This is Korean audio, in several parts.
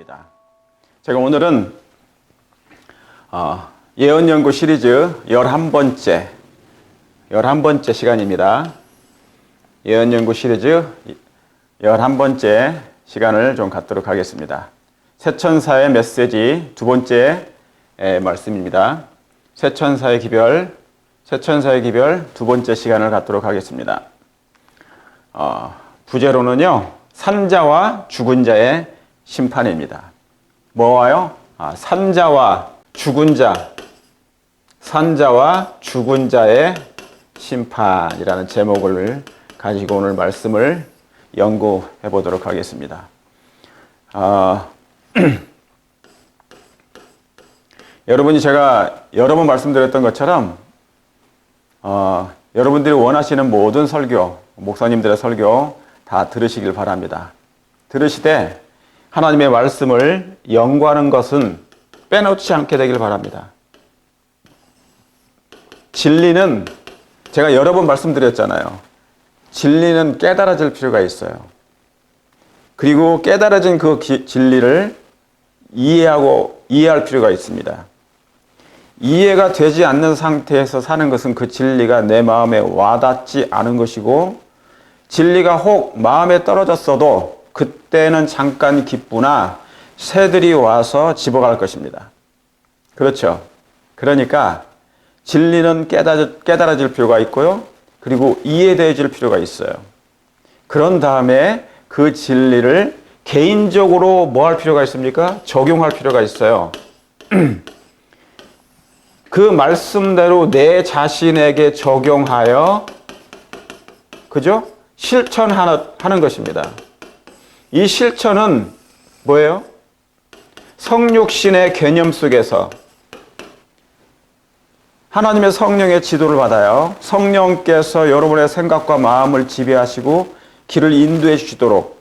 시간입니다. 제가 오늘은 예언연구 시리즈 11번째 시간입니다. 예언연구 시리즈 11번째 시간을 좀 갖도록 하겠습니다. 새천사의 메시지 두 번째 말씀입니다. 새천사의 기별 두 번째 시간을 갖도록 하겠습니다. 부제로는요, 산자와 죽은 자의 심판입니다. 뭐와요? 산자와 죽은 자의 심판이라는 제목을 가지고 오늘 말씀을 연구해 보도록 하겠습니다. 여러분이 제가 여러 번 말씀드렸던 것처럼 여러분들이 원하시는 모든 설교, 목사님들의 설교 다 들으시길 바랍니다. 들으시되 하나님의 말씀을 연구하는 것은 빼놓지 않게 되길 바랍니다. 진리는 제가 여러 번 말씀드렸잖아요. 진리는 깨달아질 필요가 있어요. 그리고 깨달아진 그 진리를 이해할 필요가 있습니다. 이해가 되지 않는 상태에서 사는 것은 그 진리가 내 마음에 와닿지 않은 것이고, 진리가 혹 마음에 떨어졌어도 그때는 잠깐 기쁘나 새들이 와서 집어갈 것입니다. 그렇죠? 그러니까 진리는 깨달아질 필요가 있고요. 그리고 이해되어질 필요가 있어요. 그런 다음에 그 진리를 개인적으로 뭐 할 필요가 있습니까? 적용할 필요가 있어요. 그 말씀대로 내 자신에게 적용하여, 그죠? 실천하는 것입니다. 이 실천은 뭐예요? 성육신의 개념 속에서 하나님의 성령의 지도를 받아요. 성령께서 여러분의 생각과 마음을 지배하시고 길을 인도해 주시도록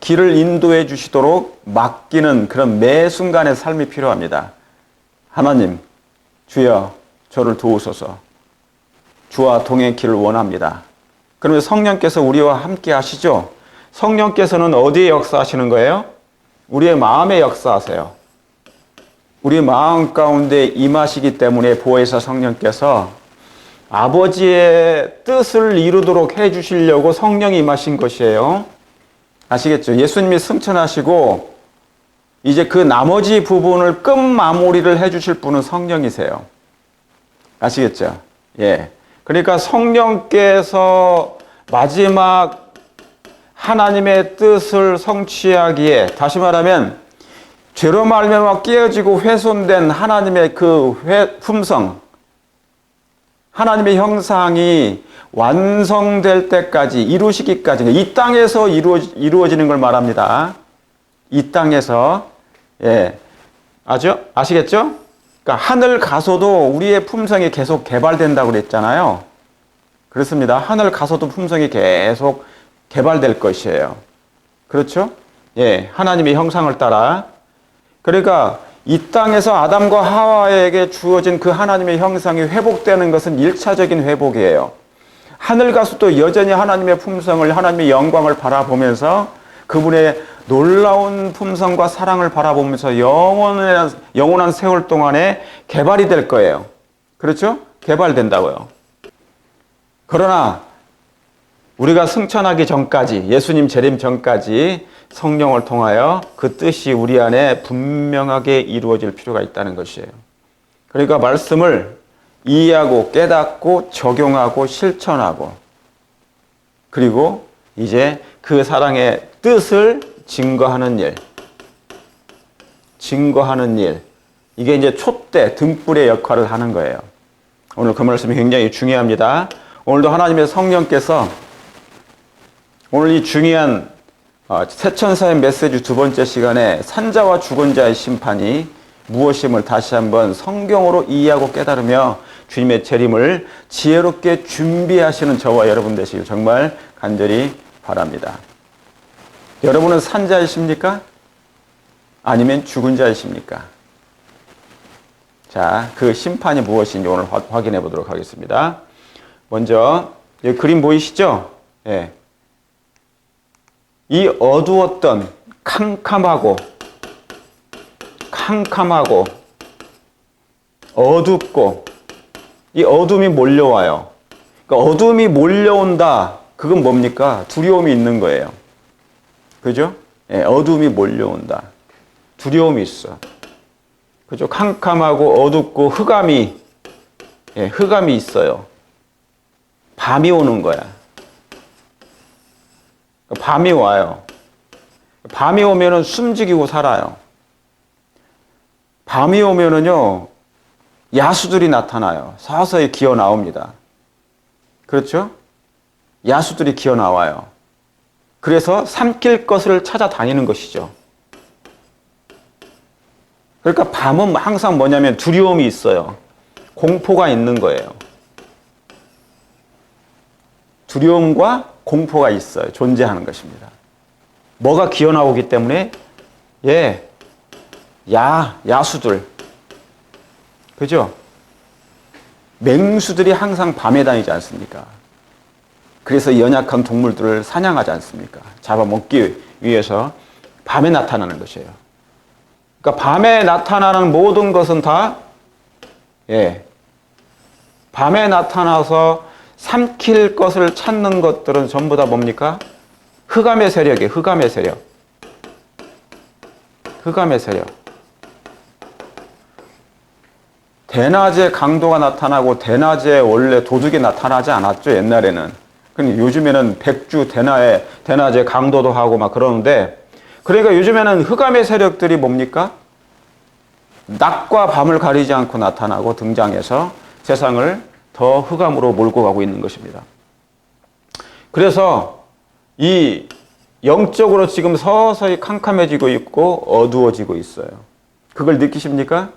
길을 인도해 주시도록 맡기는 그런 매 순간의 삶이 필요합니다. 하나님, 주여 저를 도우소서. 주와 동행하기를 원합니다. 그러면 성령께서 우리와 함께 하시죠? 성령께서는 어디에 역사하시는 거예요? 우리의 마음에 역사하세요. 우리 마음 가운데 임하시기 때문에 보혜사 성령께서 아버지의 뜻을 이루도록 해주시려고 성령이 임하신 것이에요. 아시겠죠? 예수님이 승천하시고 이제 그 나머지 부분을 끝 마무리를 해주실 분은 성령이세요. 아시겠죠? 예. 그러니까 성령께서 마지막 하나님의 뜻을 성취하기에, 다시 말하면 죄로 말미암아 깨어지고 훼손된 하나님의 그 품성, 하나님의 형상이 완성될 때까지, 이루시기까지, 이 땅에서 이루어지는 걸 말합니다. 이 땅에서. 예. 아시겠죠? 그러니까 하늘 가서도 우리의 품성이 계속 개발된다고 그랬잖아요. 그렇습니다. 하늘 가서도 품성이 계속 개발될 것이에요. 그렇죠? 예. 하나님의 형상을 따라. 그러니까 이 땅에서 아담과 하와에게 주어진 그 하나님의 형상이 회복되는 것은 1차적인 회복이에요. 하늘 가서도 여전히 하나님의 품성을, 하나님의 영광을 바라보면서 그분의 놀라운 품성과 사랑을 바라보면서 영원한 세월 동안에 개발이 될 거예요. 그렇죠? 개발된다고요. 그러나 우리가 승천하기 전까지, 예수님 재림 전까지 성령을 통하여 그 뜻이 우리 안에 분명하게 이루어질 필요가 있다는 것이에요. 그러니까 말씀을 이해하고 깨닫고 적용하고 실천하고, 그리고 이제 그 사랑의 뜻을 증거하는 일. 이게 이제 촛대, 등불의 역할을 하는 거예요. 오늘 그 말씀이 굉장히 중요합니다. 오늘도 하나님의 성령께서 오늘 이 중요한 새천사의 메시지 두 번째 시간에 산자와 죽은 자의 심판이 무엇임을 다시 한번 성경으로 이해하고 깨달으며 주님의 재림을 지혜롭게 준비하시는 저와 여러분 되시길 정말 간절히 바랍니다. 여러분은 산자이십니까? 아니면 죽은 자이십니까? 자, 그 심판이 무엇인지 오늘 확인해 보도록 하겠습니다. 먼저 여기 그림 보이시죠? 예. 이 어두웠던 캄캄하고 어둡고 이 어둠이 몰려와요. 그러니까 어둠이 몰려온다. 그건 뭡니까? 두려움이 있는 거예요. 그죠? 예, 어둠이 몰려온다. 두려움이 있어. 그죠? 캄캄하고 어둡고 흑암이 있어요. 밤이 오는 거야. 밤이 와요. 밤이 오면은 숨죽이고 살아요. 밤이 오면은요, 야수들이 나타나요. 서서히 기어 나옵니다. 그렇죠? 야수들이 기어 나와요. 그래서 삼킬 것을 찾아다니는 것이죠. 그러니까 밤은 항상 뭐냐면 두려움이 있어요. 공포가 있는 거예요. 두려움과 공포가 있어요. 존재하는 것입니다. 뭐가 기어 나오기 때문에 야수들. 그죠? 맹수들이 항상 밤에 다니지 않습니까? 그래서 연약한 동물들을 사냥하지 않습니까? 잡아먹기 위해서 밤에 나타나는 것이에요. 그러니까 밤에 나타나는 모든 것은 다 밤에 나타나서 삼킬 것을 찾는 것들은 전부 다 뭡니까? 흑암의 세력이에요. 흑암의 세력. 대낮에 강도가 나타나고 대낮에 원래 도둑이 나타나지 않았죠, 옛날에는. 근데 요즘에는 백주 대낮에 강도도 하고 막 그러는데, 그러니까 요즘에는 흑암의 세력들이 뭡니까? 낮과 밤을 가리지 않고 나타나고 등장해서 세상을 더 흑암으로 몰고 가고 있는 것입니다. 그래서 이 영적으로 지금 서서히 캄캄해지고 있고 어두워지고 있어요. 그걸 느끼십니까?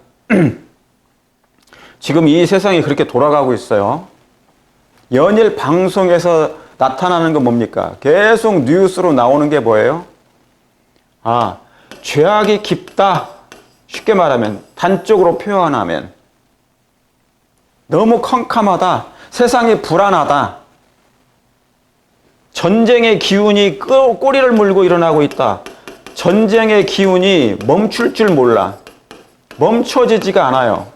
지금 이 세상이 그렇게 돌아가고 있어요. 연일 방송에서 나타나는 건 뭡니까? 계속 뉴스로 나오는 게 뭐예요? 죄악이 깊다. 쉽게 말하면, 단적으로 표현하면 너무 캄캄하다. 세상이 불안하다. 전쟁의 기운이 꼬리를 물고 일어나고 있다. 전쟁의 기운이 멈출 줄 몰라. 멈춰지지가 않아요.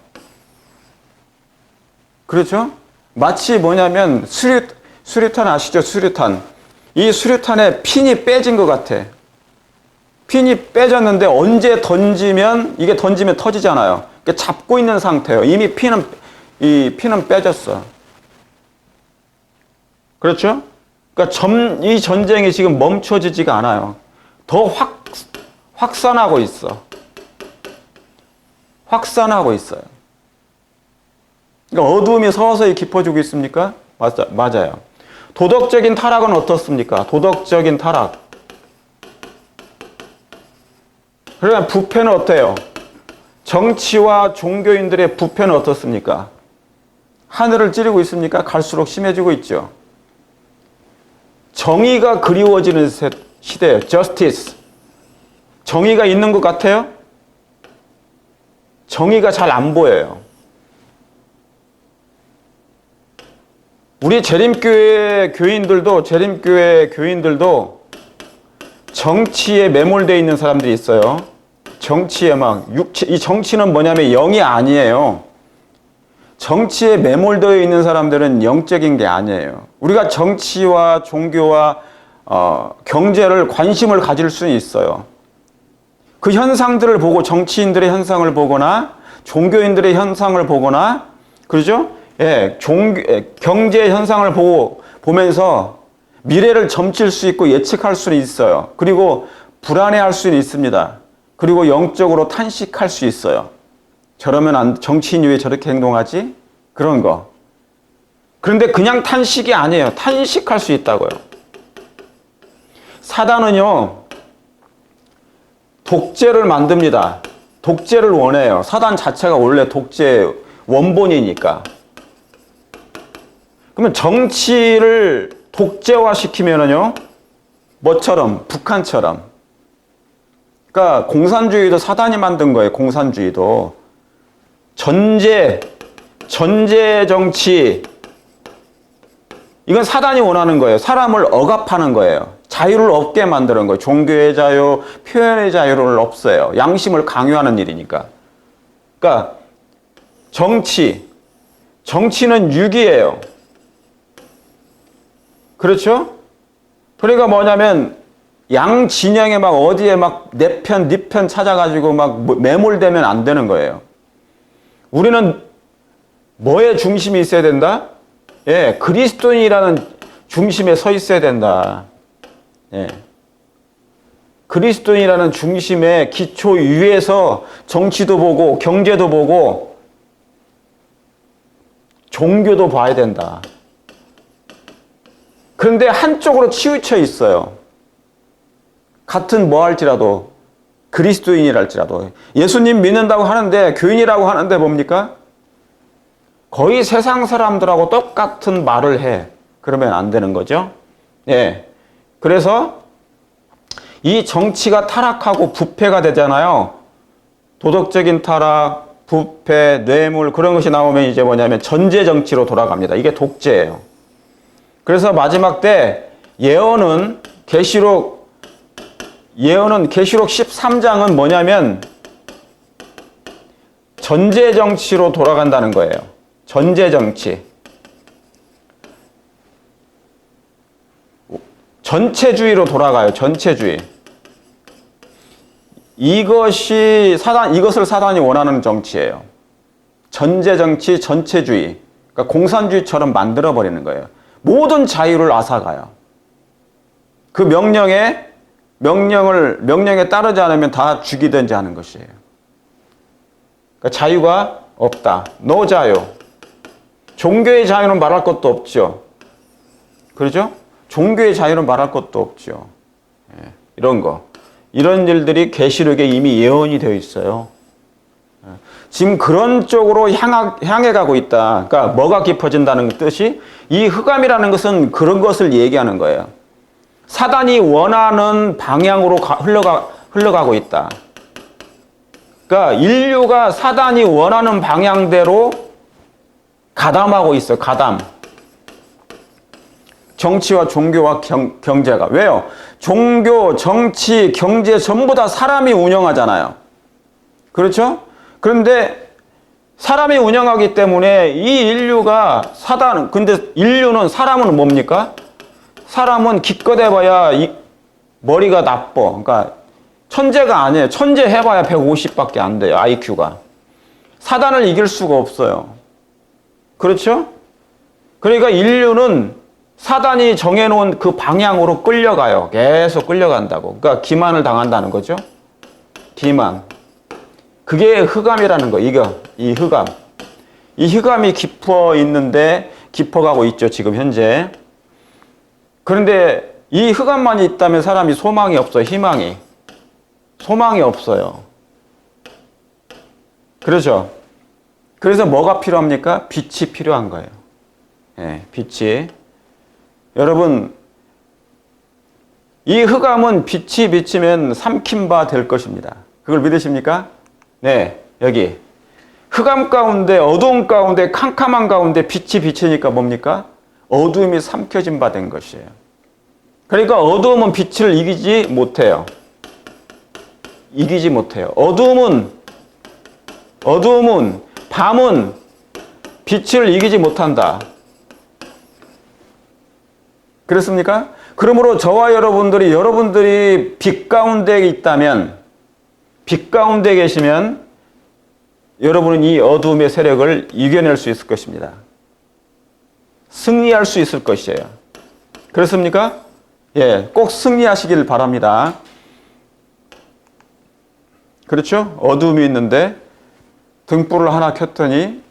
그렇죠? 마치 뭐냐면 수류탄 아시죠? 수류탄. 이 수류탄에 핀이 빼진 것 같아. 핀이 빼졌는데 언제 던지면 이게 던지면 터지잖아요. 그러니까 잡고 있는 상태예요. 이미 핀은 빼졌어. 그렇죠? 그러니까 이 전쟁이 지금 멈춰지지가 않아요. 더 확산하고 있어. 확산하고 있어요. 그러니까 어두움이 서서히 깊어지고 있습니까? 맞아요. 도덕적인 타락은 어떻습니까? 도덕적인 타락. 그러면 부패는 어때요? 정치와 종교인들의 부패는 어떻습니까? 하늘을 찌르고 있습니까? 갈수록 심해지고 있죠. 정의가 그리워지는 시대예요. Justice. 정의가 있는 것 같아요? 정의가 잘 안 보여요. 우리 재림교회 교인들도 정치에 매몰되어 있는 사람들이 있어요. 정치에 이 정치는 뭐냐면 영이 아니에요. 정치에 매몰되어 있는 사람들은 영적인 게 아니에요. 우리가 정치와 종교와 경제를 관심을 가질 수는 있어요. 그 현상들을 보고 정치인들의 현상을 보거나 종교인들의 현상을 보거나 그러죠? 경제 현상을 보면서 미래를 점칠 수 있고 예측할 수는 있어요. 그리고 불안해할 수는 있습니다. 그리고 영적으로 탄식할 수 있어요. 저러면 정치인이 왜 저렇게 행동하지? 그런 거. 그런데 그냥 탄식이 아니에요. 탄식할 수 있다고요. 사단은요, 독재를 만듭니다. 독재를 원해요. 사단 자체가 원래 독재 원본이니까. 그러면 정치를 독재화시키면은요, 뭐처럼? 북한처럼. 그러니까 공산주의도 사단이 만든 거예요. 공산주의도. 전제 정치. 이건 사단이 원하는 거예요. 사람을 억압하는 거예요. 자유를 없게 만드는 거예요. 종교의 자유, 표현의 자유를 없어요. 양심을 강요하는 일이니까. 그러니까 정치는 유기예요. 그렇죠? 그러니까 뭐냐면 양 진영에 막 어디에 막 내 편, 네 편 찾아가지고 막 매몰되면 안 되는 거예요. 우리는 뭐에 중심이 있어야 된다? 예, 그리스도인이라는 중심에 서 있어야 된다. 예. 그리스도인이라는 중심의 기초 위에서 정치도 보고 경제도 보고 종교도 봐야 된다. 그런데 한쪽으로 치우쳐 있어요. 같은 뭐 할지라도 그리스도인이랄지라도 예수님 믿는다고 하는데 교인이라고 하는데 뭡니까? 거의 세상 사람들하고 똑같은 말을 해. 그러면 안 되는 거죠. 예. 그래서 이 정치가 타락하고 부패가 되잖아요. 도덕적인 타락, 부패, 뇌물 그런 것이 나오면 이제 뭐냐면 전제 정치로 돌아갑니다. 이게 독재예요. 그래서 마지막 때 예언은 계시록 13장은 뭐냐면 전제 정치로 돌아간다는 거예요. 전제 정치. 전체주의로 돌아가요. 전체주의. 이것을 사단이 원하는 정치예요. 전제 정치, 전체주의. 그러니까 공산주의처럼 만들어 버리는 거예요. 모든 자유를 앗아가요. 그 명령에 따르지 않으면 다 죽이든지 하는 것이에요. 그러니까 자유가 없다. 노 자유. 종교의 자유는 말할 것도 없죠. 그렇죠? 종교의 자유는 말할 것도 없죠. 예, 이런 일들이 계시록에 이미 예언이 되어 있어요. 예, 지금 그런 쪽으로 향해 가고 있다. 그러니까 뭐가 깊어진다는 뜻이 이 흑암이라는 것은 그런 것을 얘기하는 거예요. 사단이 원하는 방향으로 흘러가고 있다. 그러니까 인류가 사단이 원하는 방향대로 가담하고 있어요. 가담. 정치와 종교와 경제가. 왜요? 종교, 정치, 경제 전부 다 사람이 운영하잖아요. 그렇죠? 그런데 사람이 운영하기 때문에 이 인류가 근데 사람은 뭡니까? 사람은 기껏 해봐야 머리가 나빠. 그러니까 천재가 아니에요. 천재 해봐야 150밖에 안 돼요. IQ가. 사단을 이길 수가 없어요. 그렇죠? 그러니까 인류는 사단이 정해놓은 그 방향으로 끌려가요. 계속 끌려간다고. 그러니까 기만을 당한다는 거죠. 기만. 그게 흑암이라는 거. 이 흑암. 이 흑암이 깊어가고 있죠. 지금 현재. 그런데 이 흑암만이 있다면 사람이 소망이 없어요. 소망이 없어요. 그렇죠? 그래서 뭐가 필요합니까? 빛이 필요한 거예요. 예, 빛이. 여러분, 이 흑암은 빛이 비치면 삼킨 바 될 것입니다. 그걸 믿으십니까? 네, 여기. 흑암 가운데, 어두운 가운데, 캄캄한 가운데 빛이 비치니까 뭡니까? 어두움이 삼켜진 바 된 것이에요. 그러니까 어두움은 빛을 이기지 못해요. 어두움은, 밤은 빛을 이기지 못한다. 그렇습니까? 그러므로 저와 여러분들이 빛 가운데 있다면, 빛 가운데 계시면 여러분은 이 어두움의 세력을 이겨낼 수 있을 것입니다. 승리할 수 있을 것이에요. 그렇습니까? 예, 꼭 승리하시길 바랍니다. 그렇죠? 어두움이 있는데 등불을 하나 켰더니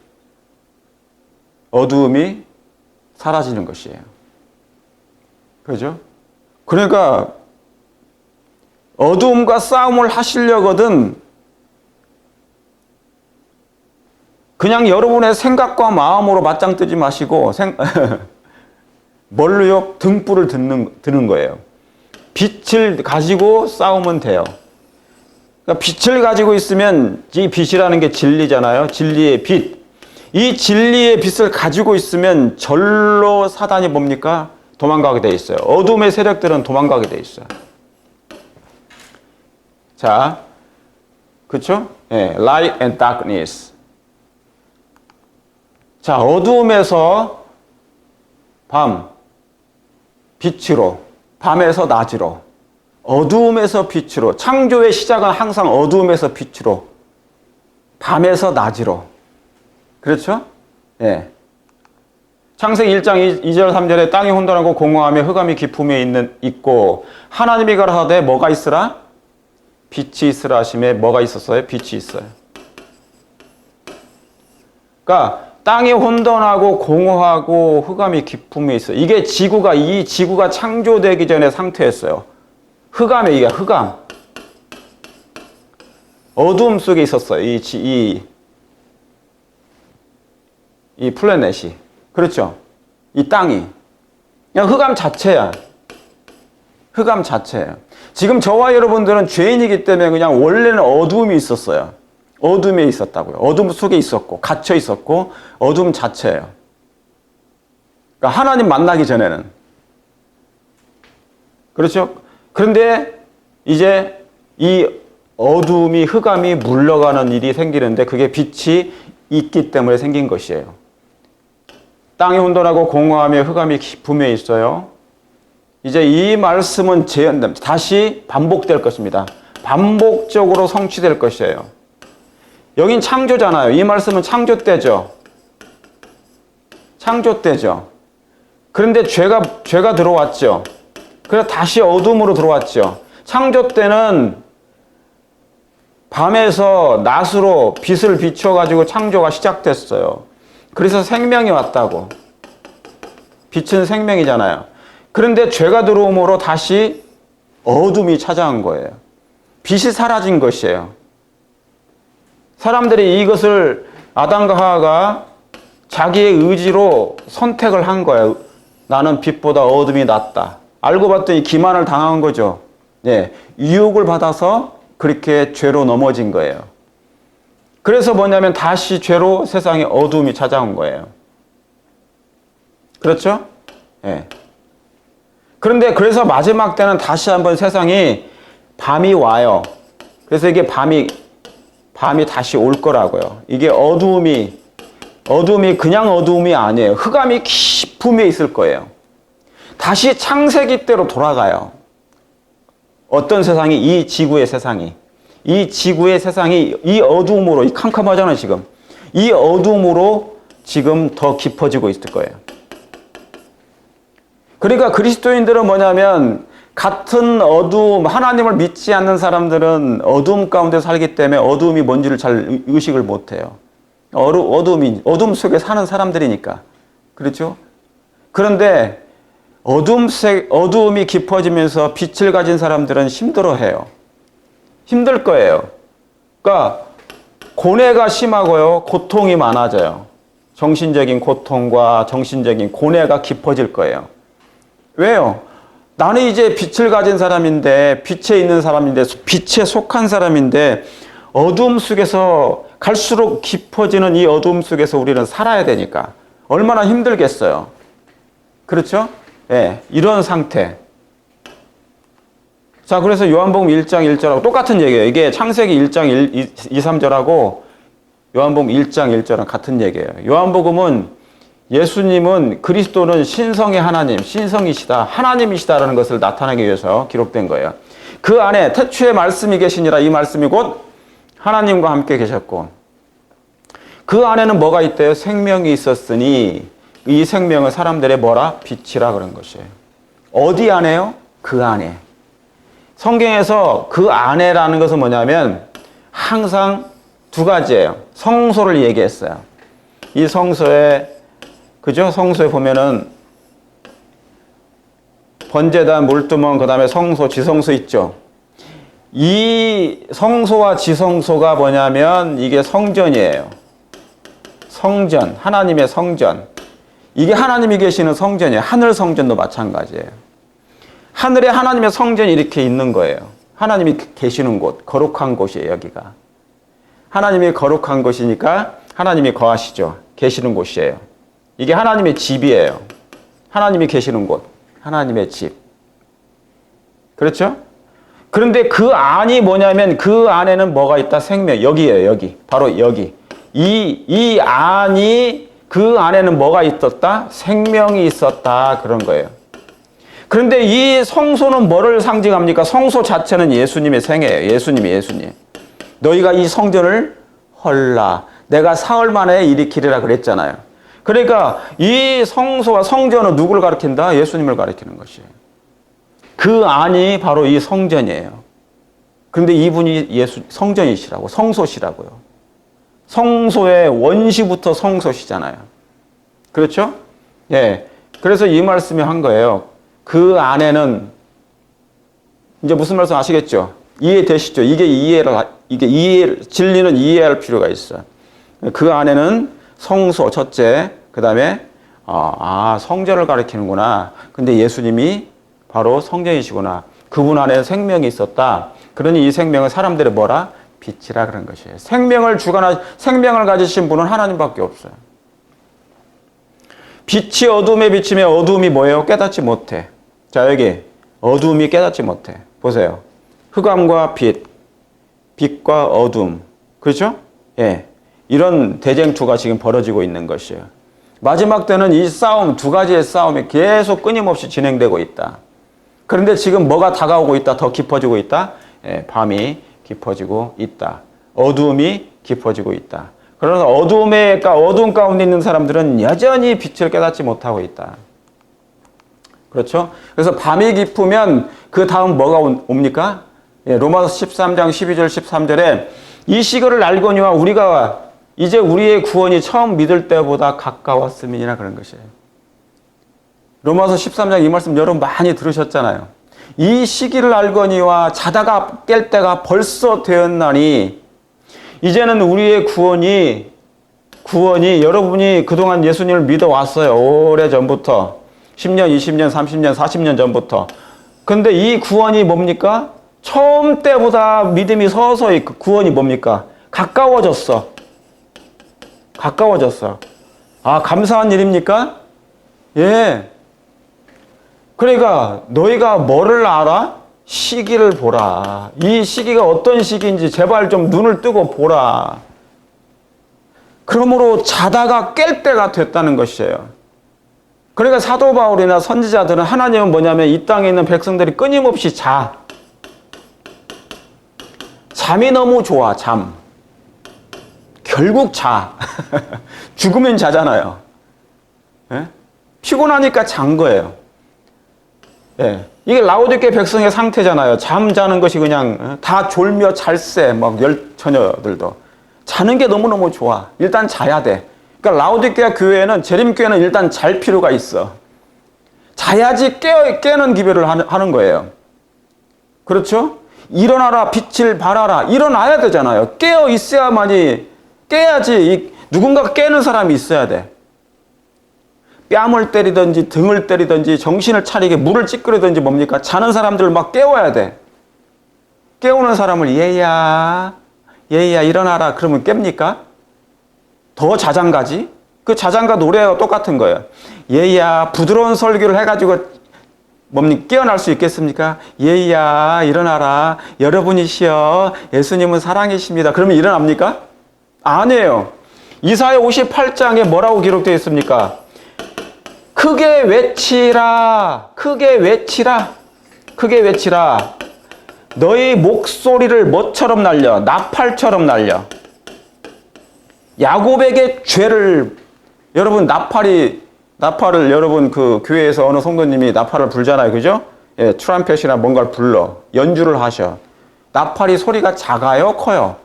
어두움이 사라지는 것이에요. 그렇죠? 그러니까 어두움과 싸움을 하시려거든 그냥 여러분의 생각과 마음으로 맞짱 뜨지 마시고 뭘로요? 등불을 드는 거예요. 빛을 가지고 싸우면 돼요. 그러니까 빛을 가지고 있으면 이 빛이라는 게 진리잖아요. 진리의 빛. 이 진리의 빛을 가지고 있으면 절로 사단이 뭡니까? 도망가게 돼 있어요. 어둠의 세력들은 도망가게 돼 있어요. 자, 그쵸? 예, light and darkness. 자, 어두움에서 밤, 빛으로, 밤에서 낮으로, 어두움에서 빛으로. 창조의 시작은 항상 어두움에서 빛으로, 밤에서 낮으로. 그렇죠? 예. 창세기 1장 2절 3절에 땅이 혼돈하고 공허하며 흑암이 깊음에 있고 하나님이 가라사대 뭐가 있으라? 빛이 있으라 하심에 뭐가 있었어요? 빛이 있어요. 그러니까 땅이 혼돈하고 공허하고 흑암이 깊음에 있어요. 이게 이 지구가 창조되기 전의 상태였어요. 흑암에 이게 흑암. 어두움 속에 있었어요. 이 플래닛이. 그렇죠? 이 땅이. 그냥 흑암 자체야. 흑암 자체예요. 지금 저와 여러분들은 죄인이기 때문에 그냥 원래는 어두움이 있었어요. 어둠에 있었다고요. 어둠 속에 있었고, 갇혀 있었고, 어둠 자체예요. 그러니까 하나님 만나기 전에는. 그렇죠? 그런데 이제 이 어둠이, 흑암이 물러가는 일이 생기는데 그게 빛이 있기 때문에 생긴 것이에요. 땅이 혼돈하고 공허하며 흑암이 깊음에 있어요. 이제 이 말씀은 다시 반복될 것입니다. 반복적으로 성취될 것이에요. 여긴 창조잖아요. 이 말씀은 창조 때죠. 창조 때죠. 그런데 죄가 들어왔죠. 그래서 다시 어둠으로 들어왔죠. 창조 때는 밤에서 낮으로 빛을 비춰가지고 창조가 시작됐어요. 그래서 생명이 왔다고. 빛은 생명이잖아요. 그런데 죄가 들어옴으로 다시 어둠이 찾아온 거예요. 빛이 사라진 것이에요. 사람들이 이것을 아담과 하와가 자기의 의지로 선택을 한 거예요. 나는 빛보다 어둠이 낫다. 알고 봤더니 기만을 당한 거죠. 예, 유혹을 받아서 그렇게 죄로 넘어진 거예요. 그래서 뭐냐면 다시 죄로 세상에 어둠이 찾아온 거예요. 그렇죠? 예. 그런데 그래서 마지막 때는 다시 한번 세상이 밤이 와요. 그래서 이게 밤이 다시 올 거라고요. 이게 어두움이 그냥 어두움이 아니에요. 흑암이 깊음에 있을 거예요. 다시 창세기 때로 돌아가요. 어떤 세상이? 이 지구의 세상이. 이 지구의 세상이 이 어두움으로, 이 캄캄하잖아요, 지금. 이 어두움으로 지금 더 깊어지고 있을 거예요. 그러니까 그리스도인들은 뭐냐면 같은 어두움, 하나님을 믿지 않는 사람들은 어두움 가운데 살기 때문에 어두움이 뭔지를 잘 의식을 못해요. 어둠 속에 사는 사람들이니까. 그렇죠? 그런데 어두움이 깊어지면서 빛을 가진 사람들은 힘들어해요. 힘들 거예요. 그러니까 고뇌가 심하고요. 고통이 많아져요. 정신적인 고통과 정신적인 고뇌가 깊어질 거예요. 왜요? 나는 이제 빛을 가진 사람인데, 빛에 있는 사람인데, 빛에 속한 사람인데, 어둠 속에서 갈수록 깊어지는 이 어둠 속에서 우리는 살아야 되니까 얼마나 힘들겠어요. 그렇죠? 예, 이런 상태. 자, 그래서 요한복음 1장 1절하고 똑같은 얘기예요. 이게 창세기 1장 2, 3절하고 요한복음 1장 1절은 같은 얘기예요. 요한복음은 예수님은, 그리스도는 신성의 하나님, 신성이시다, 하나님이시다라는 것을 나타내기 위해서 기록된 거예요. 그 안에 태초에 말씀이 계시니라, 이 말씀이 곧 하나님과 함께 계셨고, 그 안에는 뭐가 있대요? 생명이 있었으니 이 생명은 사람들의 뭐라? 빛이라 그런 것이에요. 어디 안에요? 그 안에. 성경에서 그 안에라는 것은 뭐냐면 항상 두 가지예요. 성소를 얘기했어요. 이 성소에, 그죠? 성소에 보면은 번제단, 물두멍, 그 다음에 성소, 지성소 있죠. 이 성소와 지성소가 뭐냐면 이게 성전이에요. 성전, 하나님의 성전. 이게 하나님이 계시는 성전이에요. 하늘 성전도 마찬가지예요. 하늘에 하나님의 성전이 이렇게 있는 거예요. 하나님이 계시는 곳, 거룩한 곳이에요, 여기가. 하나님이 거룩한 곳이니까 하나님이 거하시죠. 계시는 곳이에요. 이게 하나님의 집이에요. 하나님이 계시는 곳. 하나님의 집. 그렇죠? 그런데 그 안이 뭐냐면 그 안에는 뭐가 있다? 생명. 여기에요, 여기. 바로 여기. 이 안이 그 안에는 뭐가 있었다? 생명이 있었다. 그런 거예요. 그런데 이 성소는 뭐를 상징합니까? 성소 자체는 예수님의 생애예요. 예수님. 너희가 이 성전을 헐라. 내가 사흘 만에 일으키리라 그랬잖아요. 그러니까 이 성소와 성전은 누구를 가리킨다? 예수님을 가리키는 것이에요. 그 안이 바로 이 성전이에요. 그런데 이분이 성전이시라고, 성소시라고요. 성소의 원시부터 성소시잖아요. 그렇죠? 예. 그래서 이 말씀을 한 거예요. 그 안에는 이제 무슨 말씀 아시겠죠? 이해되시죠? 진리는 이해할 필요가 있어요. 그 안에는 성소 첫째, 그 다음에 성전을 가리키는구나. 근데 예수님이 바로 성전이시구나. 그분 안에 생명이 있었다. 그러니 이 생명은 사람들의 뭐라? 빛이라 그런 것이에요. 생명을 가지신 분은 하나님밖에 없어요. 빛이 어둠에 비치면 어둠이 뭐예요? 깨닫지 못해. 자, 여기 어둠이 깨닫지 못해. 보세요. 흑암과 빛, 빛과 어둠. 그렇죠? 예. 이런 대쟁투가 지금 벌어지고 있는 것이에요. 마지막 때는 이 싸움, 두 가지의 싸움이 계속 끊임없이 진행되고 있다. 그런데 지금 뭐가 다가오고 있다? 더 깊어지고 있다? 예, 밤이 깊어지고 있다. 어둠이 깊어지고 있다. 그러나 어둠 가운데 있는 사람들은 여전히 빛을 깨닫지 못하고 있다. 그렇죠? 그래서 밤이 깊으면 그 다음 뭐가 옵니까? 예, 로마서 13장 12절 13절에 이 시기를 알거니와 우리가 이제 우리의 구원이 처음 믿을 때보다 가까웠음이니라 그런 것이에요. 로마서 13장 이 말씀 여러분 많이 들으셨잖아요. 이 시기를 알거니와 자다가 깰 때가 벌써 되었나니 이제는 우리의 구원이 여러분이 그동안 예수님을 믿어왔어요. 오래전부터 10년, 20년, 30년, 40년 전부터. 근데 이 구원이 뭡니까? 처음 때보다 믿음이 서서히 구원이 뭡니까? 가까워졌어. 감사한 일입니까? 예. 그러니까 너희가 뭐를 알아? 시기를 보라. 이 시기가 어떤 시기인지 제발 좀 눈을 뜨고 보라. 그러므로 자다가 깰 때가 됐다는 것이에요. 그러니까 사도 바울이나 선지자들은 하나님은 뭐냐면 이 땅에 있는 백성들이 끊임없이 잠이 너무 좋아, 잠. 결국 자. 죽으면 자잖아요. 예? 피곤하니까 잔 거예요. 예. 이게 라오디게 백성의 상태잖아요. 잠자는 것이 그냥 다 졸며 잘새, 막 처녀들도. 자는 게 너무너무 좋아. 일단 자야 돼. 그러니까 라오디게아 교회는, 재림교회는 일단 잘 필요가 있어. 자야지 깨는 기별을 하는 거예요. 그렇죠? 일어나라, 빛을 발하라. 일어나야 되잖아요. 깨어 있어야만이, 깨야지. 누군가 깨는 사람이 있어야 돼. 뺨을 때리든지 등을 때리든지 정신을 차리게 물을 찌끄리든지 뭡니까? 자는 사람들을 막 깨워야 돼. 깨우는 사람을 얘야 일어나라 그러면 깹니까? 더 자장가지? 그 자장가 노래와 똑같은 거예요. 얘야 부드러운 설교를 해가지고 뭡니까? 깨어날 수 있겠습니까? 얘야 일어나라 여러분이시여 예수님은 사랑이십니다. 그러면 일어납니까? 아니에요. 이사야 58장에 뭐라고 기록되어 있습니까? 크게 외치라. 너희 목소리를 뭐처럼 날려? 나팔처럼 날려. 야곱에게 죄를, 여러분 나팔을 여러분 그 교회에서 어느 성도님이 나팔을 불잖아요. 그죠? 예, 트럼펫이나 뭔가를 불러. 연주를 하셔. 나팔이 소리가 작아요? 커요?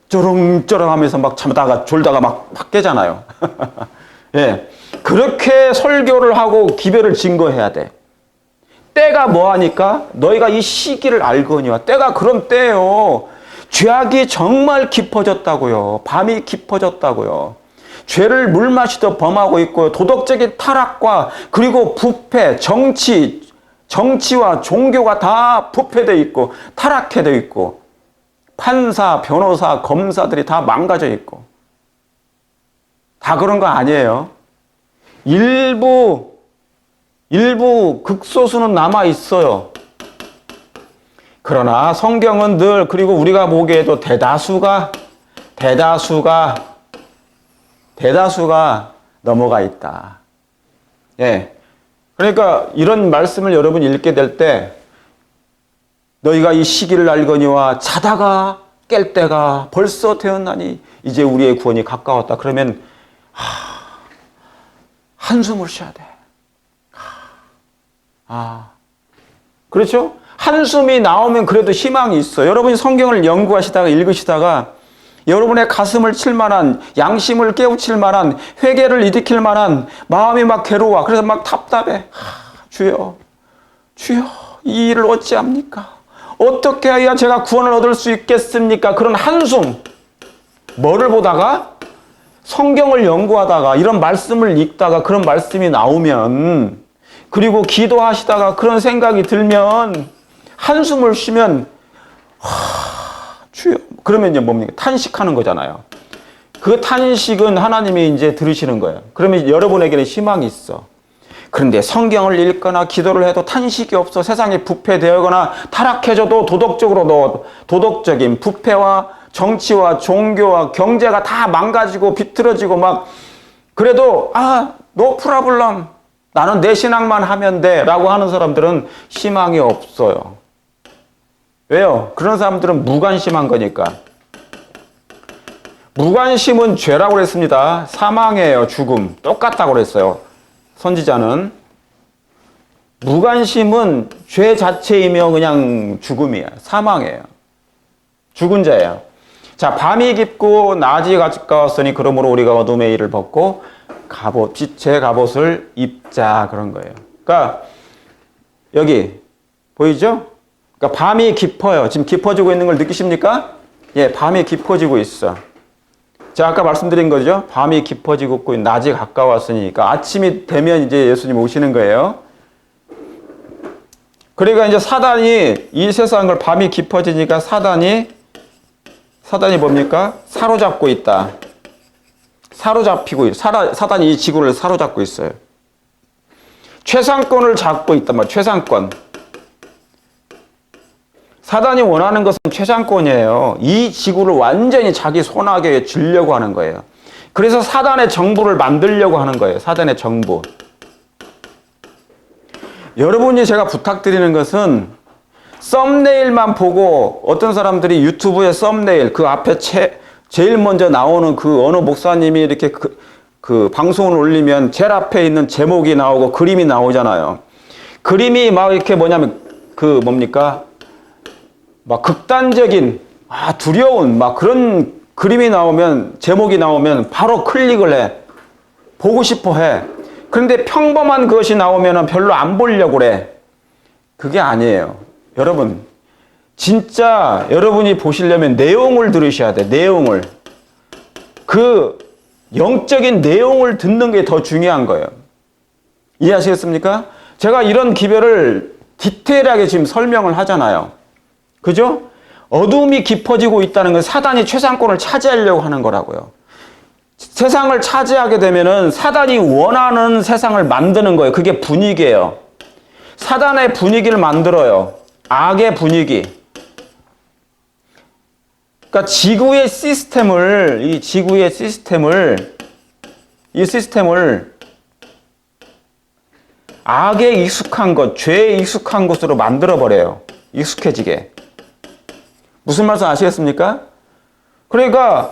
쩌렁쩌렁 하면서 막 잠다가 졸다가 막 깨잖아요. 예. 그렇게 설교를 하고 기별을 증거해야 돼. 때가 뭐하니까? 너희가 이 시기를 알거니와. 때가 그런 때예요. 죄악이 정말 깊어졌다고요. 밤이 깊어졌다고요. 죄를 물마시듯 범하고 있고 도덕적인 타락과 그리고 부패, 정치와 종교가 다 부패되어 있고 타락해되어 있고 판사, 변호사, 검사들이 다 망가져 있고 다 그런 거 아니에요. 일부 일부 극소수는 남아 있어요. 그러나 성경은 늘, 그리고 우리가 보기에도 대다수가 넘어가 있다. 예. 그러니까 이런 말씀을 여러분 읽게 될 때, 너희가 이 시기를 알거니와 자다가 깰 때가 벌써 되었나니 이제 우리의 구원이 가까웠다. 그러면 한숨을 쉬어야 돼. 그렇죠? 한숨이 나오면 그래도 희망이 있어. 여러분이 성경을 연구하시다가 읽으시다가 여러분의 가슴을 칠 만한, 양심을 깨우칠 만한, 회개를 일으킬 만한, 마음이 막 괴로워. 그래서 막 답답해. 주여, 이 일을 어찌합니까? 어떻게 해야 제가 구원을 얻을 수 있겠습니까? 그런 한숨. 뭐를 보다가? 성경을 연구하다가, 이런 말씀을 읽다가 그런 말씀이 나오면, 그리고 기도하시다가 그런 생각이 들면, 한숨을 쉬면, 주여. 그러면 이제 뭡니까? 탄식하는 거잖아요. 그 탄식은 하나님이 이제 들으시는 거예요. 그러면 여러분에게는 희망이 있어. 그런데 성경을 읽거나 기도를 해도 탄식이 없어. 세상이 부패되거나 타락해져도 도덕적인 부패와 정치와 종교와 경제가 다 망가지고 비틀어지고 막, 그래도 no problem. 나는 내 신앙만 하면 돼 라고 하는 사람들은 희망이 없어요. 왜요? 그런 사람들은 무관심한 거니까. 무관심은 죄라고 그랬습니다. 사망이에요. 죽음. 똑같다고 그랬어요. 선지자는. 무관심은 죄 자체이며 그냥 죽음이에요. 사망이에요. 죽은 자예요. 자, 밤이 깊고 낮이 가까웠으니 그러므로 우리가 어둠의 일을 벗고 빛의 갑옷을 입자, 그런 거예요. 그러니까 여기 보이죠? 그러니까 밤이 깊어요. 지금 깊어지고 있는 걸 느끼십니까? 예, 밤이 깊어지고 있어. 제가 아까 말씀드린 거죠. 밤이 깊어지고 있고 낮이 가까웠으니까 아침이 되면 이제 예수님 오시는 거예요. 그러니까 이제 사단이 이 세상을, 밤이 깊어지니까 사단이 뭡니까? 사로잡고 있다. 사단이 이 지구를 사로잡고 있어요. 최상권을 잡고 있단 말이에요. 최상권. 사단이 원하는 것은 최상권이에요. 이 지구를 완전히 자기 손아귀에 쥐려고 하는 거예요. 그래서 사단의 정부를 만들려고 하는 거예요. 사단의 정부. 여러분이 제가 부탁드리는 것은 썸네일만 보고, 어떤 사람들이 유튜브에 썸네일, 그 앞에 제일 먼저 나오는 그 어느 목사님이 이렇게 그 방송을 올리면 제일 앞에 있는 제목이 나오고 그림이 나오잖아요. 그림이 막 이렇게 막 극단적인, 두려운 막 그런 그림이 나오면, 제목이 나오면 바로 클릭을 해. 보고 싶어 해. 그런데 평범한 것이 나오면 별로 안 보려고 그래. 그게 아니에요. 여러분, 진짜 여러분이 보시려면 내용을 들으셔야 돼. 내용을. 그 영적인 내용을 듣는 게 더 중요한 거예요. 이해하시겠습니까? 제가 이런 기별을 디테일하게 지금 설명을 하잖아요. 그죠? 어둠이 깊어지고 있다는 건 사단이 최상권을 차지하려고 하는 거라고요. 세상을 차지하게 되면은 사단이 원하는 세상을 만드는 거예요. 그게 분위기예요. 사단의 분위기를 만들어요. 악의 분위기. 그러니까 지구의 시스템을, 이 시스템을 악에 익숙한 것, 죄에 익숙한 것으로 만들어버려요. 익숙해지게. 무슨 말씀 아시겠습니까? 그러니까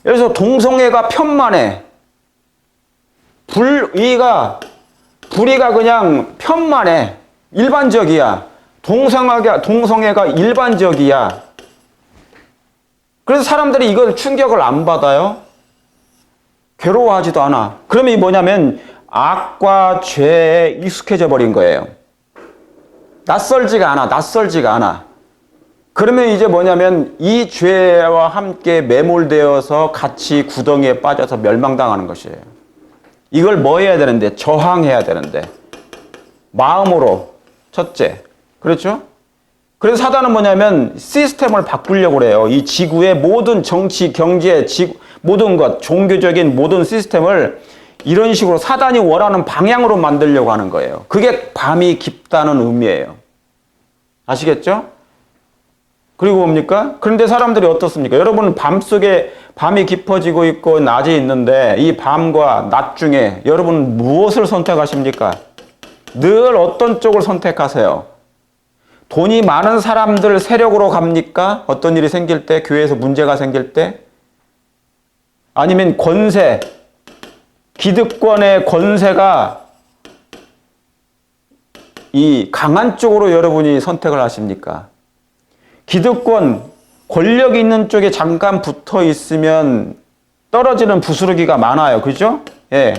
그래서 동성애가 편만해. 불의가 그냥 편만해. 일반적이야. 동성애가 일반적이야. 그래서 사람들이 이걸 충격을 안 받아요. 괴로워하지도 않아. 그러면 이게 뭐냐면 악과 죄에 익숙해져 버린 거예요. 낯설지가 않아. 그러면 이제 뭐냐면 이 죄와 함께 매몰되어서 같이 구덩이에 빠져서 멸망당하는 것이에요. 이걸 뭐 해야 되는데? 저항해야 되는데. 마음으로. 첫째. 그렇죠? 그래서 사단은 뭐냐면 시스템을 바꾸려고 그래요. 이 지구의 모든 정치, 경제, 모든 것, 종교적인 모든 시스템을 이런 식으로 사단이 원하는 방향으로 만들려고 하는 거예요. 그게 밤이 깊다는 의미예요. 아시겠죠? 그리고 뭡니까? 그런데 사람들이 어떻습니까? 여러분은 밤속에 밤이 깊어지고 있고 낮이 있는데 이 밤과 낮 중에 여러분은 무엇을 선택하십니까? 늘 어떤 쪽을 선택하세요? 돈이 많은 사람들 세력으로 갑니까? 어떤 일이 생길 때, 교회에서 문제가 생길 때? 아니면 권세, 기득권의 권세가 이 강한 쪽으로 여러분이 선택을 하십니까? 기득권, 권력이 있는 쪽에 잠깐 붙어 있으면 떨어지는 부스러기가 많아요. 그죠? 예.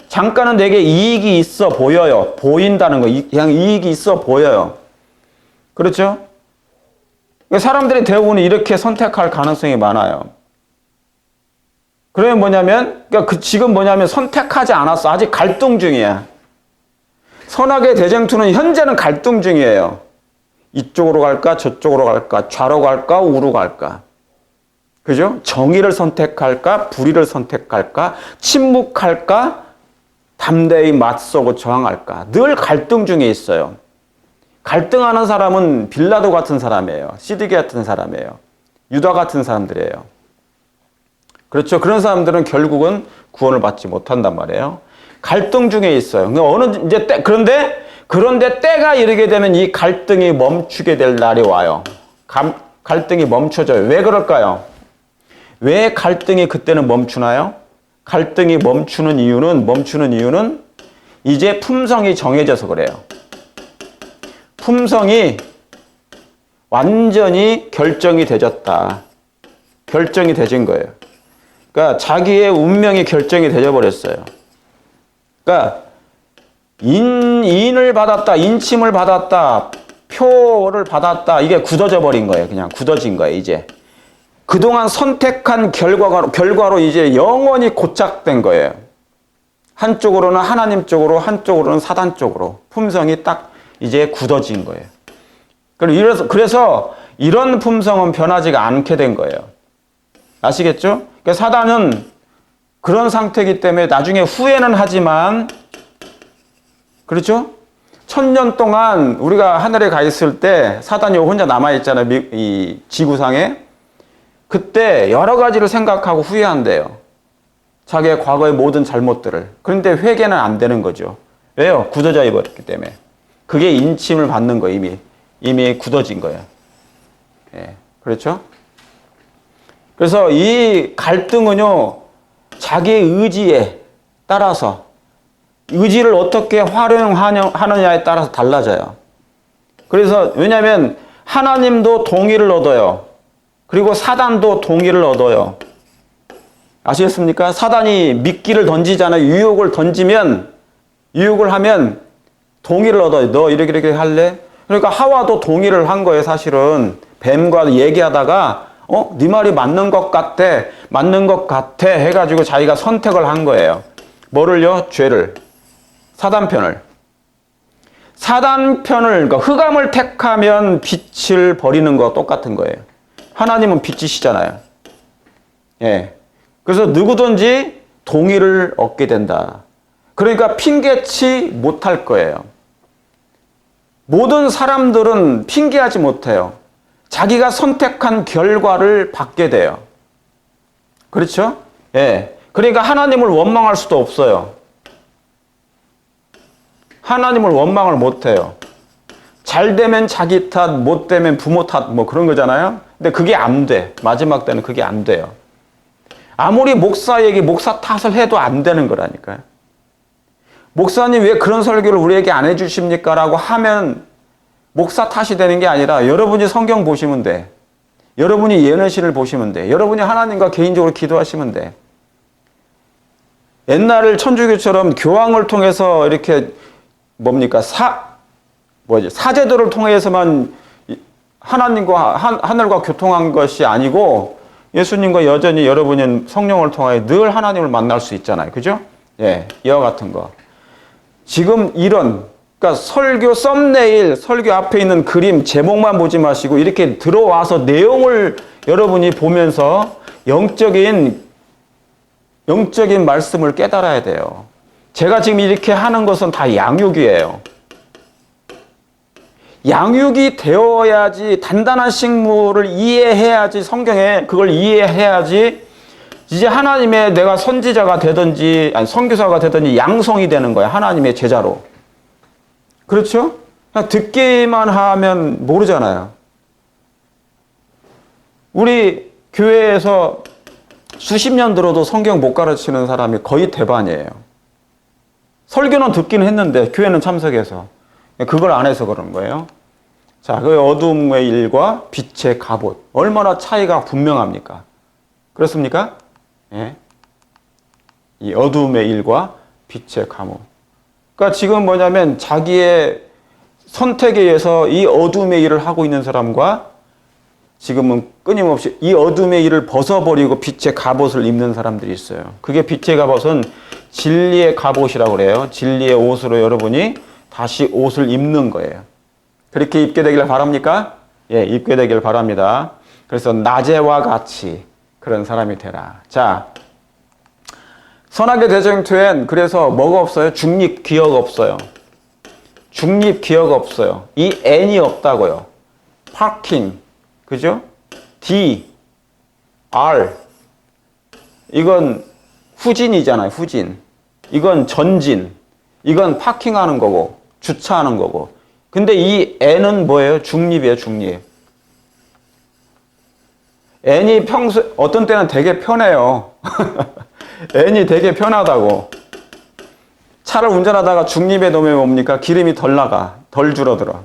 잠깐은 내게 이익이 있어 보여요. 보인다는 거. 그냥 이익이 있어 보여요. 그렇죠? 사람들이 대부분 이렇게 선택할 가능성이 많아요. 그러면 뭐냐면, 그러니까 지금 뭐냐면 선택하지 않았어. 아직 갈등 중이야. 선악의 대쟁투는 현재는 갈등 중이에요. 이쪽으로 갈까, 저쪽으로 갈까, 좌로 갈까, 우로 갈까. 그죠? 정의를 선택할까, 불의를 선택할까, 침묵할까, 담대히 맞서고 저항할까. 늘 갈등 중에 있어요. 갈등하는 사람은 빌라도 같은 사람이에요. 시드기 같은 사람이에요. 유다 같은 사람들이에요. 그렇죠? 그런 사람들은 결국은 구원을 받지 못한단 말이에요. 갈등 중에 있어요. 그런데 때가 이르게 되면 이 갈등이 멈추게 될 날이 와요. 갈등이 멈춰져요. 왜 그럴까요? 왜 갈등이 그때는 멈추나요? 갈등이 멈추는 이유는 이제 품성이 정해져서 그래요. 품성이 완전히 결정이 되졌다. 결정이 되진 거예요. 그러니까 자기의 운명이 결정이 되져 버렸어요. 그러니까 인을 받았다, 인침을 받았다, 표를 받았다. 이게 굳어져 버린 거예요. 그냥 굳어진 거예요. 이제 그동안 선택한 결과로 이제 영원히 고착된 거예요. 한쪽으로는 하나님 쪽으로, 한쪽으로는 사단 쪽으로 품성이 딱 이제 굳어진 거예요. 그래서 이런 품성은 변하지가 않게 된 거예요. 아시겠죠? 그러니까 사단은 그런 상태이기 때문에 나중에 후회는 하지만, 그렇죠? 1000년 동안 우리가 하늘에 가 있을 때 사단이 혼자 남아있잖아요. 이 지구상에. 그때 여러 가지를 생각하고 후회한대요. 자기의 과거의 모든 잘못들을. 그런데 회개는 안 되는 거죠. 왜요? 굳어져 있었기 때문에. 그게 인침을 받는 거예요. 이미 굳어진 거예요. 예, 그렇죠? 그래서 이 갈등은요, 자기의 의지에 따라서, 의지를 어떻게 활용하느냐에 따라서 달라져요. 그래서, 왜냐하면 하나님도 동의를 얻어요. 그리고 사단도 동의를 얻어요. 아시겠습니까? 사단이 미끼를 던지잖아요. 유혹을 하면 동의를 얻어요. 너 이렇게 할래? 그러니까 하와도 동의를 한 거예요. 사실은 뱀과 얘기하다가 네 말이 맞는 것 같아 해가지고 자기가 선택을 한 거예요. 뭐를요? 죄를. 사단 편을, 그러니까 흑암을 택하면 빛을 버리는 거와 똑같은 거예요. 하나님은 빛이시잖아요. 예. 그래서 누구든지 동의를 얻게 된다. 그러니까 핑계치 못할 거예요. 모든 사람들은 핑계하지 못해요. 자기가 선택한 결과를 받게 돼요. 그렇죠? 예. 그러니까 하나님을 원망할 수도 없어요. 하나님을 원망을 못해요. 잘 되면 자기 탓, 못 되면 부모 탓, 뭐 그런 거잖아요. 근데 그게 안 돼. 마지막 때는 그게 안 돼요. 아무리 목사에게 목사 탓을 해도 안 되는 거라니까요. 목사님 왜 그런 설교를 우리에게 안 해주십니까? 라고 하면 목사 탓이 되는 게 아니라 여러분이 성경 보시면 돼. 여러분이 예언실을 보시면 돼. 여러분이 하나님과 개인적으로 기도하시면 돼. 옛날 천주교처럼 교황을 통해서 이렇게 사제들을 통해서만 하나님과 하늘과 교통한 것이 아니고 예수님과 여전히 여러분은 성령을 통하여 늘 하나님을 만날 수 있잖아요. 그죠? 예, 이와 같은 거. 지금 그러니까 설교 썸네일, 설교 앞에 있는 그림, 제목만 보지 마시고 이렇게 들어와서 내용을 여러분이 보면서 영적인 영적인 말씀을 깨달아야 돼요. 제가 지금 이렇게 하는 것은 다 양육이에요. 양육이 되어야지, 단단한 식물을 이해해야지, 성경에 그걸 이해해야지 이제 하나님의 내가 선지자가 되든지 아니 선교사가 되든지 양성이 되는 거야. 하나님의 제자로. 그렇죠? 그냥 듣기만 하면 모르잖아요. 우리 교회에서 수십 년 들어도 성경 못 가르치는 사람이 거의 대반이에요. 설교는 듣기는 했는데 교회는 참석해서 그걸 안 해서 그런 거예요. 자, 그 어둠의 일과 빛의 갑옷 얼마나 차이가 분명합니까? 그렇습니까? 예. 이 어둠의 일과 빛의 갑옷. 그러니까 지금 뭐냐면 자기의 선택에 의해서 이 어둠의 일을 하고 있는 사람과 지금은 끊임없이 이 어둠의 일을 벗어버리고 빛의 갑옷을 입는 사람들이 있어요. 그게 빛의 갑옷은 진리의 갑옷이라고 그래요. 진리의 옷으로 여러분이 다시 옷을 입는 거예요. 그렇게 입게 되길 바랍니까? 예, 입게 되길 바랍니다. 그래서 낮에와 같이 그런 사람이 되라. 자, 선악의 대쟁투엔 그래서 뭐가 없어요? 중립 기억 없어요. 중립 기억 없어요. 이 N이 없다고요. 파킹, 그죠? D, R, 이건 후진이잖아요. 후진. 이건 전진. 이건 파킹하는 거고 주차하는 거고. 근데 이 N은 뭐예요? 중립이에요. 중립. N이 어떤 때는 되게 편해요. N이 되게 편하다고. 차를 운전하다가 중립에 놓으면 뭡니까? 기름이 덜 나가. 덜 줄어들어.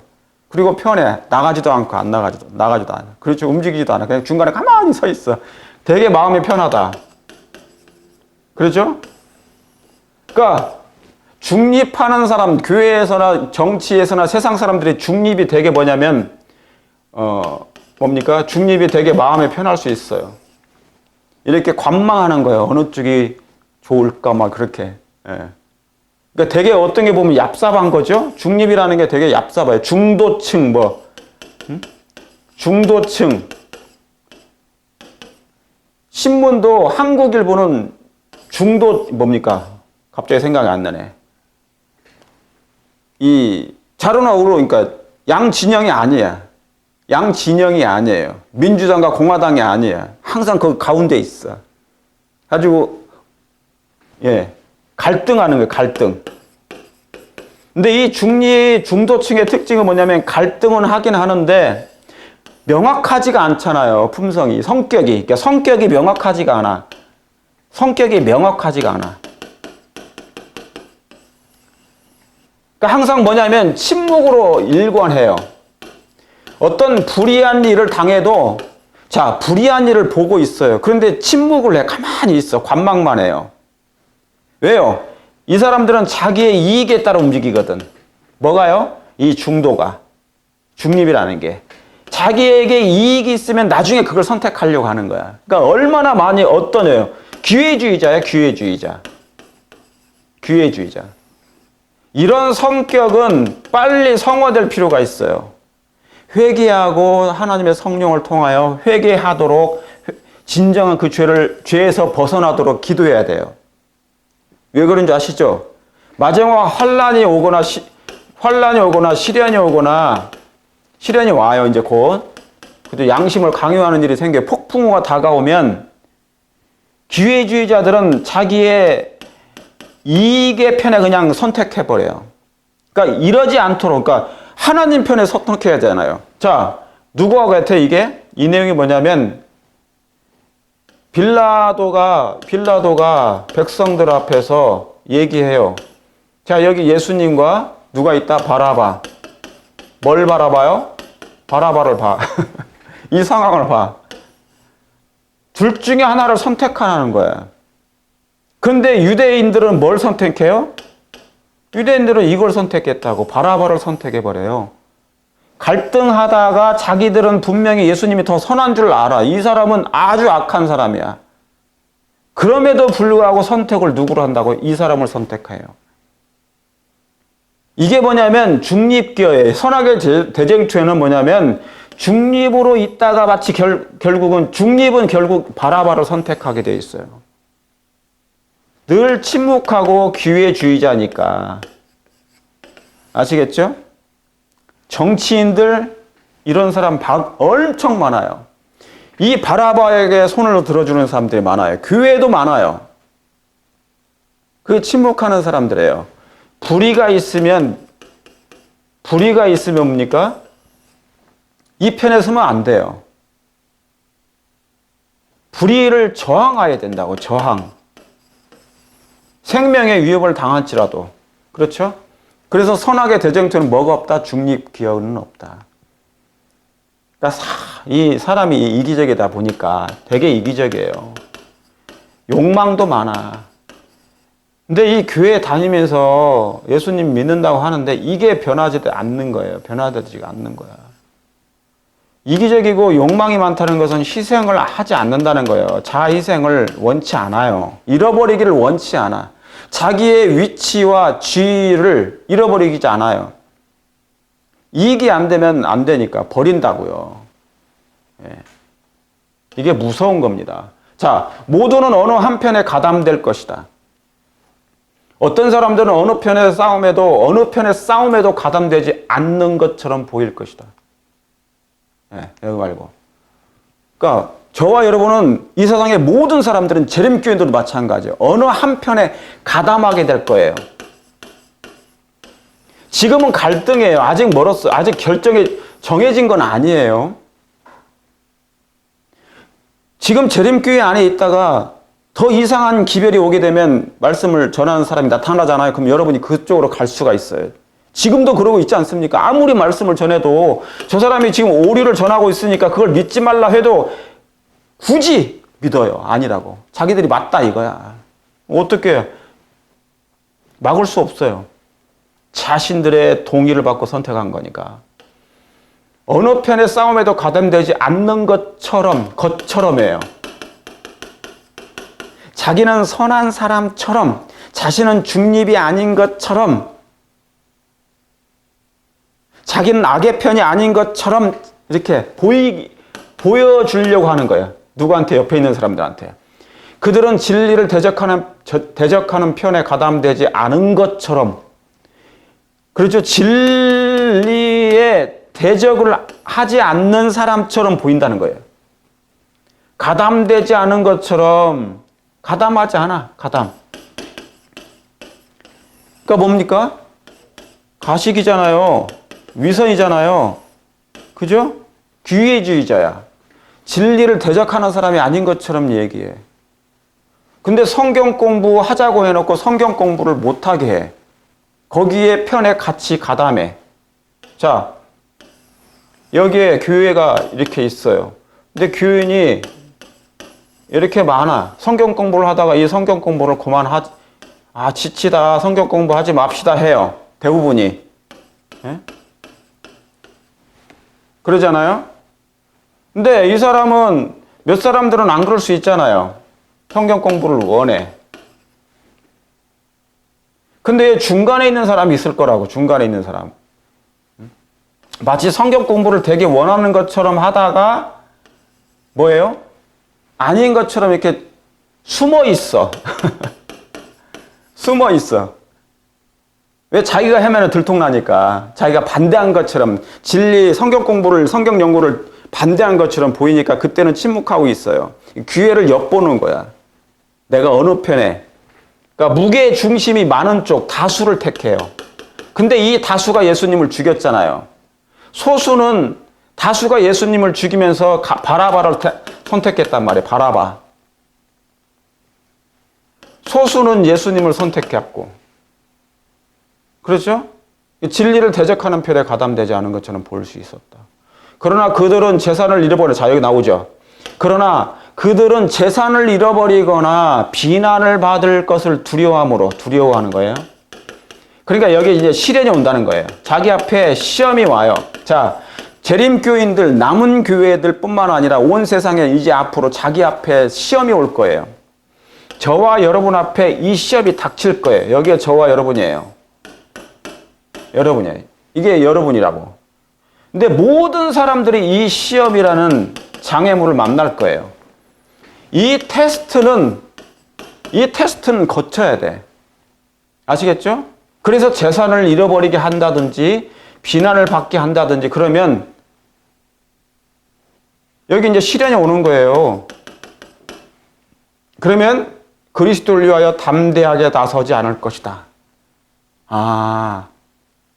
그리고 편해. 나가지도 않고 안 나가지도 않아. 그렇죠. 움직이지도 않아. 그냥 중간에 가만히 서 있어. 되게 마음이 편하다. 그렇죠? 그러니까 중립하는 사람, 교회에서나 정치에서나 세상 사람들이 중립이 되게 뭐냐면 뭡니까? 중립이 되게 마음에 편할 수 있어요. 이렇게 관망하는 거예요. 어느 쪽이 좋을까 막 그렇게. 예. 그러니까 되게 어떤 게 보면 얍삽한 거죠. 중립이라는 게 되게 얍삽해요. 중도층 뭐 중도층. 신문도 한국일보는 중도 뭡니까? 갑자기 생각이 안 나네. 이 좌로나 우로 그러니까 양진영이 아니야. 양진영이 아니에요. 민주당과 공화당이 아니야. 항상 그 가운데 있어. 가지고 예. 갈등하는 거예요. 갈등. 근데 이 중도층의 특징은 뭐냐면 갈등은 하긴 하는데 명확하지가 않잖아요. 품성이. 성격이. 그러니까 성격이 명확하지가 않아. 성격이 명확하지가 않아. 그러니까 항상 뭐냐면 침묵으로 일관해요. 어떤 불의한 일을 당해도 자, 불의한 일을 보고 있어요. 그런데 침묵을 해. 가만히 있어. 관망만 해요. 왜요? 이 사람들은 자기의 이익에 따라 움직이거든. 뭐가요? 이 중도가. 중립이라는 게. 자기에게 이익이 있으면 나중에 그걸 선택하려고 하는 거야. 그러니까 얼마나 많이 어떠냐요? 기회주의자야, 기회주의자. 기회주의자. 이런 성격은 빨리 성화될 필요가 있어요. 회개하고 하나님의 성령을 통하여 회개하도록 진정한 그 죄에서 벗어나도록 기도해야 돼요. 왜 그런지 아시죠? 마지막 환란이 오거나 시련이 와요. 이제 곧. 그래도 양심을 강요하는 일이 생겨요. 폭풍우가 다가오면 기회주의자들은 자기의 이익의 편에 그냥 선택해버려요. 그러니까 이러지 않도록, 그러니까 하나님 편에 선택해야 되잖아요. 자, 누구와 같아 이게? 이 내용이 뭐냐면 빌라도가 백성들 앞에서 얘기해요. 자, 여기 예수님과 누가 있다? 바라바. 뭘 바라봐요? 바라바를 봐. 이 상황을 봐. 둘 중에 하나를 선택하는 거야. 근데 유대인들은 뭘 선택해요? 유대인들은 이걸 선택했다고. 바라바를 선택해버려요. 갈등하다가 자기들은 분명히 예수님이 더 선한 줄 알아. 이 사람은 아주 악한 사람이야. 그럼에도 불구하고 선택을 누구로 한다고? 이 사람을 선택해요. 이게 뭐냐면 중립기어예요. 선악의 대쟁투에는 뭐냐면 중립으로 있다가 마치 결국 바라바를 선택하게 돼 있어요. 늘 침묵하고 기회주의자니까. 아시겠죠? 정치인들 이런 사람 엄청 많아요. 이 바라바에게 손을 들어주는 사람들이 많아요. 교회도 많아요. 그 침묵하는 사람들이에요. 불의가 있으면 뭡니까? 이 편에 서면 안 돼요. 불의를 저항해야 된다고, 저항. 생명의 위협을 당할지라도. 그렇죠? 그래서 선악의 대쟁투는 뭐가 없다? 중립기업은 없다. 그러니까 이 사람이 이기적이다 보니까 되게 이기적이에요. 욕망도 많아. 근데 이 교회 다니면서 예수님 믿는다고 하는데 이게 변하지 않는 거예요. 변화되지가 않는 거야. 이기적이고 욕망이 많다는 것은 희생을 하지 않는다는 거예요. 자희생을 원치 않아요. 잃어버리기를 원치 않아. 자기의 위치와 지위를 잃어버리지 않아요. 이익이 안 되면 안 되니까 버린다고요. 예. 이게 무서운 겁니다. 자, 모두는 어느 한편에 가담될 것이다. 어떤 사람들은 어느 편의 싸움에도 가담되지 않는 것처럼 보일 것이다. 예, 여기 말고. 그러니까 저와 여러분은 이 세상의 모든 사람들은 재림교인들도 마찬가지예요. 어느 한편에 가담하게 될 거예요. 지금은 갈등이에요. 아직 멀었어요. 아직 결정이 정해진 건 아니에요. 지금 재림교회 안에 있다가 더 이상한 기별이 오게 되면 말씀을 전하는 사람이 나타나잖아요. 그럼 여러분이 그쪽으로 갈 수가 있어요. 지금도 그러고 있지 않습니까? 아무리 말씀을 전해도 저 사람이 지금 오류를 전하고 있으니까 그걸 믿지 말라 해도 굳이 믿어요. 아니라고. 자기들이 맞다 이거야. 어떻게 막을 수 없어요. 자신들의 동의를 받고 선택한 거니까. 어느 편의 싸움에도 가담되지 않는 것처럼이에요. 자기는 선한 사람처럼, 자신은 중립이 아닌 것처럼, 자기는 악의 편이 아닌 것처럼 이렇게 보여주려고 하는 거예요. 누구한테? 옆에 있는 사람들한테. 그들은 진리를 대적하는 편에 가담되지 않은 것처럼, 그렇죠. 진리에 대적을 하지 않는 사람처럼 보인다는 거예요. 가담되지 않은 것처럼 가담하지 않아. 가담. 그러니까 뭡니까? 가식이잖아요. 위선이잖아요. 그죠? 기회주의자야. 진리를 대적하는 사람이 아닌 것처럼 얘기해. 근데 성경 공부하자고 해놓고 성경 공부를 못하게 해. 거기에 편에 같이 가담해. 자, 여기에 교회가 이렇게 있어요. 근데 교인이 이렇게 많아. 성경 공부를 하다가 이 성경 공부를 지치다. 성경 공부하지 맙시다 해요. 대부분이. 예? 그러잖아요? 근데 이 사람은 몇 사람들은 안 그럴 수 있잖아요. 성경 공부를 원해. 근데 중간에 있는 사람이 있을 거라고. 중간에 있는 사람. 마치 성경 공부를 되게 원하는 것처럼 하다가 뭐예요? 아닌 것처럼 이렇게 숨어 있어. 숨어 있어. 왜? 자기가 하면 들통나니까. 자기가 반대한 것처럼 진리 성경 연구를 반대한 것처럼 보이니까 그때는 침묵하고 있어요. 기회를 엿보는 거야. 내가 어느 편에. 그러니까 무게 중심이 많은 쪽 다수를 택해요. 근데 이 다수가 예수님을 죽였잖아요. 소수는 다수가 예수님을 죽이면서 바라바를 선택했단 말이에요. 바라바. 소수는 예수님을 선택했고. 그렇죠? 진리를 대적하는 편에 가담되지 않은 것처럼 보일 수 있었다. 그러나 그들은 재산을 잃어버려. 자, 여기 나오죠. 그러나 그들은 재산을 잃어버리거나 비난을 받을 것을 두려워하는 거예요. 그러니까 여기 이제 시련이 온다는 거예요. 자기 앞에 시험이 와요. 자, 재림교인들, 남은 교회들 뿐만 아니라 온 세상에 이제 앞으로 자기 앞에 시험이 올 거예요. 저와 여러분 앞에 이 시험이 닥칠 거예요. 여기가 저와 여러분이에요. 여러분이에요. 이게 여러분이라고. 근데 모든 사람들이 이 시험이라는 장애물을 만날 거예요. 이 테스트는 이 테스트는 거쳐야 돼. 아시겠죠? 그래서 재산을 잃어버리게 한다든지 비난을 받게 한다든지 그러면 여기 이제 시련이 오는 거예요. 그러면 그리스도를 위하여 담대하게 나서지 않을 것이다.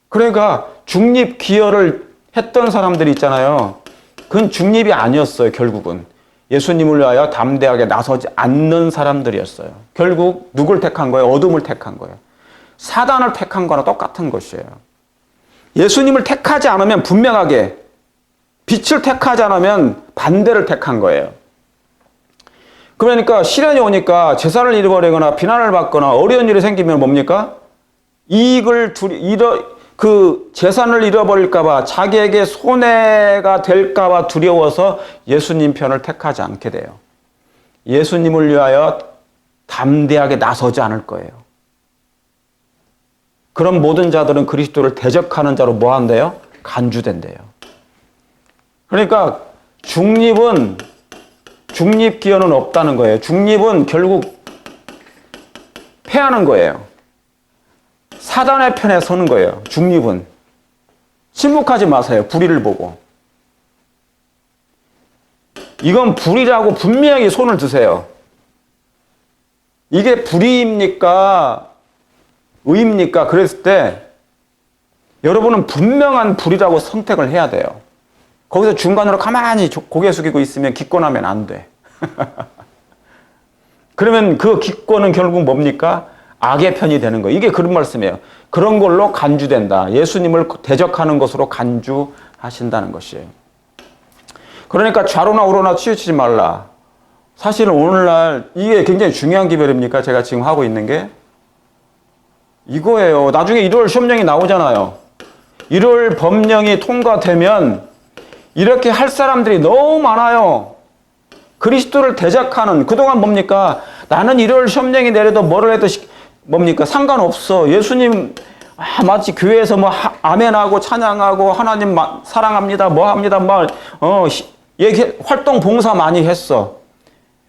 그러니까 중립 기여를 했던 사람들이 있잖아요. 그건 중립이 아니었어요, 결국은. 예수님을 위하여 담대하게 나서지 않는 사람들이었어요. 결국 누굴 택한 거예요? 어둠을 택한 거예요. 사단을 택한 거나 똑같은 것이에요. 예수님을 택하지 않으면 분명하게 빛을 택하지 않으면 반대를 택한 거예요. 그러니까 시련이 오니까 재산을 잃어버리거나 비난을 받거나 어려운 일이 생기면 뭡니까? 그 재산을 잃어버릴까봐 자기에게 손해가 될까봐 두려워서 예수님 편을 택하지 않게 돼요. 예수님을 위하여 담대하게 나서지 않을 거예요. 그런 모든 자들은 그리스도를 대적하는 자로 뭐 한대요? 간주된대요. 그러니까 중립 기여는 없다는 거예요. 중립은 결국 패하는 거예요. 사단의 편에 서는 거예요. 중립은. 침묵하지 마세요. 불의를 보고. 이건 불의라고 분명히 손을 드세요. 이게 불의입니까? 의입니까? 그랬을 때 여러분은 분명한 불의라고 선택을 해야 돼요. 거기서 중간으로 가만히 고개 숙이고 있으면 기권하면 안 돼. 그러면 그 기권은 결국 뭡니까? 악의 편이 되는 거예요. 이게 그런 말씀이에요. 그런 걸로 간주된다. 예수님을 대적하는 것으로 간주하신다는 것이에요. 그러니까 좌로나 우로나 치우치지 말라. 사실은 오늘날 이게 굉장히 중요한 기별입니까? 제가 지금 하고 있는 게 이거예요. 나중에 1월 시험령이 나오잖아요. 1월 법령이 통과되면 이렇게 할 사람들이 너무 많아요. 그리스도를 대적하는, 그동안 뭡니까? 나는 1월 시험령이 내려도 뭐를 해도 뭡니까? 상관없어. 예수님 마치 교회에서 뭐 아멘하고 찬양하고 하나님 사랑합니다. 뭐 합니다. 얘기 활동 봉사 많이 했어.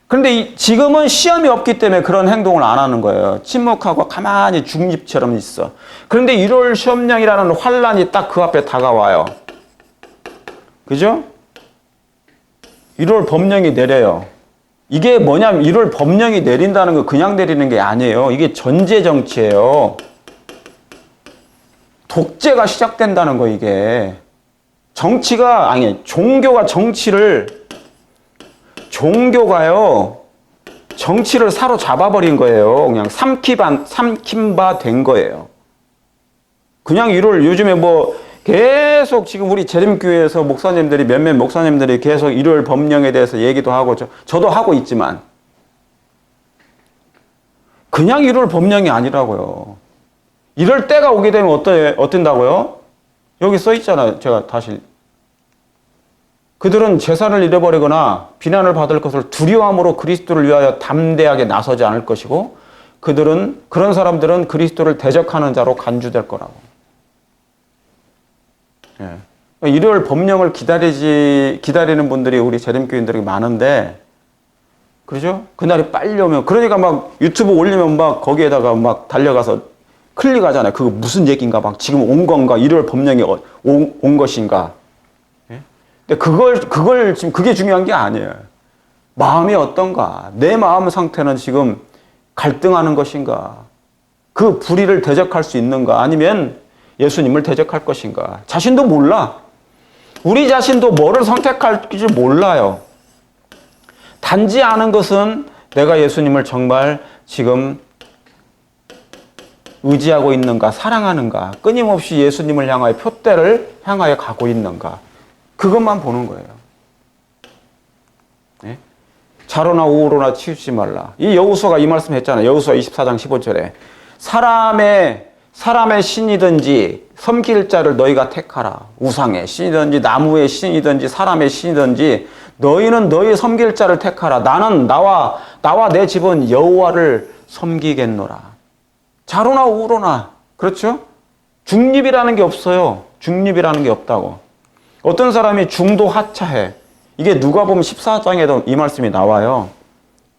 그런데 지금은 시험이 없기 때문에 그런 행동을 안 하는 거예요. 침묵하고 가만히 중립처럼 있어. 그런데 1월 시험령이라는 환란이 딱 그 앞에 다가와요. 그죠? 1월 법령이 내려요. 이게 뭐냐면 1월 법령이 내린다는 거 그냥 내리는 게 아니에요. 이게 전제 정치예요. 독재가 시작된다는 거 이게. 종교가요. 정치를 사로잡아버린 거예요. 그냥 삼킴바 된 거예요. 그냥 1월 요즘에 뭐 계속 지금 우리 재림교회에서 몇몇 목사님들이 계속 1월 법령에 대해서 얘기도 하고 저도 하고 있지만 그냥 1월 법령이 아니라고요. 이럴 때가 오게 되면 어떤다고요? 여기 써 있잖아요. 제가 다시. 그들은 재산을 잃어버리거나 비난을 받을 것을 두려움으로 그리스도를 위하여 담대하게 나서지 않을 것이고 그런 사람들은 그리스도를 대적하는 자로 간주될 거라고. 예. 1월 법령을 기다리는 분들이 우리 재림교인들이 많은데, 그죠? 그날이 빨리 오면, 그러니까 막 유튜브 올리면 막 거기에다가 막 달려가서 클릭하잖아요. 그거 무슨 얘기인가, 막 지금 온 건가, 1월 법령이 온 것인가. 예? 근데 그걸 지금 그게 중요한 게 아니에요. 마음이 어떤가, 내 마음 상태는 지금 갈등하는 것인가, 그 불의를 대적할 수 있는가, 아니면 예수님을 대적할 것인가. 자신도 몰라. 우리 자신도 뭐를 선택할지 몰라요. 단지 아는 것은 내가 예수님을 정말 지금 의지하고 있는가, 사랑하는가, 끊임없이 예수님을 향하여 표대를 향하여 가고 있는가. 그것만 보는 거예요. 네? 좌로나 우로나 치우치지 말라. 이 여호수아가 이 말씀 했잖아요. 여호수아 24장 15절에 사람의 신이든지 섬길 자를 너희가 택하라. 우상의 신이든지 나무의 신이든지 사람의 신이든지 너희는 너희 섬길 자를 택하라. 나는 나와 내 집은 여호와를 섬기겠노라. 좌로나 우로나. 그렇죠? 중립이라는 게 없어요. 중립이라는 게 없다고. 어떤 사람이 중도 하차해. 이게 누가복음 14장에도 이 말씀이 나와요.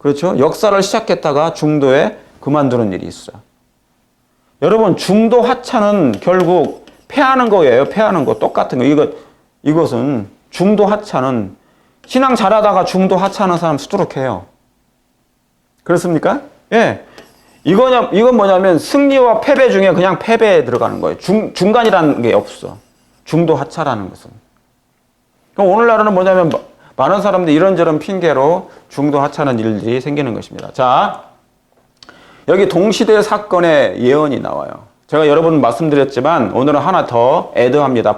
그렇죠? 역사를 시작했다가 중도에 그만두는 일이 있어. 여러분, 중도 하차는 결국 패하는 거예요. 패하는 거. 똑같은 거. 이것은 중도 하차는 신앙 잘하다가 중도 하차하는 사람 수두룩해요. 그렇습니까? 예. 이건 뭐냐면 승리와 패배 중에 그냥 패배에 들어가는 거예요. 중간이라는 게 없어. 중도 하차라는 것은. 그럼 오늘날은 뭐냐면 많은 사람들이 이런저런 핑계로 중도 하차하는 일들이 생기는 것입니다. 자, 여기 동시대 사건의 예언이 나와요. 제가 여러 번 말씀드렸지만 오늘은 하나 더 애드합니다.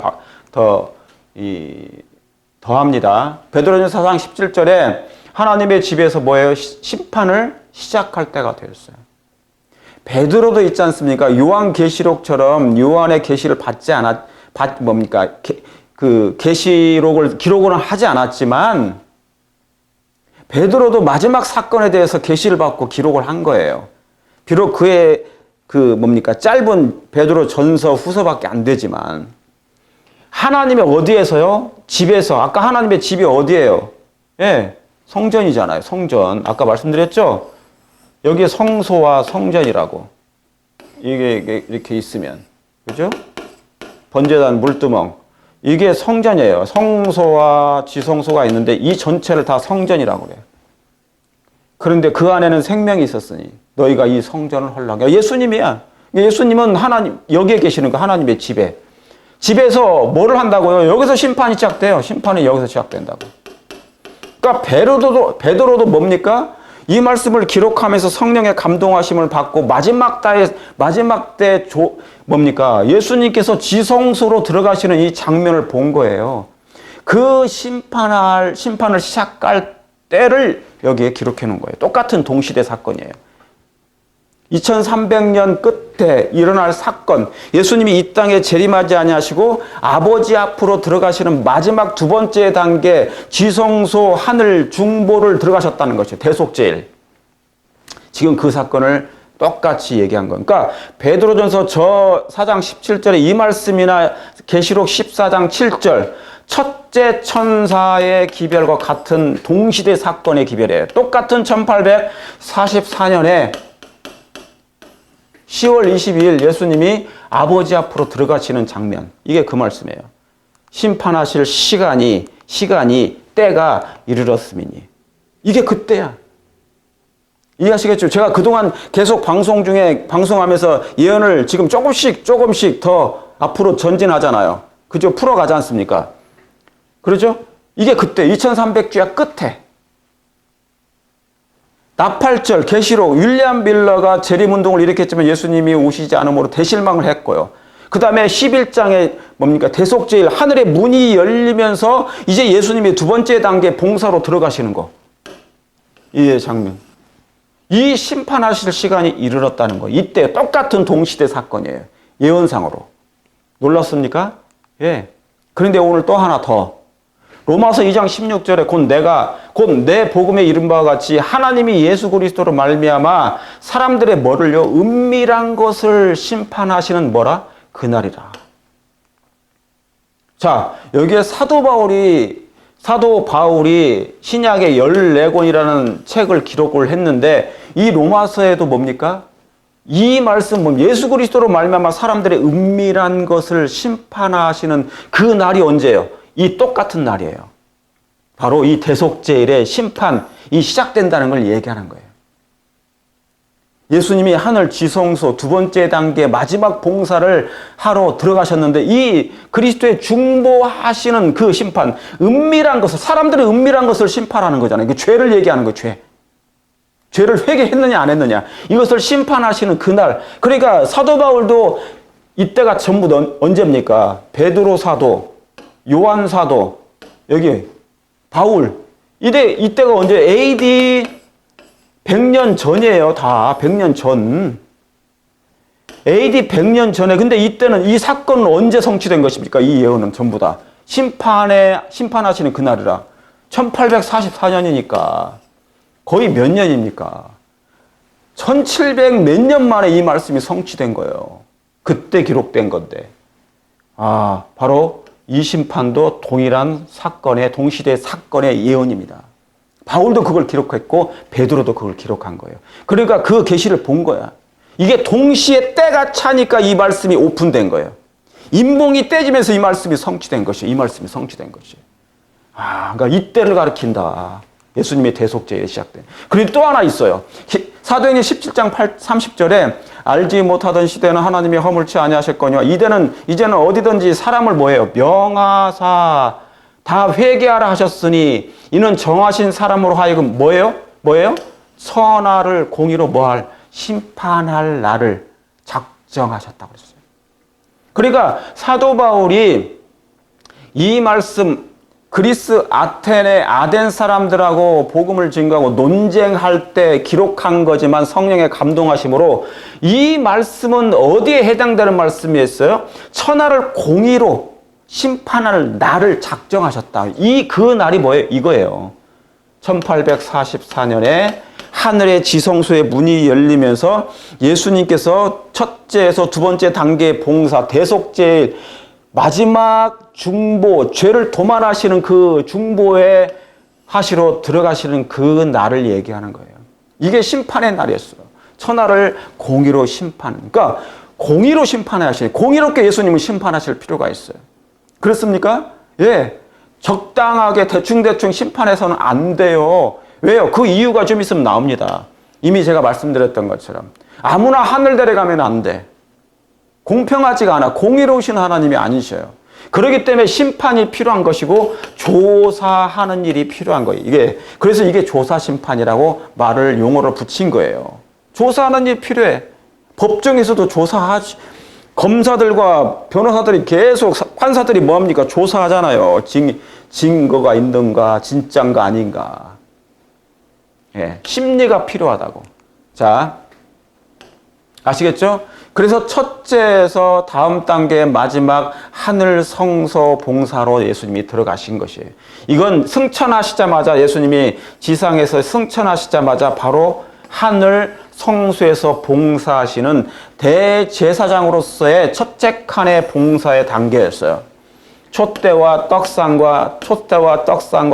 더합니다. 베드로전서 4장 17절에 하나님의 집에서 뭐예요? 심판을 시작할 때가 되었어요. 베드로도 있지 않습니까? 요한계시록처럼 요한의 계시를 그 계시록을 기록은 하지 않았지만 베드로도 마지막 사건에 대해서 계시를 받고 기록을 한 거예요. 비록 그의 짧은 베드로 전서 후서밖에 안 되지만 하나님의 어디에서요? 집에서. 아까 하나님의 집이 어디예요? 예, 성전이잖아요. 성전. 아까 말씀드렸죠? 여기에 성소와 성전이라고. 이게 이렇게 있으면. 그죠? 번제단, 물두멍. 이게 성전이에요. 성소와 지성소가 있는데 이 전체를 다 성전이라고 그래요. 그런데 그 안에는 생명이 있었으니 너희가 이 성전을 헐락해. 예수님이야. 예수님은 하나님, 여기에 계시는 거 하나님의 집에. 집에서 뭐를 한다고요? 여기서 심판이 시작돼요. 심판이 여기서 시작된다고. 그러니까 베드로도 뭡니까? 이 말씀을 기록하면서 성령의 감동하심을 받고 마지막 때 예수님께서 지성소로 들어가시는 이 장면을 본 거예요. 그 심판을 시작할 때를 여기에 기록해 놓은 거예요. 똑같은 동시대 사건이에요. 2300년 끝에 일어날 사건, 예수님이 이 땅에 재림하지 아니하시고 아버지 앞으로 들어가시는 마지막 두 번째 단계 지성소 하늘 중보를 들어가셨다는 것이에요. 대속죄일. 지금 그 사건을 똑같이 얘기한 거예요. 그러니까 베드로전서 4장 17절에 이 말씀이나 계시록 14장 7절 첫째 천사의 기별과 같은 동시대 사건의 기별이에요. 똑같은 1844년에 10월 22일 예수님이 아버지 앞으로 들어가시는 장면. 이게 그 말씀이에요. 심판하실 시간이 때가 이르렀음이니. 이게 그때야. 이해하시겠죠? 제가 그동안 계속 방송하면서 예언을 지금 조금씩 더 앞으로 전진하잖아요. 그죠? 풀어가지 않습니까? 그러죠? 이게 그때 2300주야 끝에. 나팔절, 계시록, 윌리엄 밀러가 재림운동을 일으켰지만 예수님이 오시지 않음으로 대실망을 했고요. 그 다음에 11장에 대속죄일 하늘의 문이 열리면서 이제 예수님이 두 번째 단계 봉사로 들어가시는 거. 이 장면. 이 심판하실 시간이 이르렀다는 거. 이때 똑같은 동시대 사건이에요. 예언상으로. 놀랐습니까? 예. 그런데 오늘 또 하나 더. 로마서 2장 16절에 곧 내 복음에 이른 바와 같이 하나님이 예수 그리스도로 말미암아 사람들의 뭐를요? 은밀한 것을 심판하시는 그날이라. 자, 여기에 사도 바울이 신약의 14권이라는 책을 기록을 했는데 이 로마서에도 뭡니까? 이 말씀, 예수 그리스도로 말미암아 사람들의 은밀한 것을 심판하시는 그 날이 언제예요? 이 똑같은 날이에요. 바로 이 대속죄일의 심판이 시작된다는 걸 얘기하는 거예요. 예수님이 하늘 지성소 두 번째 단계 마지막 봉사를 하러 들어가셨는데 이 그리스도의 중보하시는 그 심판, 은밀한 것을, 사람들의 은밀한 것을 심판하는 거잖아요. 그 죄를 얘기하는 거예요, 죄. 죄를 회개했느냐 안 했느냐. 이것을 심판하시는 그날. 그러니까 사도 바울도 이때가 전부 언제입니까? 베드로 사도, 요한 사도, 여기 바울. 이때가 언제? AD 100년 전이에요. 다 100년 전. AD 100년 전에. 근데 이때는 이 사건은 언제 성취된 것입니까? 이 예언은 전부 다. 심판하시는 그날이라. 1844년이니까. 거의 몇 년입니까? 1700 몇 년 만에 이 말씀이 성취된 거예요. 그때 기록된 건데. 바로 이 심판도 동일한 동시대 사건의 예언입니다. 바울도 그걸 기록했고 베드로도 그걸 기록한 거예요. 그러니까 그 계시를 본 거야. 이게 동시에 때가 차니까 이 말씀이 오픈된 거예요. 인봉이 떼지면서 이 말씀이 성취된 것이에요. 이 말씀이 성취된 것이에요. 그러니까 이때를 가리킨다. 예수님의 대속죄에 시작된. 그리고 또 하나 있어요. 사도행전 17장 30절에 알지 못하던 시대는 하나님이 허물치 아니하셨거니와 이제는 어디든지 사람을 뭐예요? 명하사 다 회개하라 하셨으니 이는 정하신 사람으로 하여금 뭐예요? 선하를 공의로 뭐할? 심판할 날을 작정하셨다고 그랬어요. 그러니까 사도 바울이 이 말씀 그리스 아테네 아덴 사람들하고 복음을 증거하고 논쟁할 때 기록한 거지만 성령의 감동하심으로 이 말씀은 어디에 해당되는 말씀이었어요? 천하를 공의로 심판할 날을 작정하셨다. 그 날이 뭐예요? 이거예요. 1844년에 하늘의 지성소의 문이 열리면서 예수님께서 첫째에서 두 번째 단계의 봉사, 대속죄 마지막 중보, 죄를 도말하시는 그 중보에 하시러 들어가시는 그 날을 얘기하는 거예요. 이게 심판의 날이었어요. 천하를 공의로 심판. 그러니까 공의로 심판하시니 공의롭게 예수님을 심판하실 필요가 있어요. 그렇습니까? 예. 적당하게 대충대충 심판해서는 안 돼요. 왜요? 그 이유가 좀 있으면 나옵니다. 이미 제가 말씀드렸던 것처럼 아무나 하늘 데려가면 안 돼. 공평하지가 않아. 공의로우신 하나님이 아니셔요. 그렇기 때문에 심판이 필요한 것이고 조사하는 일이 필요한 거예요. 그래서 이게 조사심판이라고 용어를 붙인 거예요. 조사하는 일이 필요해. 법정에서도 조사하지. 검사들과 변호사들이 계속 판사들이 뭐합니까? 조사하잖아요. 증거가 있는가 진짠가 아닌가. 예, 심리가 필요하다고. 자, 아시겠죠? 그래서 첫째에서 다음 단계의 마지막 하늘 성소 봉사로 예수님이 들어가신 것이에요. 이건 승천하시자마자 예수님이 지상에서 승천하시자마자 바로 하늘 성소에서 봉사하시는 대제사장으로서의 첫째 칸의 봉사의 단계였어요. 촛대와 떡상과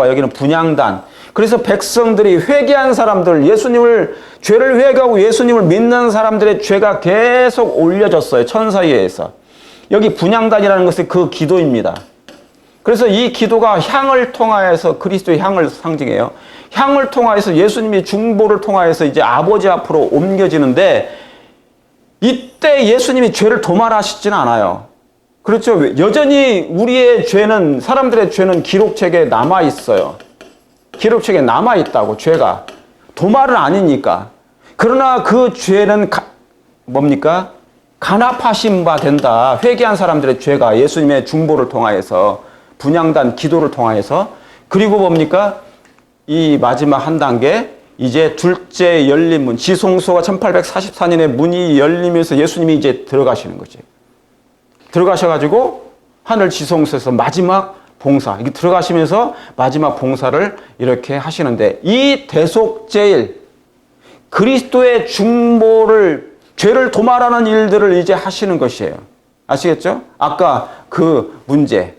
여기는 분향단. 그래서 백성들이 회개한 사람들, 죄를 회개하고 예수님을 믿는 사람들의 죄가 계속 올려졌어요. 천사에 의해서. 여기 분향단이라는 것이 그 기도입니다. 그래서 이 기도가 향을 통하여서 그리스도의 향을 상징해요. 향을 통하여서 예수님이 중보를 통하여서 이제 아버지 앞으로 옮겨지는데 이때 예수님이 죄를 도말하시지는 않아요. 그렇죠. 여전히 우리의 죄는, 사람들의 죄는 기록책에 남아있어요. 기록책에 남아있다고, 죄가. 도말은 아니니까. 그러나 그 죄는 뭡니까? 간합하신 바 된다. 회개한 사람들의 죄가 예수님의 중보를 통하여서, 분향단 기도를 통하여서. 그리고 뭡니까? 이 마지막 한 단계, 이제 둘째 열린 문, 지성소가 1844년에 문이 열리면서 예수님이 이제 들어가시는 거지. 들어가셔가지고 하늘 지성소에서 마지막 봉사, 이게 들어가시면서 마지막 봉사를 이렇게 하시는데, 이 대속죄일, 그리스도의 중보를, 죄를 도말하는 일들을 이제 하시는 것이에요. 아시겠죠? 아까 그 문제,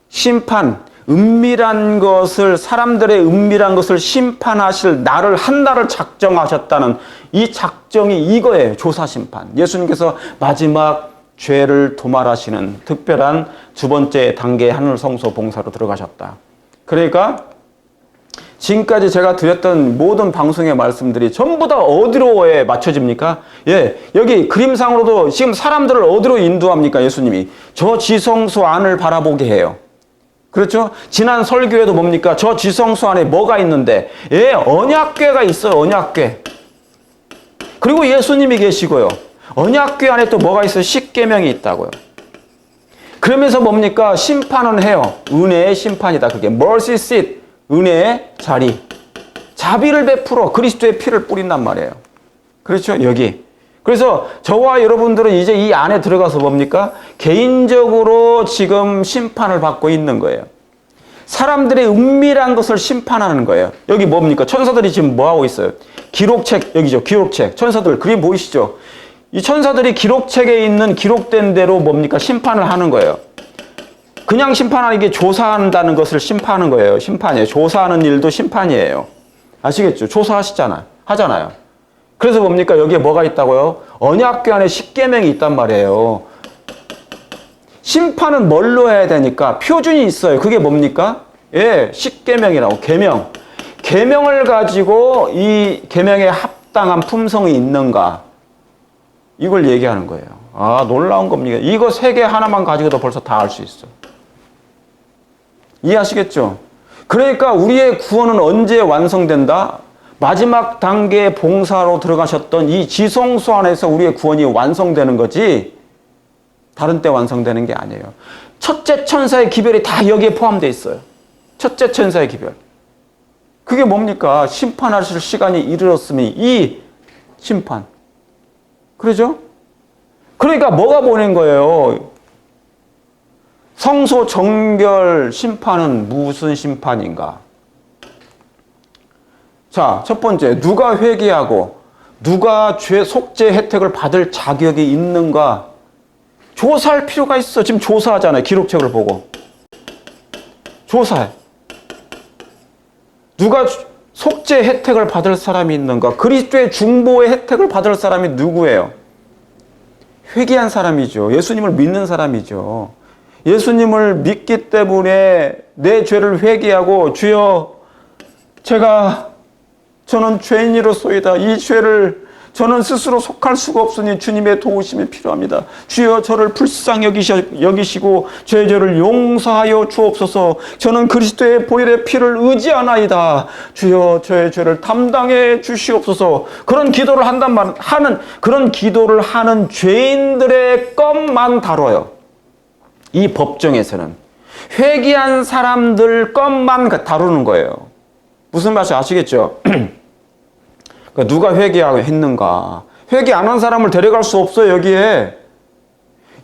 심판, 은밀한 것을, 사람들의 은밀한 것을 심판하실 날을, 한 날을 작정하셨다는 이 작정이 이거예요. 조사심판. 예수님께서 마지막 죄를 도말하시는 특별한 두 번째 단계의 하늘성소 봉사로 들어가셨다. 그러니까 지금까지 제가 드렸던 모든 방송의 말씀들이 전부 다 어디로 맞춰집니까? 예, 여기 그림상으로도 지금 사람들을 어디로 인도합니까? 예수님이 저 지성소 안을 바라보게 해요. 그렇죠? 지난 설교에도 뭡니까? 저 지성소 안에 뭐가 있는데? 예, 언약궤가 있어요. 언약궤. 그리고 예수님이 계시고요. 언약궤 안에 또 뭐가 있어요? 십계명이 있다고요. 그러면서 뭡니까? 심판은 해요. 은혜의 심판이다. 그게 mercy seat, 은혜의 자리. 자비를 베풀어 그리스도의 피를 뿌린단 말이에요. 그렇죠? 여기. 그래서 저와 여러분들은 이제 이 안에 들어가서 뭡니까? 개인적으로 지금 심판을 받고 있는 거예요. 사람들의 은밀한 것을 심판하는 거예요. 여기 뭡니까? 천사들이 지금 뭐하고 있어요? 기록책, 여기죠. 기록책. 천사들 그림 보이시죠? 이 천사들이 기록책에 있는 기록된 대로 뭡니까? 심판을 하는 거예요. 그냥 심판하는 게 조사한다는 것을 심판하는 거예요. 심판이에요. 조사하는 일도 심판이에요. 아시겠죠? 조사하시잖아요. 하잖아요. 그래서 뭡니까? 여기에 뭐가 있다고요? 언약궤 안에 십계명이 있단 말이에요. 심판은 뭘로 해야 되니까 표준이 있어요. 그게 뭡니까? 예, 십계명이라고. 계명. 계명을 가지고 이 계명에 합당한 품성이 있는가? 이걸 얘기하는 거예요. 아, 놀라운 겁니다. 이거 세 개 하나만 가지고도 벌써 다 알 수 있어. 이해하시겠죠? 그러니까 우리의 구원은 언제 완성된다? 마지막 단계의 봉사로 들어가셨던 이 지성소 안에서 우리의 구원이 완성되는 거지 다른 때 완성되는 게 아니에요. 첫째 천사의 기별이 다 여기에 포함되어 있어요. 첫째 천사의 기별. 그게 뭡니까? 심판하실 시간이 이르렀으니 이 심판. 그러죠? 그러니까 뭐가 보낸 거예요? 성소 정결 심판은 무슨 심판인가? 자, 첫 번째, 누가 회개하고 누가 죄 속죄 혜택을 받을 자격이 있는가? 조사할 필요가 있어. 지금 조사하잖아요. 기록책을 보고. 조사해. 누가 속죄 혜택을 받을 사람이 있는가? 그리스도의 중보의 혜택을 받을 사람이 누구예요? 회개한 사람이죠. 예수님을 믿는 사람이죠. 예수님을 믿기 때문에 내 죄를 회개하고 주여 저는 죄인이로소이다. 이 죄를 저는 스스로 속할 수가 없으니 주님의 도우심이 필요합니다. 주여 저를 불쌍히 여기시고 죄를 용서하여 주옵소서. 저는 그리스도의 보혈의 피를 의지하나이다. 주여 저의 죄를 담당해 주시옵소서. 그런 기도를 그런 기도를 하는 죄인들의 것만 다뤄요. 이 법정에서는 회개한 사람들 것만 다루는 거예요. 무슨 말인지 아시겠죠? 누가 회개하고 했는가? 회개 안 한 사람을 데려갈 수 없어요. 여기에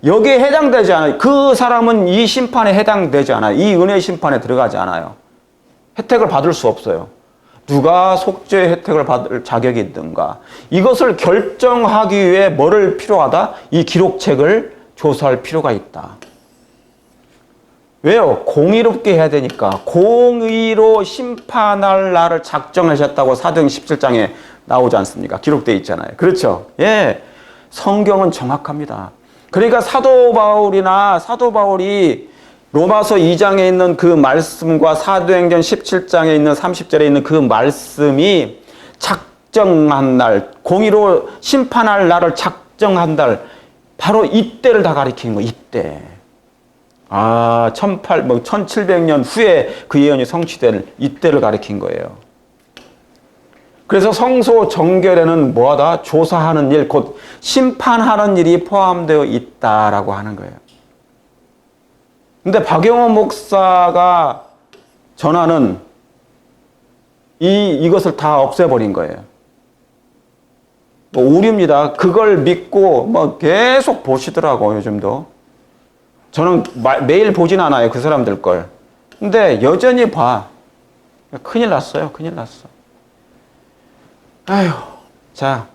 해당되지 않아요. 그 사람은 이 심판에 해당되지 않아요. 이 은혜의 심판에 들어가지 않아요. 혜택을 받을 수 없어요. 누가 속죄의 혜택을 받을 자격이 있는가? 이것을 결정하기 위해 뭐를 필요하다? 이 기록책을 조사할 필요가 있다. 왜요? 공의롭게 해야 되니까. 공의로 심판할 날을 작정하셨다고 사도행 17장에 나오지 않습니까? 기록되어 있잖아요. 그렇죠? 예. 성경은 정확합니다. 그러니까 사도 바울이 로마서 2장에 있는 그 말씀과 사도행전 17장에 있는 30절에 있는 그 말씀이 작정한 날, 공의로 심판할 날을 작정한 날, 바로 이때를 다 가리키는 거예요. 이때. 1700년 후에 그 예언이 성취될 이때를 가리킨 거예요. 그래서 성소 정결에는 뭐하다? 조사하는 일, 곧 심판하는 일이 포함되어 있다라고 하는 거예요. 근데 박영호 목사가 전하는 이것을 다 없애버린 거예요. 오류입니다. 그걸 믿고 계속 보시더라고요, 요즘도. 저는 매일 보진 않아요, 그 사람들 걸. 근데 여전히 봐. 큰일 났어요, 큰일 났어. 아휴, 자,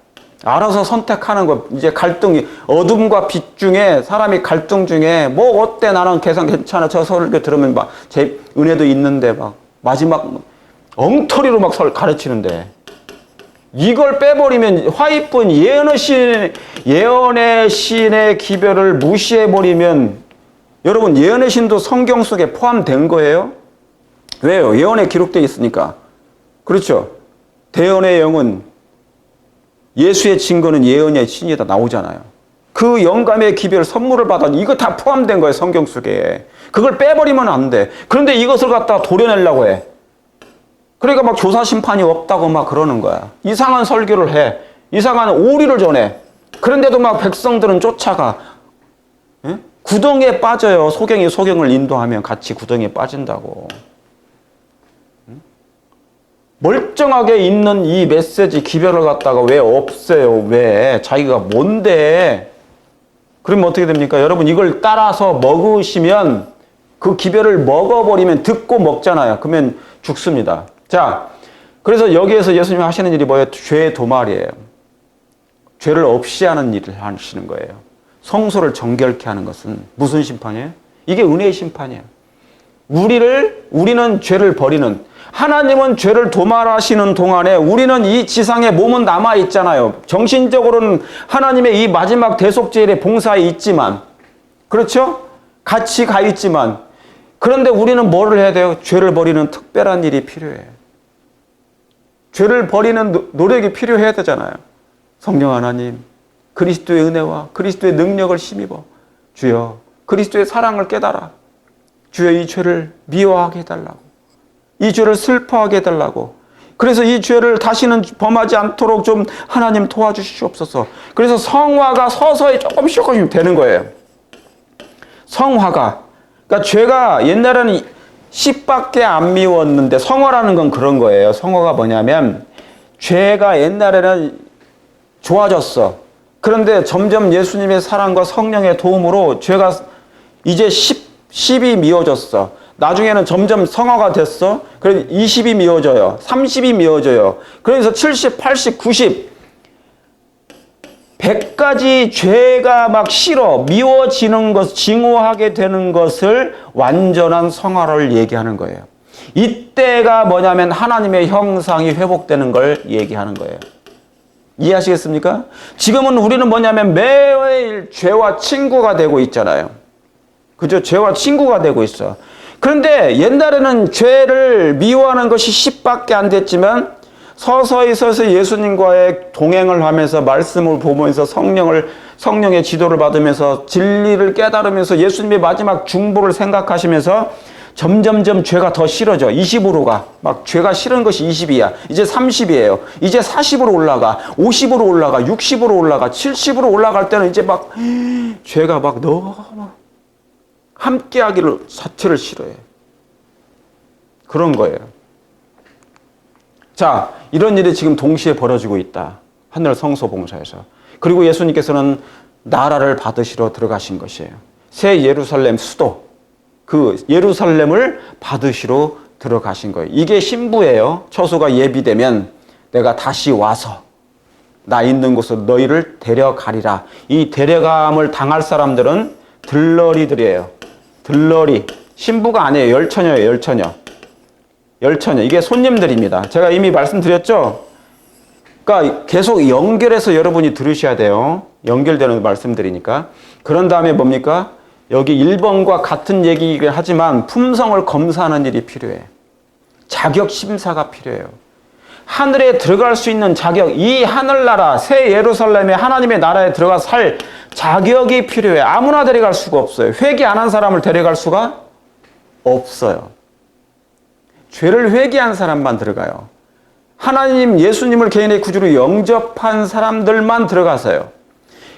알아서 선택하는 거. 이제 갈등이, 어둠과 빛 중에, 사람이 갈등 중에, 어때? 나는 계산 괜찮아. 저 설교 들으면 제 은혜도 있는데, 마지막, 엉터리로 가르치는데. 이걸 빼버리면, 화이쁜 예언의 신의 기별을 무시해버리면, 여러분, 예언의 신도 성경 속에 포함된 거예요? 왜요? 예언에 기록되어 있으니까. 그렇죠? 대언의 영은 예수의 증거는 예언의 신이다 나오잖아요. 그 영감의 기별 선물을 받아 이거 다 포함된 거예요. 성경 속에. 그걸 빼버리면 안 돼. 그런데 이것을 갖다가 도려내려고 해. 그러니까 조사 심판이 없다고 그러는 거야. 이상한 설교를 해. 이상한 오류를 전해. 그런데도 백성들은 쫓아가. 예? 구덩이에 빠져요. 소경이 소경을 인도하면 같이 구덩이에 빠진다고. 멀쩡하게 있는 이 메시지 기별을 갖다가 왜 없애요? 왜? 자기가 뭔데? 그러면 어떻게 됩니까? 여러분 이걸 따라서 먹으시면 그 기별을 먹어버리면 듣고 먹잖아요. 그러면 죽습니다. 자, 그래서 여기에서 예수님이 하시는 일이 뭐예요? 죄 도말이에요. 죄를 없이 하는 일을 하시는 거예요. 성소를 정결케 하는 것은 무슨 심판이에요? 이게 은혜의 심판이에요. 우리는 죄를 버리는, 하나님은 죄를 도말하시는 동안에 우리는 이 지상에 몸은 남아 있잖아요. 정신적으로는 하나님의 이 마지막 대속제일의 봉사에 있지만, 그렇죠? 같이 가 있지만, 그런데 우리는 뭐를 해야 돼요? 죄를 버리는 특별한 일이 필요해요. 죄를 버리는 노력이 필요해야 되잖아요. 성령 하나님, 그리스도의 은혜와 그리스도의 능력을 힘입어 주여 그리스도의 사랑을 깨달아 주여 이 죄를 미워하게 해달라고, 이 죄를 슬퍼하게 해달라고, 그래서 이 죄를 다시는 범하지 않도록 좀 하나님 도와주시옵소서. 그래서 성화가 서서히 조금씩 되는 거예요. 성화가. 그러니까 죄가 옛날에는 10밖에 안 미웠는데, 성화라는 건 그런 거예요. 성화가 뭐냐면 죄가 옛날에는 좋아졌어. 그런데 점점 예수님의 사랑과 성령의 도움으로 죄가 이제 10이 미워졌어. 나중에는 점점 성화가 됐어. 그래서 20이 미워져요. 30이 미워져요. 그래서 70, 80, 90, 100까지 죄가 막 싫어, 미워지는 것, 증오하게 되는 것을 완전한 성화를 얘기하는 거예요. 이때가 뭐냐면 하나님의 형상이 회복되는 걸 얘기하는 거예요. 이해하시겠습니까? 지금은 우리는 뭐냐면 매일 죄와 친구가 되고 있잖아요. 그죠? 죄와 친구가 되고 있어. 그런데 옛날에는 죄를 미워하는 것이 10밖에 안 됐지만 서서히 예수님과의 동행을 하면서 말씀을 보면서 성령의 지도를 받으면서 진리를 깨달으면서 예수님의 마지막 중보를 생각하시면서 점점점 죄가 더 싫어져. 20으로 가. 막 죄가 싫은 것이 20이야. 이제 30이에요. 이제 40으로 올라가. 50으로 올라가. 60으로 올라가. 70으로 올라갈 때는 이제 막 죄가 막 너무 함께하기를 자체를 싫어해. 그런 거예요. 자, 이런 일이 지금 동시에 벌어지고 있다. 하늘 성소봉사에서. 그리고 예수님께서는 나라를 받으시러 들어가신 것이에요. 새 예루살렘 수도, 그 예루살렘을 받으시러 들어가신 거예요. 이게 신부예요. 처소가 예비되면 내가 다시 와서 나 있는 곳으로 너희를 데려가리라. 이 데려감을 당할 사람들은 들러리들이에요. 들러리. 신부가 아니에요. 열처녀예요. 열처녀. 열처녀. 이게 손님들입니다. 제가 이미 말씀드렸죠? 그러니까 계속 연결해서 여러분이 들으셔야 돼요. 연결되는 말씀드리니까. 그런 다음에 뭡니까? 여기 1번과 같은 얘기를 하지만 품성을 검사하는 일이 필요해. 자격 심사가 필요해요. 하늘에 들어갈 수 있는 자격, 이 하늘나라, 새 예루살렘의 하나님의 나라에 들어가 살 자격이 필요해. 아무나 데려갈 수가 없어요. 회개 안 한 사람을 데려갈 수가 없어요. 죄를 회개한 사람만 들어가요. 하나님, 예수님을 개인의 구주로 영접한 사람들만 들어가서요.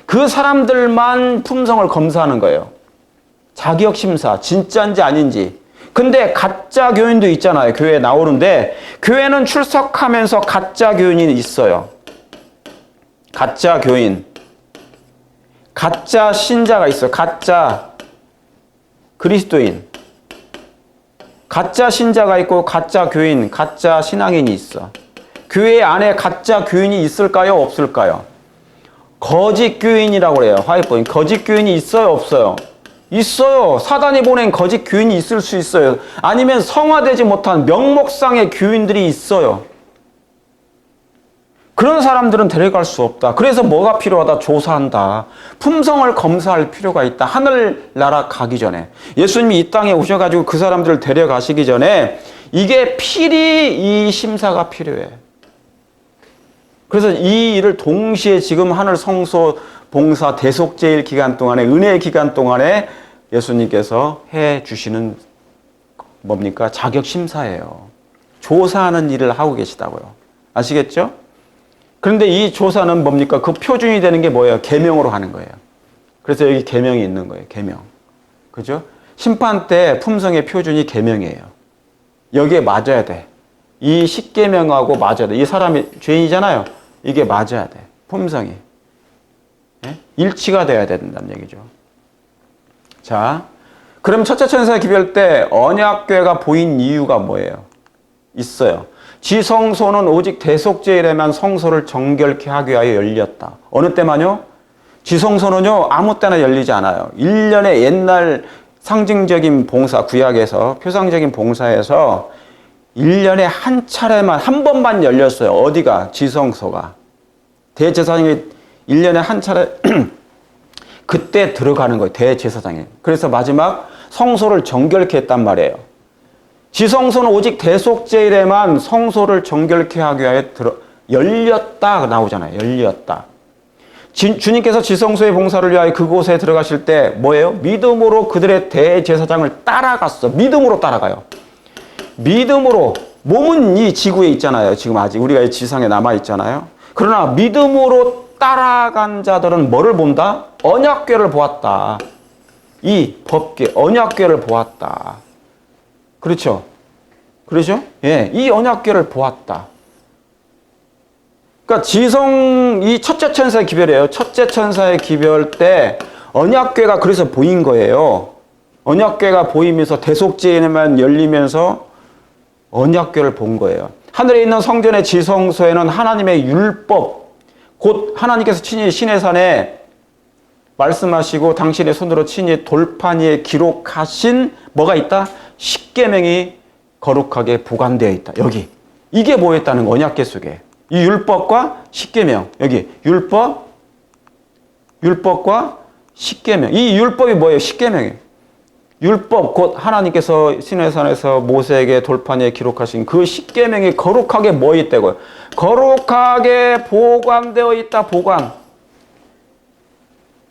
그 사람들만 품성을 검사하는 거예요. 자격 심사, 진짜인지 아닌지. 근데 가짜 교인도 있잖아요. 교회에 나오는데 교회는 출석하면서 가짜 교인이 있어요. 가짜 교인. 가짜 신자가 있어요. 가짜 그리스도인. 가짜 신자가 있고 가짜 교인, 가짜 신앙인이 있어. 교회 안에 가짜 교인이 있을까요? 없을까요? 거짓 교인이라고 그래요. 화이트보인. 거짓 교인이 있어요? 없어요? 있어요. 사단이 보낸 거짓 교인이 있을 수 있어요. 아니면 성화되지 못한 명목상의 교인들이 있어요. 그런 사람들은 데려갈 수 없다. 그래서 뭐가 필요하다? 조사한다. 품성을 검사할 필요가 있다. 하늘나라 가기 전에. 예수님이 이 땅에 오셔가지고 그 사람들을 데려가시기 전에 이게 필히 이 심사가 필요해. 그래서 이 일을 동시에 지금 하늘 성소 봉사 대속제일 기간 동안에, 은혜의 기간 동안에 예수님께서 해 주시는 뭡니까? 자격 심사예요. 조사하는 일을 하고 계시다고요. 아시겠죠? 그런데 이 조사는 뭡니까? 그 표준이 되는 게 뭐예요? 계명으로 하는 거예요. 그래서 여기 계명이 있는 거예요. 계명. 그죠? 심판 때 품성의 표준이 계명이에요. 여기에 맞아야 돼. 이 10계명하고 맞아야 돼. 이 사람이 죄인이잖아요. 이게 맞아야 돼. 품성이. 예? 일치가 돼야 된다는 얘기죠. 자, 그럼 첫째 천사 기별 때 언약궤가 보인 이유가 뭐예요? 있어요. 지성소는 오직 대속제일에만 성소를 정결케 하기 위하여 열렸다. 어느 때만요? 지성소는요, 아무 때나 열리지 않아요. 1년에 옛날 상징적인 봉사, 구약에서 표상적인 봉사에서 1년에 한 차례만, 한 번만 열렸어요. 어디가? 지성소가. 대제사장이 1년에 한 차례 그때 들어가는 거예요. 대제사장이. 그래서 마지막 성소를 정결케 했단 말이에요. 지성소는 오직 대속제일에만 성소를 정결케 하기 위하여 열렸다 나오잖아요. 열렸다. 주님께서 지성소의 봉사를 위하여 그곳에 들어가실 때 뭐예요? 믿음으로 그들의 대제사장을 따라갔어. 믿음으로 따라가요. 믿음으로. 몸은 이 지구에 있잖아요. 지금 아직 우리가 이 지상에 남아 있잖아요. 그러나 믿음으로 따라간 자들은 뭐를 본다? 언약궤를 보았다. 이 법궤, 언약궤를 보았다. 그렇죠? 그렇죠? 예, 이 언약궤를 보았다. 그러니까 이 첫째 천사의 기별이에요. 첫째 천사의 기별 때 언약궤가 그래서 보인 거예요. 언약궤가 보이면서 대속제에만 열리면서 언약궤를 본 거예요. 하늘에 있는 성전의 지성소에는 하나님의 율법, 곧 하나님께서 친히 시내산에 말씀하시고 당신의 손으로 친히 돌판 위에 기록하신 뭐가 있다? 십계명이 거룩하게 보관되어 있다. 여기. 이게 뭐였다는 거, 언약궤 속에. 이 율법과 십계명. 여기 율법과 십계명. 이 율법이 뭐예요? 십계명이에요. 율법, 곧 하나님께서 시내산에서 모세에게 돌판 위에 기록하신 그 십계명이 거룩하게 뭐 있다고요? 거룩하게 보관되어 있다. 보관.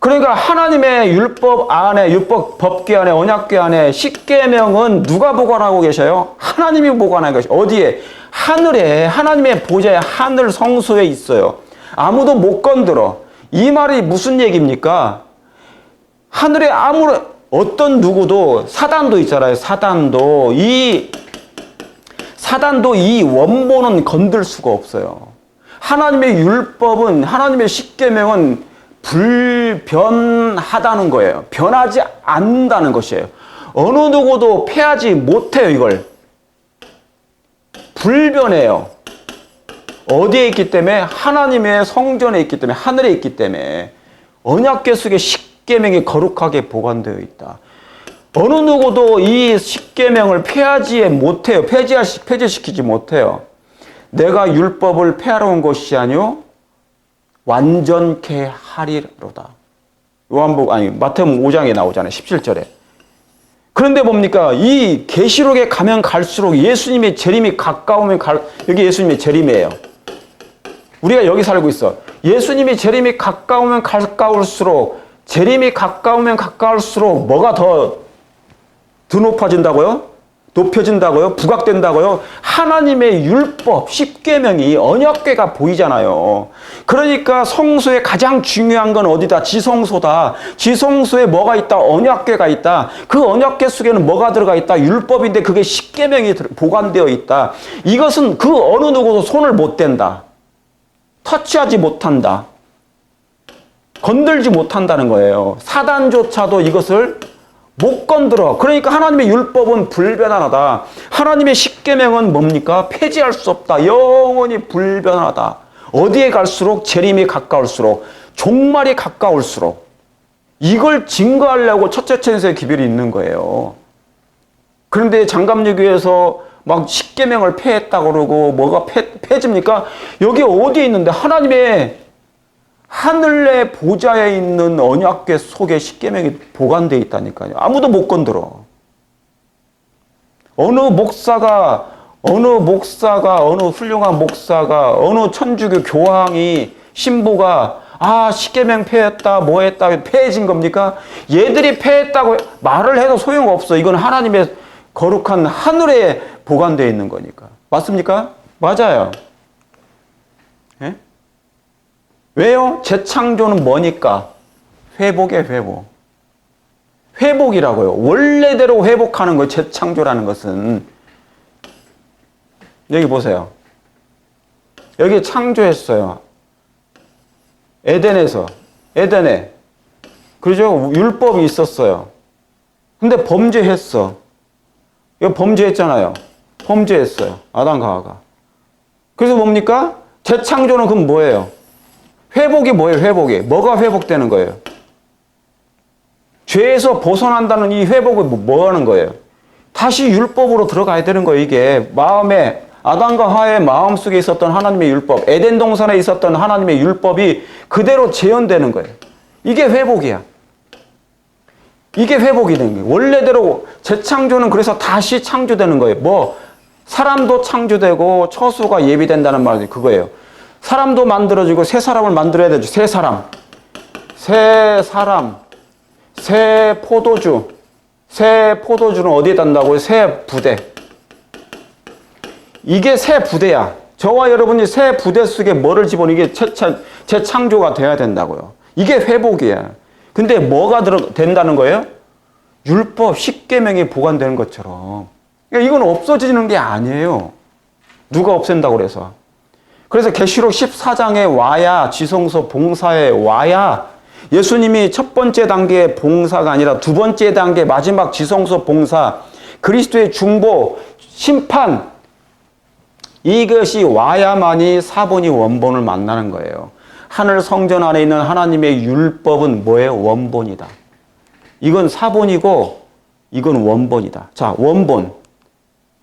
그러니까 하나님의 율법 안에, 율법 법궤 안에, 언약궤 안에 십계명은 누가 보관하고 계셔요? 하나님이 보관하는 것이 어디에? 하늘에, 하나님의 보좌에, 하늘 성소에 있어요. 아무도 못 건드려. 이 말이 무슨 얘기입니까? 하늘에 어떤 누구도, 사단도 있잖아요. 사단도 이 원본은 건들 수가 없어요. 하나님의 율법은, 하나님의 십계명은 불변하다는 거예요. 변하지 않는다는 것이에요. 어느 누구도 패하지 못해요, 이걸. 불변해요. 어디에 있기 때문에? 하나님의 성전에 있기 때문에, 하늘에 있기 때문에. 언약궤 속에 십계명이 거룩하게 보관되어 있다. 어느 누구도 이 십계명을 폐하지 못해요. 폐지시키지 못해요. 내가 율법을 폐하러 온 것이 아니요 완전케 하리로다. 마태복음 5장에 나오잖아요. 17절에. 그런데 뭡니까? 이 계시록에 가면 갈수록 예수님의 재림이 가까우면 여기 예수님의 재림이에요. 우리가 여기 살고 있어. 예수님이 재림이 가까우면 가까울수록, 재림이 가까우면 가까울수록 뭐가 더 높아진다고요? 높여진다고요? 부각된다고요? 하나님의 율법, 십계명이, 언약궤가 보이잖아요. 그러니까 성소에 가장 중요한 건 어디다? 지성소다. 지성소에 뭐가 있다? 언약궤가 있다. 그 언약궤 속에는 뭐가 들어가 있다? 율법인데 그게 십계명이 보관되어 있다. 이것은 그 어느 누구도 손을 못 댄다. 터치하지 못한다. 건들지 못한다는 거예요. 사단조차도 이것을 못 건드려. 그러니까 하나님의 율법은 불변하다. 하나님의 십계명은 뭡니까? 폐지할 수 없다. 영원히 불변하다. 어디에 갈수록? 재림이 가까울수록, 종말이 가까울수록. 이걸 증거하려고 첫째 천사의 기별이 있는 거예요. 그런데 장감유교에서 막 십계명을 폐했다고 그러고 뭐가 폐집니까? 여기 어디에 있는데? 하나님의 하늘의 보좌에 있는 언약궤 속에 십계명이 보관되어 있다니까요. 아무도 못 건드려. 어느 훌륭한 목사가, 어느 천주교 교황이, 신부가 십계명 폐했다, 뭐 했다, 폐해진 겁니까? 얘들이 폐했다고 말을 해도 소용없어. 이건 하나님의 거룩한 하늘에 보관되어 있는 거니까. 맞습니까? 맞아요. 예? 왜요? 재창조는 뭐니까? 회복의 회복. 회복이라고요. 원래대로 회복하는 거예요. 재창조라는 것은. 여기 보세요. 여기 창조했어요. 에덴에. 그러죠? 율법이 있었어요. 근데 범죄했어. 이거 범죄했잖아요. 범죄했어요. 아담과 하와가. 그래서 뭡니까? 재창조는 그럼 뭐예요? 회복이 뭐예요? 회복이. 뭐가 회복되는 거예요? 죄에서 벗어난다는 이 회복을 뭐 하는 거예요? 다시 율법으로 들어가야 되는 거예요. 이게 마음에 아담과 하와의 마음속에 있었던 하나님의 율법, 에덴 동산에 있었던 하나님의 율법이 그대로 재현되는 거예요. 이게 회복이야. 이게 회복이 되는 거예요. 원래대로 재창조는 그래서 다시 창조되는 거예요. 뭐 사람도 창조되고 처수가 예비된다는 말이 그거예요. 사람도 만들어지고 새 사람을 만들어야 되죠. 새 사람, 새 포도주. 새 포도주는 어디에 단다고요? 새 부대. 이게 새 부대야. 저와 여러분이 새 부대 속에 뭐를 집어넣는 이게 재창조가 돼야 된다고요. 이게 회복이야. 근데 뭐가 된다는 거예요? 율법 10계명이 보관되는 것처럼. 그러니까 이건 없어지는 게 아니에요. 누가 없앤다고 그래서. 그래서 계시록 14장에 와야 지성소 봉사에 와야 예수님이 첫 번째 단계의 봉사가 아니라 두 번째 단계 마지막 지성소 봉사, 그리스도의 중보, 심판, 이것이 와야만이 사본이 원본을 만나는 거예요. 하늘 성전 안에 있는 하나님의 율법은 뭐예요? 원본이다. 이건 사본이고 이건 원본이다. 자, 원본.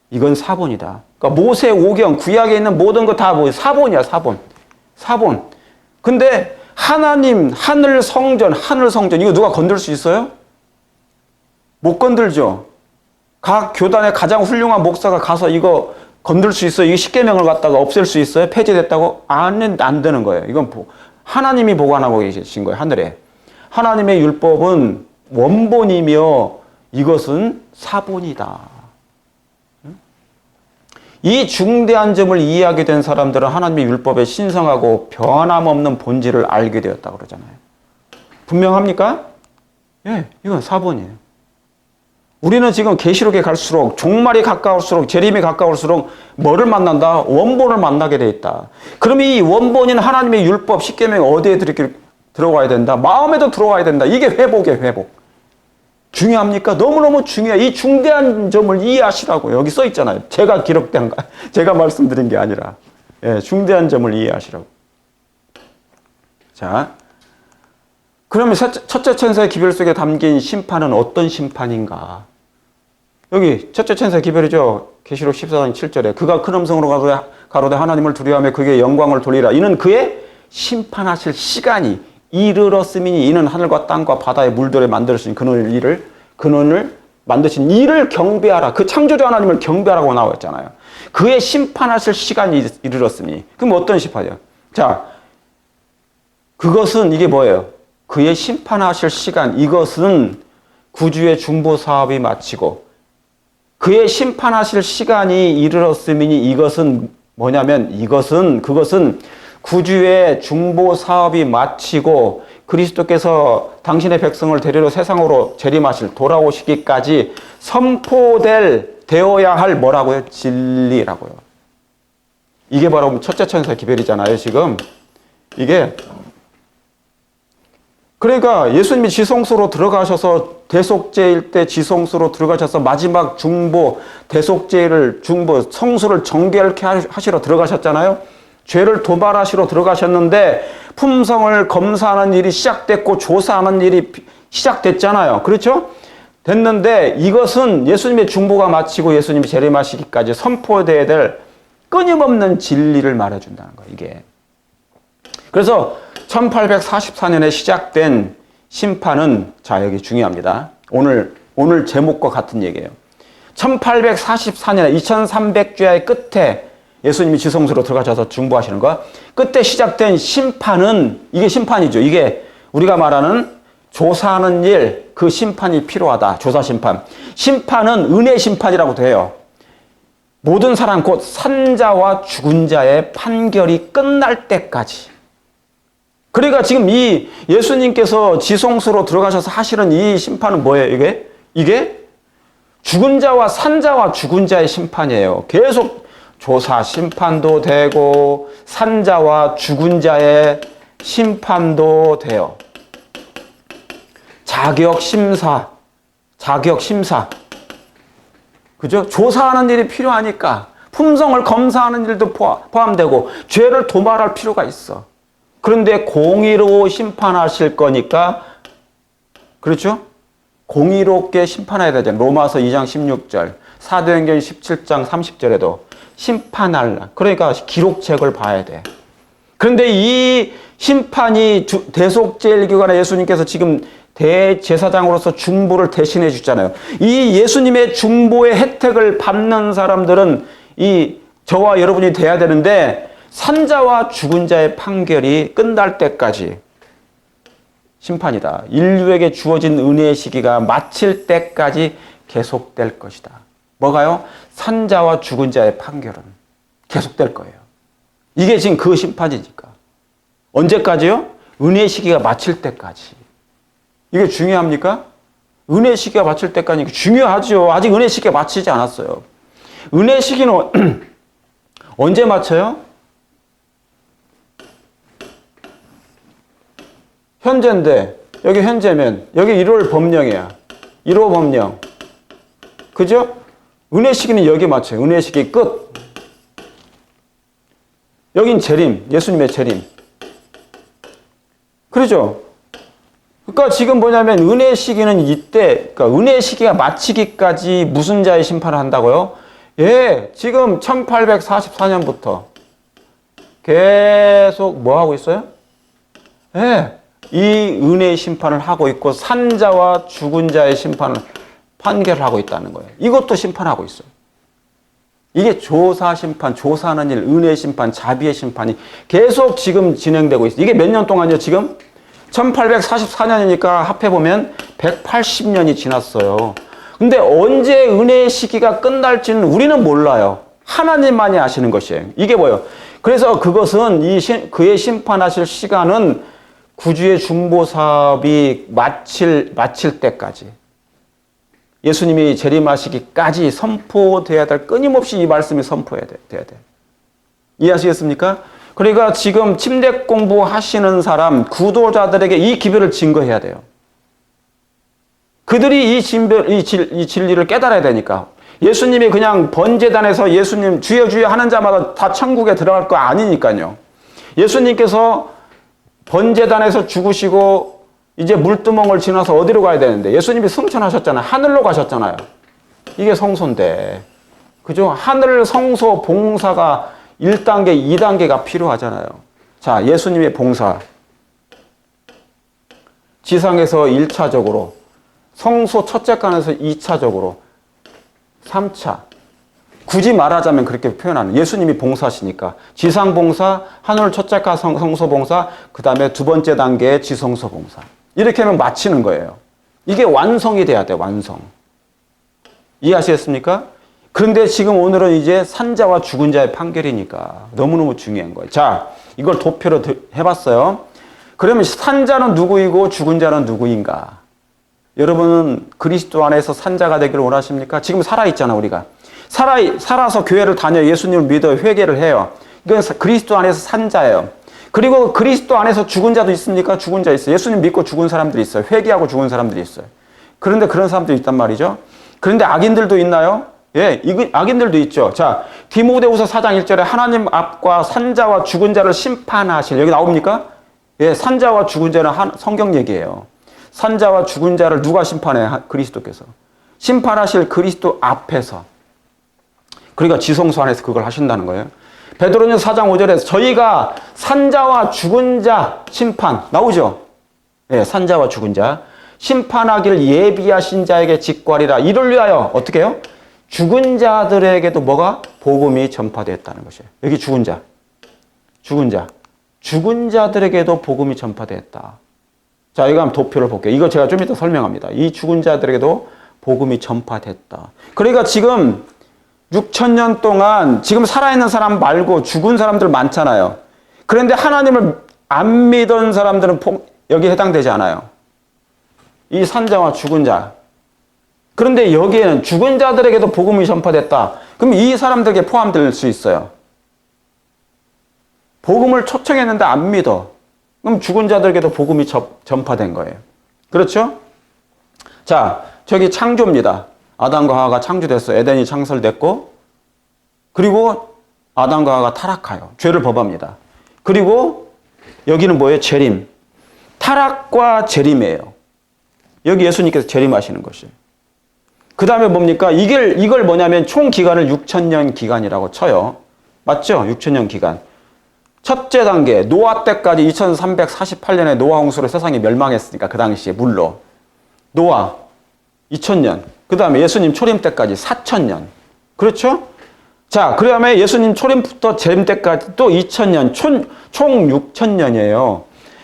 이건 사본이다. 그러니까 모세 오경 구약에 있는 모든 거 다 뭐 사본이야, 사본. 사본. 근데 하나님 하늘 성전 이거 누가 건들 수 있어요? 못 건들죠. 각 교단의 가장 훌륭한 목사가 가서 이거 건들 수 있어요? 이거 10계명을 갖다가 없앨 수 있어요? 폐지됐다고? 안 되는 거예요. 이건 하나님이 보관하고 계신 거예요. 하늘에. 하나님의 율법은 원본이며 이것은 사본이다. 이 중대한 점을 이해하게 된 사람들은 하나님의 율법의 신성하고 변함없는 본질을 알게 되었다고 그러잖아요. 분명합니까? 예, 이건 사본이에요. 우리는 지금 계시록에 갈수록 종말이 가까울수록 재림이 가까울수록 뭐를 만난다? 원본을 만나게 돼 있다. 그럼 이 원본인 하나님의 율법 10계명이 어디에 들어가야 된다? 마음에도 들어가야 된다. 이게 회복이에요, 회복. 중요합니까? 너무너무 중요해. 이 중대한 점을 이해하시라고 여기 써 있잖아요. 제가 기록된 거, 제가 말씀드린 게 아니라 예, 중대한 점을 이해하시라고. 자, 그러면 첫째 천사의 기별 속에 담긴 심판은 어떤 심판인가? 여기 첫째 천사의 기별이죠. 계시록 14장 7절에 그가 큰 음성으로 가로되 하나님을 두려워하며 그에게 영광을 돌리라. 이는 그의 심판하실 시간이 이르렀음이니 이는 하늘과 땅과 바다의 물들을 만드신 근원을 만드신 이를 경배하라. 그 창조주 하나님을 경배하라고 나와 있잖아요. 그의 심판하실 시간이 이르렀으니. 그럼 어떤 심판이에요? 자, 그것은 이게 뭐예요? 그의 심판하실 시간, 이것은 구주의 중보 사업이 마치고 그의 심판하실 시간이 이르렀음이니 이것은 뭐냐면 그것은 구주의 중보 사업이 마치고 그리스도께서 당신의 백성을 데리러 세상으로 재림하실 돌아오시기까지 되어야 할 뭐라고요? 진리라고요. 이게 바로 첫째 천사 기별이잖아요, 지금. 이게 그러니까 예수님이 지성소로 들어가셔서 대속죄일 때 지성소로 들어가셔서 마지막 중보, 성수를 정결케 하시러 들어가셨잖아요. 죄를 도말하시러 들어가셨는데 품성을 검사하는 일이 시작됐고 조사하는 일이 시작됐잖아요. 그렇죠? 됐는데 이것은 예수님의 중보가 마치고 예수님이 재림하시기까지 선포되어야 될 끊임없는 진리를 말해준다는 거예요. 이게. 그래서 1844년에 시작된 심판은 자 여기 중요합니다. 오늘 제목과 같은 얘기예요. 1844년에 2300주야의 끝에 예수님이 지성소로 들어가셔서 중보하시는 거 끝에 시작된 심판은 이게 심판이죠. 이게 우리가 말하는 조사하는 일, 그 심판이 필요하다. 조사 심판. 심판은 은혜 심판이라고 돼요. 모든 사람 곧 산자와 죽은 자의 판결이 끝날 때까지. 그러니까 지금 이 예수님께서 지성소로 들어가셔서 하시는 이 심판은 뭐예요? 이게 죽은 자와 산자와 죽은 자의 심판이에요. 계속 조사 심판도 되고 산자와 죽은 자의 심판도 돼요. 자격 심사. 그죠? 조사하는 일이 필요하니까 품성을 검사하는 일도 포함되고 죄를 도말할 필요가 있어. 그런데 공의로 심판하실 거니까 그렇죠? 공의롭게 심판해야 되잖아요. 로마서 2장 16절, 사도행전 17장 30절에도 심판할, 그러니까 기록책을 봐야 돼. 그런데 이 심판이 대속제일교관의 예수님께서 지금 대제사장으로서 중보를 대신해 주잖아요. 이 예수님의 중보의 혜택을 받는 사람들은 이 저와 여러분이 돼야 되는데, 산자와 죽은 자의 판결이 끝날 때까지 심판이다. 인류에게 주어진 은혜의 시기가 마칠 때까지 계속될 것이다. 뭐가요? 산자와 죽은 자의 판결은 계속될 거예요. 이게 지금 그 심판이니까. 언제까지요? 은혜의 시기가 마칠 때까지. 이게 중요합니까? 은혜 시기가 마칠 때까지 중요하죠. 아직 은혜 시기가 마치지 않았어요. 은혜 시기는 언제 마쳐요? 현재인데 여기 현재면 여기 1월 법령이야. 1호 법령. 그죠? 은혜 시기는 여기 맞춰요. 은혜 시기 끝. 여긴 재림. 예수님의 재림. 그렇죠? 그러니까 지금 뭐냐면 은혜 시기는 이때, 그러니까 은혜 시기가 마치기까지 무슨 자의 심판을 한다고요? 예, 지금 1844년부터 계속 뭐 하고 있어요? 예, 이 은혜의 심판을 하고 있고 산자와 죽은 자의 심판을 판결을 하고 있다는 거예요. 이것도 심판하고 있어요. 이게 조사 심판, 조사하는 일, 은혜의 심판, 자비의 심판이 계속 지금 진행되고 있어요. 이게 몇 년 동안이요, 지금? 1844년이니까 합해보면 180년이 지났어요. 근데 언제 은혜의 시기가 끝날지는 우리는 몰라요. 하나님만이 아시는 것이에요. 이게 뭐예요? 그래서 그것은 그의 심판하실 시간은 구주의 중보 사업이 마칠 때까지, 예수님이 재림하시기까지 선포돼야 될, 끊임없이 이 말씀이 돼야 돼. 이해하시겠습니까? 그러니까 지금 침례 공부하시는 사람, 구도자들에게 이 기별을 증거해야 돼요. 그들이 이 진리를 깨달아야 되니까. 예수님이 그냥 번제단에서 예수님 주여 주여 하는 자마다 다 천국에 들어갈 거 아니니까요. 예수님께서 번제단에서 죽으시고 이제 물두멍을 지나서 어디로 가야 되는데, 예수님이 승천하셨잖아요. 하늘로 가셨잖아요. 이게 성소인데. 그죠? 하늘 성소 봉사가 1단계, 2단계가 필요하잖아요. 자, 예수님의 봉사. 지상에서 1차적으로, 성소 첫째 칸에서 2차적으로, 3차. 굳이 말하자면 그렇게 표현하는, 예수님이 봉사시니까 지상 봉사, 하늘 첫째 칸 성소 봉사, 그 다음에 두 번째 단계의 지성소 봉사. 이렇게 하면 마치는 거예요. 이게 완성이 돼야 돼요, 완성. 이해하시겠습니까? 그런데 지금 오늘은 이제 산자와 죽은 자의 판결이니까 너무너무 중요한 거예요. 자, 이걸 도표로 해봤어요. 그러면 산자는 누구이고 죽은 자는 누구인가? 여러분은 그리스도 안에서 산자가 되기를 원하십니까? 지금 살아있잖아, 우리가. 살아서 교회를 다녀, 예수님을 믿어 회개를 해요. 이건 그리스도 안에서 산자예요. 그리고 그리스도 안에서 죽은 자도 있습니까? 죽은 자 있어요. 예수님 믿고 죽은 사람들이 있어요. 회개하고 죽은 사람들이 있어요. 그런데 그런 사람들이 있단 말이죠. 그런데 악인들도 있나요? 예, 악인들도 있죠. 자, 디모데후서 4장 1절에 하나님 앞과 산자와 죽은 자를 심판하실, 여기 나옵니까? 예, 산자와 죽은 자는 성경 얘기예요. 산자와 죽은 자를 누가 심판해? 그리스도께서. 심판하실 그리스도 앞에서. 그러니까 지성소 안에서 그걸 하신다는 거예요. 베드로전서 4장 5절에서 저희가 산자와 죽은 자 심판 나오죠. 예, 산자와 죽은 자 심판하기를 예비하신 자에게 직과리라. 이를 위하여 어떻게 해요? 죽은 자들에게도 뭐가? 복음이 전파되었다는 것이에요. 여기 죽은 자. 죽은 자들에게도 복음이 전파되었다. 자, 이거 한번 도표를 볼게요. 이거 제가 좀 이따 설명합니다. 이 죽은 자들에게도 복음이 전파됐다. 그러니까 지금 6,000년 동안 지금 살아있는 사람 말고 죽은 사람들 많잖아요. 그런데 하나님을 안 믿은 사람들은 여기에 해당되지 않아요. 이 산자와 죽은 자. 그런데 여기에는 죽은 자들에게도 복음이 전파됐다. 그럼 이 사람들에게 포함될 수 있어요. 복음을 초청했는데 안 믿어. 그럼 죽은 자들에게도 복음이 전파된 거예요. 그렇죠? 자, 저기 창조입니다. 아담과 하와가 창조됐어요. 에덴이 창설됐고, 그리고 아담과 하와가 타락하여 죄를 범합니다. 그리고 여기는 뭐예요? 재림. 타락과 재림이에요. 여기 예수님께서 재림하시는 것이에요. 그 다음에 뭡니까? 이걸 뭐냐면 총 기간을 6,000년 기간이라고 쳐요. 맞죠? 6,000년 기간. 첫째 단계, 노아 때까지 2348년에 노아 홍수로 세상이 멸망했으니까 그 당시에 물로. 노아 2000년. 그 다음에 예수님 초림 때까지 4000년. 그렇죠? 자, 그 다음에 예수님 초림부터 재림 때까지 또 2000년, 총 6000년이에요.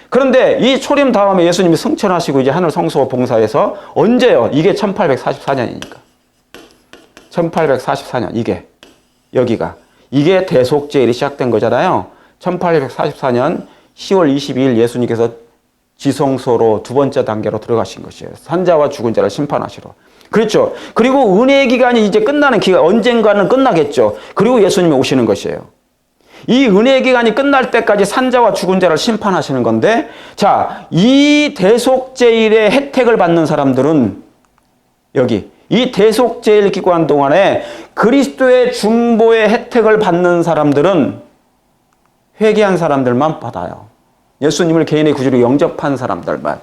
그런데 이 초림 다음에 예수님이 승천하시고 이제 하늘 성소와 봉사해서 언제요? 이게 1844년이니까. 1844년, 여기가. 이게 대속죄일이 시작된 거잖아요. 1844년 10월 22일 예수님께서 지성소로 두 번째 단계로 들어가신 것이에요. 산자와 죽은 자를 심판하시러. 그렇죠. 그리고 은혜의 기간이 이제 끝나는 기간, 언젠가는 끝나겠죠. 그리고 예수님이 오시는 것이에요. 이 은혜의 기간이 끝날 때까지 산자와 죽은 자를 심판하시는 건데, 자, 이 대속죄일의 혜택을 받는 사람들은 여기, 이 대속죄일 기간 동안에 그리스도의 중보의 혜택을 받는 사람들은 회개한 사람들만 받아요. 예수님을 개인의 구주로 영접한 사람들만.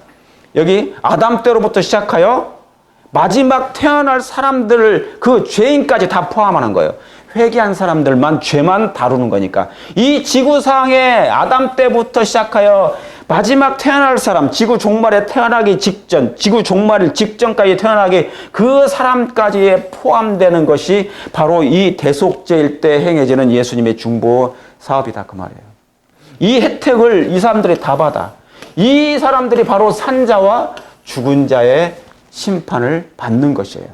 여기 아담 때로부터 시작하여 마지막 태어날 사람들을 그 죄인까지 다 포함하는 거예요. 회개한 사람들만 죄만 다루는 거니까. 이 지구상에 아담 때부터 시작하여 마지막 태어날 사람, 지구 종말에 태어나기 직전, 지구 종말 직전까지 태어나기 그 사람까지에 포함되는 것이 바로 이 대속죄일 때 행해지는 예수님의 중보 사업이다 그 말이에요. 이 혜택을 이 사람들이 다 받아. 이 사람들이 바로 산자와 죽은 자의 심판을 받는 것이에요.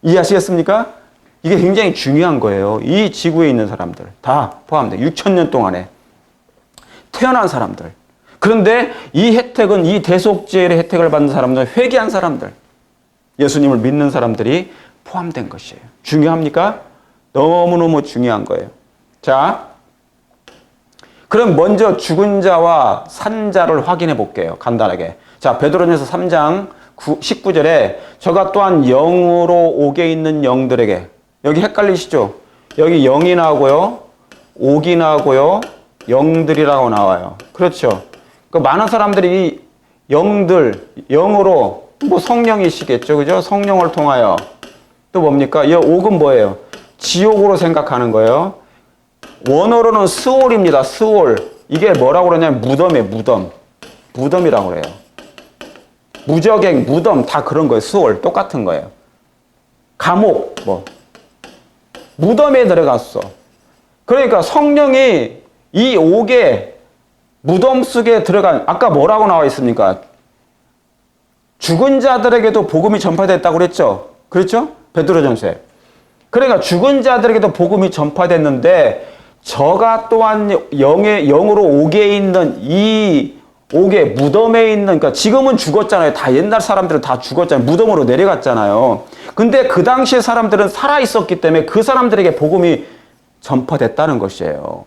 이해하시겠습니까? 이게 굉장히 중요한 거예요. 이 지구에 있는 사람들 다 포함돼. 6,000년 동안에 태어난 사람들. 그런데 이 혜택은 이 대속죄의 혜택을 받는 사람들은 회개한 사람들, 예수님을 믿는 사람들이 포함된 것이에요. 중요합니까? 너무너무 중요한 거예요. 자, 그럼 먼저 죽은 자와 산 자를 확인해 볼게요. 간단하게. 자, 베드로전서 3장 19절에 저가 또한 영으로 옥에 있는 영들에게, 여기 헷갈리시죠? 여기 영이 나오고요, 옥이 나오고요, 영들이라고 나와요. 그렇죠? 그 많은 사람들이 이 영들, 영으로 뭐 성령이시겠죠, 그죠? 성령을 통하여 또 뭡니까? 이 옥은 뭐예요? 지옥으로 생각하는 거예요. 원어로는 스올입니다. 스올. 이게 뭐라고 그러냐면 무덤이에요. 무덤. 무덤이라고 그래요. 무적행, 무덤 다 그런 거예요. 스올 똑같은 거예요. 감옥 뭐 무덤에 들어갔어. 그러니까 성령이 이 옥에 무덤 속에 들어간, 아까 뭐라고 나와 있습니까? 죽은 자들에게도 복음이 전파됐다고 그랬죠. 그렇죠? 베드로전서에. 그러니까 죽은 자들에게도 복음이 전파됐는데 저가 또한 영으로 옥에 있는 이 옥에 무덤에 있는, 그러니까 지금은 죽었잖아요. 다 옛날 사람들은 다 죽었잖아요. 무덤으로 내려갔잖아요. 근데 그 당시에 사람들은 살아 있었기 때문에 그 사람들에게 복음이 전파됐다는 것이에요.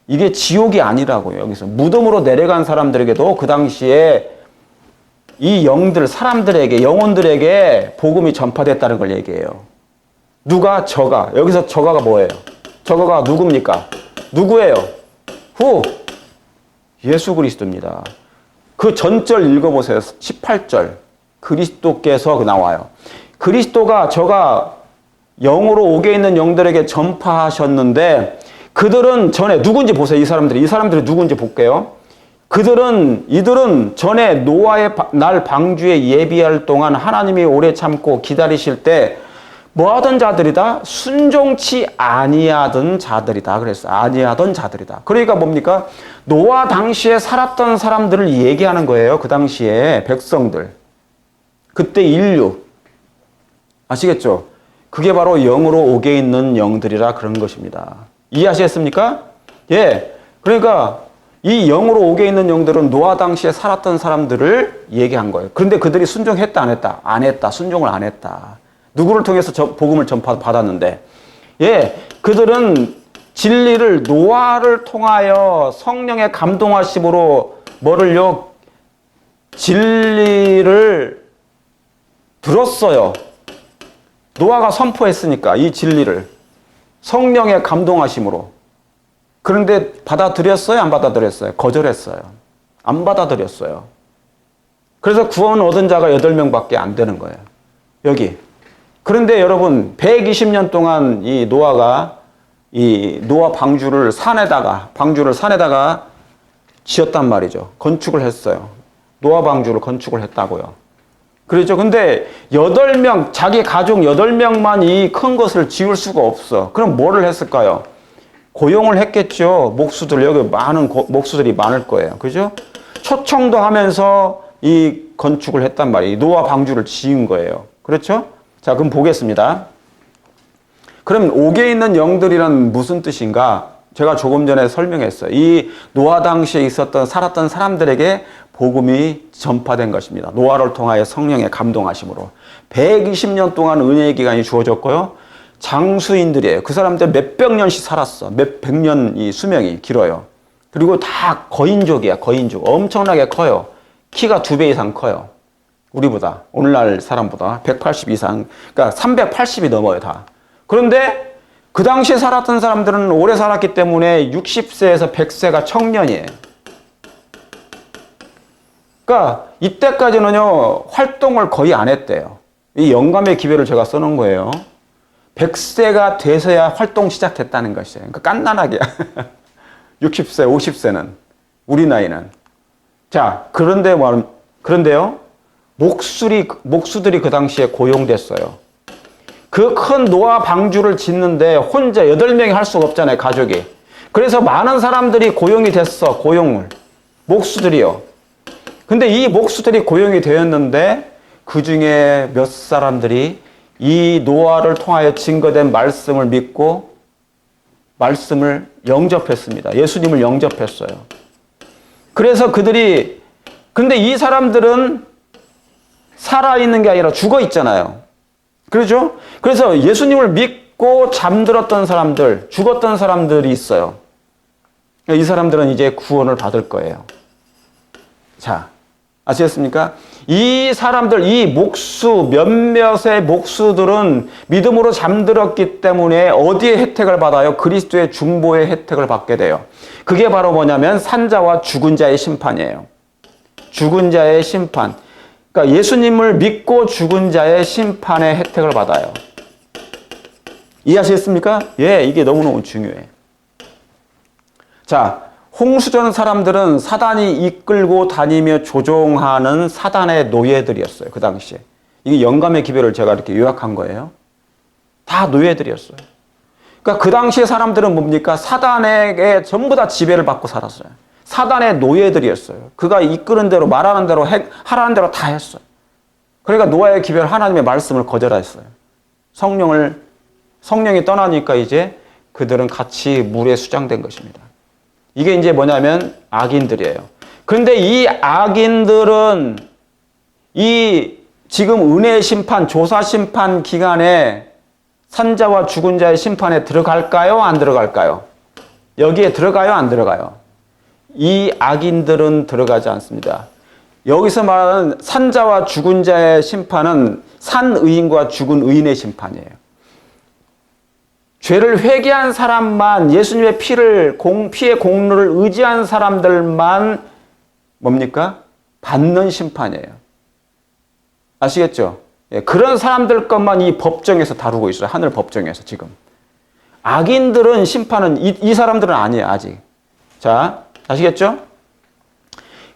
이게 지옥이 아니라고요. 여기서 무덤으로 내려간 사람들에게도 그 당시에 이 영들, 사람들에게, 영혼들에게 복음이 전파됐다는 걸 얘기해요. 누가? 저가. 여기서 저가가 뭐예요? 저가가 누굽니까? 누구예요? 예수 그리스도입니다. 그 전절 읽어보세요. 18절. 그리스도께서 나와요. 그리스도가 저가 영으로 옥에 있는 영들에게 전파하셨는데 그들은 전에 누군지 보세요. 이 사람들이 누군지 볼게요. 이들은 전에 노아의 날 방주에 예비할 동안 하나님이 오래 참고 기다리실 때 뭐 하던 자들이다? 순종치 아니하던 자들이다. 그랬어. 아니하던 자들이다. 그러니까 뭡니까? 노아 당시에 살았던 사람들을 얘기하는 거예요. 그 당시에 백성들. 그때 인류. 아시겠죠? 그게 바로 영으로 옥에 있는 영들이라 그런 것입니다. 이해하시겠습니까? 예. 그러니까 이 영으로 옥에 있는 영들은 노아 당시에 살았던 사람들을 얘기한 거예요. 그런데 그들이 순종했다, 안 했다? 안 했다. 순종을 안 했다. 누구를 통해서 복음을 전파받았는데, 예, 그들은 진리를 노아를 통하여 성령의 감동하심으로 뭐를요? 진리를 들었어요. 노아가 선포했으니까 이 진리를 성령의 감동하심으로. 그런데 받아들였어요? 안 받아들였어요? 거절했어요. 안 받아들였어요. 그래서 구원 얻은 자가 8명밖에 안 되는 거예요. 여기. 그런데 여러분 120년 동안 이 노아가 이 노아 방주를 산에다가 지었단 말이죠. 건축을 했어요. 노아 방주를 건축을 했다고요. 그렇죠. 근데 8명, 자기 가족 8명만 이 큰 것을 지을 수가 없어. 그럼 뭐를 했을까요? 고용을 했겠죠. 목수들, 여기 많은 목수들이 많을 거예요. 그죠? 초청도 하면서 이 건축을 했단 말이에요. 노아 방주를 지은 거예요. 그렇죠? 자, 그럼 보겠습니다. 그럼 옥에 있는 영들이란 무슨 뜻인가? 제가 조금 전에 설명했어요. 이 노아 당시에 살았던 사람들에게 복음이 전파된 것입니다. 노아를 통하여 성령의 감동하심으로. 120년 동안 은혜의 기간이 주어졌고요. 장수인들이에요. 그 사람들 몇백 년씩 살았어. 몇백 년 이 수명이 길어요. 그리고 다 거인족이야. 거인족. 엄청나게 커요. 키가 2배 이상 커요. 우리보다. 오늘날 사람보다 180 이상. 그러니까 380이 넘어요, 다. 그런데 그 당시에 살았던 사람들은 오래 살았기 때문에 60세에서 100세가 청년이에요. 그러니까 이때까지는요, 활동을 거의 안 했대요. 이 영감의 기별을 제가 써놓은 거예요. 100세가 돼서야 활동 시작했다는 것이에요. 그러니까 깐난하게. 60세, 50세는. 우리 나이는. 자, 그런데요, 목수들이 그 당시에 고용됐어요. 그 큰 노아 방주를 짓는데 혼자 8명이 할 수가 없잖아요, 가족이. 그래서 많은 사람들이 고용이 됐어, 고용을. 목수들이요. 근데 이 목수들이 고용이 되었는데 그 중에 몇 사람들이 이 노아를 통하여 증거된 말씀을 믿고 말씀을 영접했습니다. 예수님을 영접했어요. 그래서 근데 이 사람들은 살아있는 게 아니라 죽어 있잖아요. 그렇죠? 그래서 예수님을 믿고 잠들었던 사람들, 죽었던 사람들이 있어요. 이 사람들은 이제 구원을 받을 거예요. 자, 아시겠습니까? 이 사람들, 이 몇몇의 목수들은 믿음으로 잠들었기 때문에 어디에 혜택을 받아요? 그리스도의 중보의 혜택을 받게 돼요. 그게 바로 뭐냐면 산자와 죽은 자의 심판이에요. 죽은 자의 심판. 그러니까 예수님을 믿고 죽은 자의 심판의 혜택을 받아요. 이해하시겠습니까? 예, 이게 너무너무 중요해. 자, 홍수전 사람들은 사단이 이끌고 다니며 조종하는 사단의 노예들이었어요. 그 당시에. 이게 영감의 기별을 제가 이렇게 요약한 거예요. 다 노예들이었어요. 그러니까 그 당시에 사람들은 뭡니까? 사단에게 전부 다 지배를 받고 살았어요. 사단의 노예들이었어요. 그가 이끄는 대로 말하는 대로 하라는 대로 다 했어요. 그러니까 노아의 기별 하나님의 말씀을 거절했어요. 성령이 떠나니까 이제 그들은 같이 물에 수장된 것입니다. 이게 이제 뭐냐면 악인들이에요. 그런데 이 악인들은 이 지금 은혜의 심판, 조사 심판 기간에 산자와 죽은 자의 심판에 들어갈까요? 안 들어갈까요? 여기에 들어가요? 안 들어가요? 이 악인들은 들어가지 않습니다. 여기서 말하는 산자와 죽은 자의 심판은 산 의인과 죽은 의인의 심판이에요. 죄를 회개한 사람만, 예수님의 피의 공로를 의지한 사람들만 뭡니까? 받는 심판이에요. 아시겠죠? 예, 그런 사람들 것만 이 법정에서 다루고 있어요. 하늘 법정에서 지금. 악인들은 심판은 이 사람들은 아니에요. 아직. 자, 아시겠죠?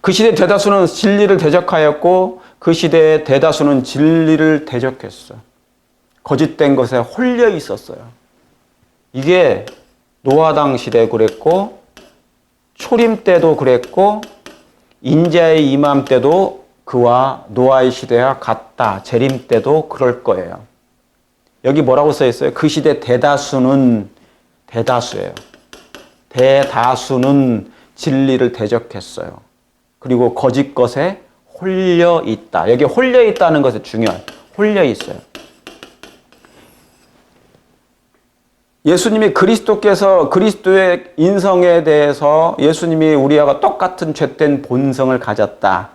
그 시대 대다수는 진리를 대적하였고 그 시대의 대다수는 진리를 대적했어. 거짓된 것에 홀려 있었어요. 이게 노아당 시대 그랬고 초림 때도 그랬고 인자의 임함 때도 그와 노아의 시대와 같다. 재림 때도 그럴 거예요. 여기 뭐라고 써 있어요? 그 시대 대다수는 대다수예요. 대다수는 진리를 대적했어요. 그리고 거짓 것에 홀려 있다. 여기 홀려 있다는 것이 중요해요. 홀려 있어요. 예수님이 그리스도의 인성에 대해서 예수님이 우리와 똑같은 죄된 본성을 가졌다.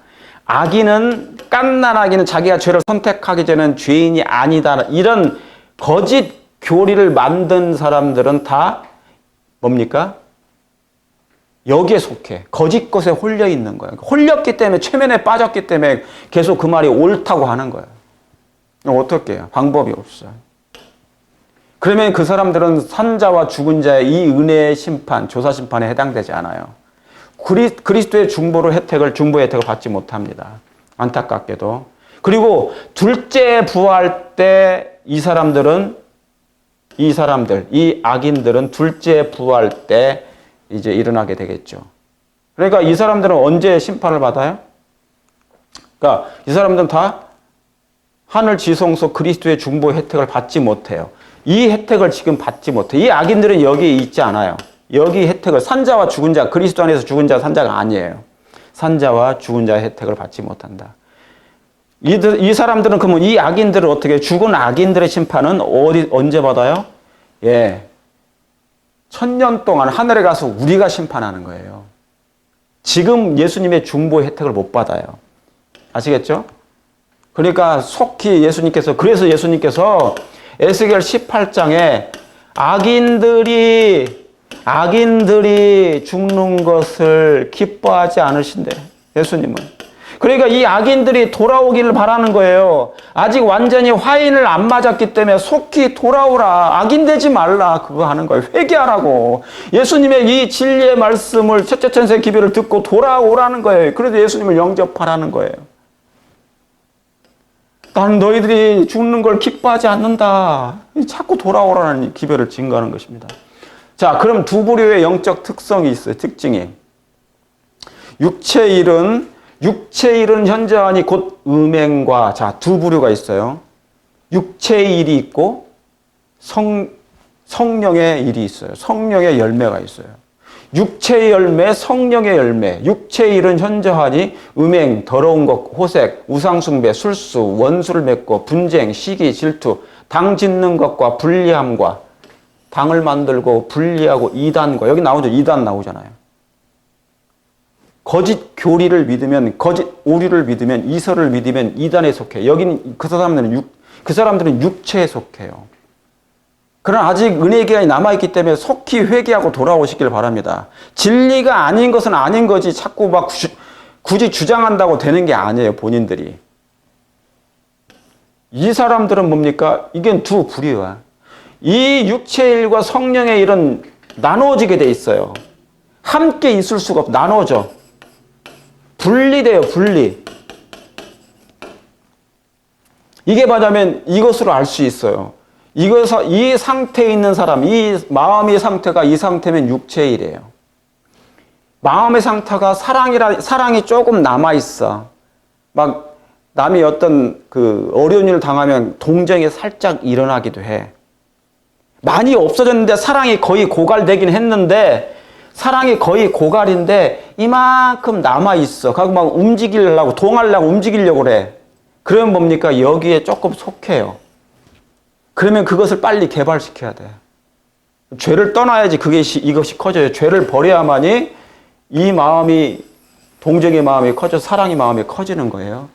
악인은 깐난 악인은 자기가 죄를 선택하기 전에는 죄인이 아니다. 이런 거짓 교리를 만든 사람들은 다 뭡니까? 여기에 속해. 거짓 것에 홀려 있는 거예요. 홀렸기 때문에, 최면에 빠졌기 때문에 계속 그 말이 옳다고 하는 거예요. 어떻게 해요? 방법이 없어요. 그러면 그 사람들은 산자와 죽은 자의 이 은혜의 심판, 조사 심판에 해당되지 않아요. 그리스도의 중보의 혜택을 받지 못합니다. 안타깝게도. 그리고 둘째 부활 때 이 악인들은 둘째 부활 때 이제 일어나게 되겠죠. 그러니까 이 사람들은 언제 심판을 받아요? 그러니까 이 사람들은 다 하늘 지성소 그리스도의 중보 혜택을 받지 못해요. 이 혜택을 지금 받지 못해. 이 악인들은 여기에 있지 않아요. 여기 혜택을, 산자와 죽은 자, 그리스도 안에서 죽은 자, 산자가 아니에요. 산자와 죽은 자의 혜택을 받지 못한다. 이 사람들은 그러면 이 악인들을 어떻게, 죽은 악인들의 심판은 언제 받아요? 예. 1000년 동안 하늘에 가서 우리가 심판하는 거예요. 지금 예수님의 중보의 혜택을 못 받아요. 아시겠죠? 그러니까 속히 그래서 예수님께서 에스겔 18장에 악인들이 죽는 것을 기뻐하지 않으신대, 예수님은. 그러니까 이 악인들이 돌아오기를 바라는 거예요. 아직 완전히 화인을 안 맞았기 때문에 속히 돌아오라. 악인 되지 말라. 그거 하는 거예요. 회개하라고. 예수님의 이 진리의 말씀을, 첫째 천사의 기별을 듣고 돌아오라는 거예요. 그래도 예수님을 영접하라는 거예요. 나는 너희들이 죽는 걸 기뻐하지 않는다. 자꾸 돌아오라는 기별을 증거하는 것입니다. 자, 그럼 두 부류의 영적 특성이 있어요. 특징이. 육체의 일은 현저하니 곧 음행과, 자, 두 부류가 있어요. 육체의 일이 있고 성령의 일이 있어요. 성령의 열매가 있어요. 육체의 열매, 성령의 열매. 육체의 일은 현저하니 음행, 더러운 것, 호색, 우상숭배, 술수, 원수를 맺고 분쟁, 시기, 질투, 당 짓는 것과 불리함과, 당을 만들고 분리하고 이단과, 여기 나오죠. 이단 나오잖아요. 거짓 교리를 믿으면, 거짓 오류를 믿으면, 이설을 믿으면 이단에 속해. 여기는 그 사람들은 육체에 속해요. 그러나 아직 은혜의 기간이 남아있기 때문에 속히 회개하고 돌아오시길 바랍니다. 진리가 아닌 것은 아닌 거지 자꾸 막 굳이 주장한다고 되는 게 아니에요, 본인들이. 이 사람들은 뭡니까? 이게 두 부류야. 이 육체의 일과 성령의 일은 나눠지게 돼 있어요. 함께 있을 수가 없어. 나눠져. 분리돼요, 분리. 이게 뭐냐면 이것으로 알 수 있어요. 이 상태에 있는 사람, 이 마음의 상태가, 이 상태면 육체의 일이에요. 마음의 상태가 사랑이 조금 남아있어. 막 남이 어떤 어려운 일을 당하면 동정이 살짝 일어나기도 해. 많이 없어졌는데 사랑이 거의 고갈되긴 했는데, 사랑이 거의 고갈인데 이만큼 남아있어. 그리고 막 움직이려고 그래. 그러면 뭡니까? 여기에 조금 속해요. 그러면 그것을 빨리 개발시켜야 돼. 죄를 떠나야지 이것이 커져요. 죄를 버려야만이 이 마음이, 동정의 마음이 커져 사랑의 마음이 커지는 거예요.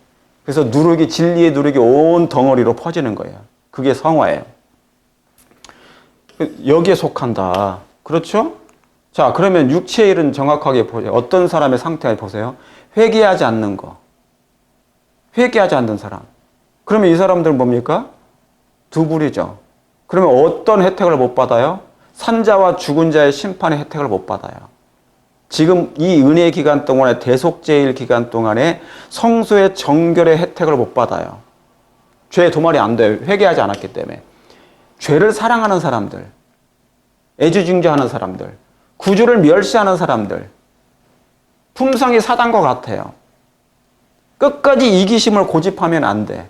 그래서 진리의 누룩이 온 덩어리로 퍼지는 거예요. 그게 성화예요. 여기에 속한다. 그렇죠? 자, 그러면 육체의 일은 정확하게 보세요. 어떤 사람의 상태를 보세요. 회개하지 않는 거. 회개하지 않는 사람. 그러면 이 사람들은 뭡니까? 두 부류죠. 그러면 어떤 혜택을 못 받아요? 산자와 죽은 자의 심판의 혜택을 못 받아요. 지금 이 은혜의 기간 동안에, 대속죄일 기간 동안에 성소의 정결의 혜택을 못 받아요. 죄에 도말이 안 돼요. 회개하지 않았기 때문에. 죄를 사랑하는 사람들, 애지중지하는 사람들, 구주를 멸시하는 사람들, 품성이 사단과 같아요. 끝까지 이기심을 고집하면 안 돼.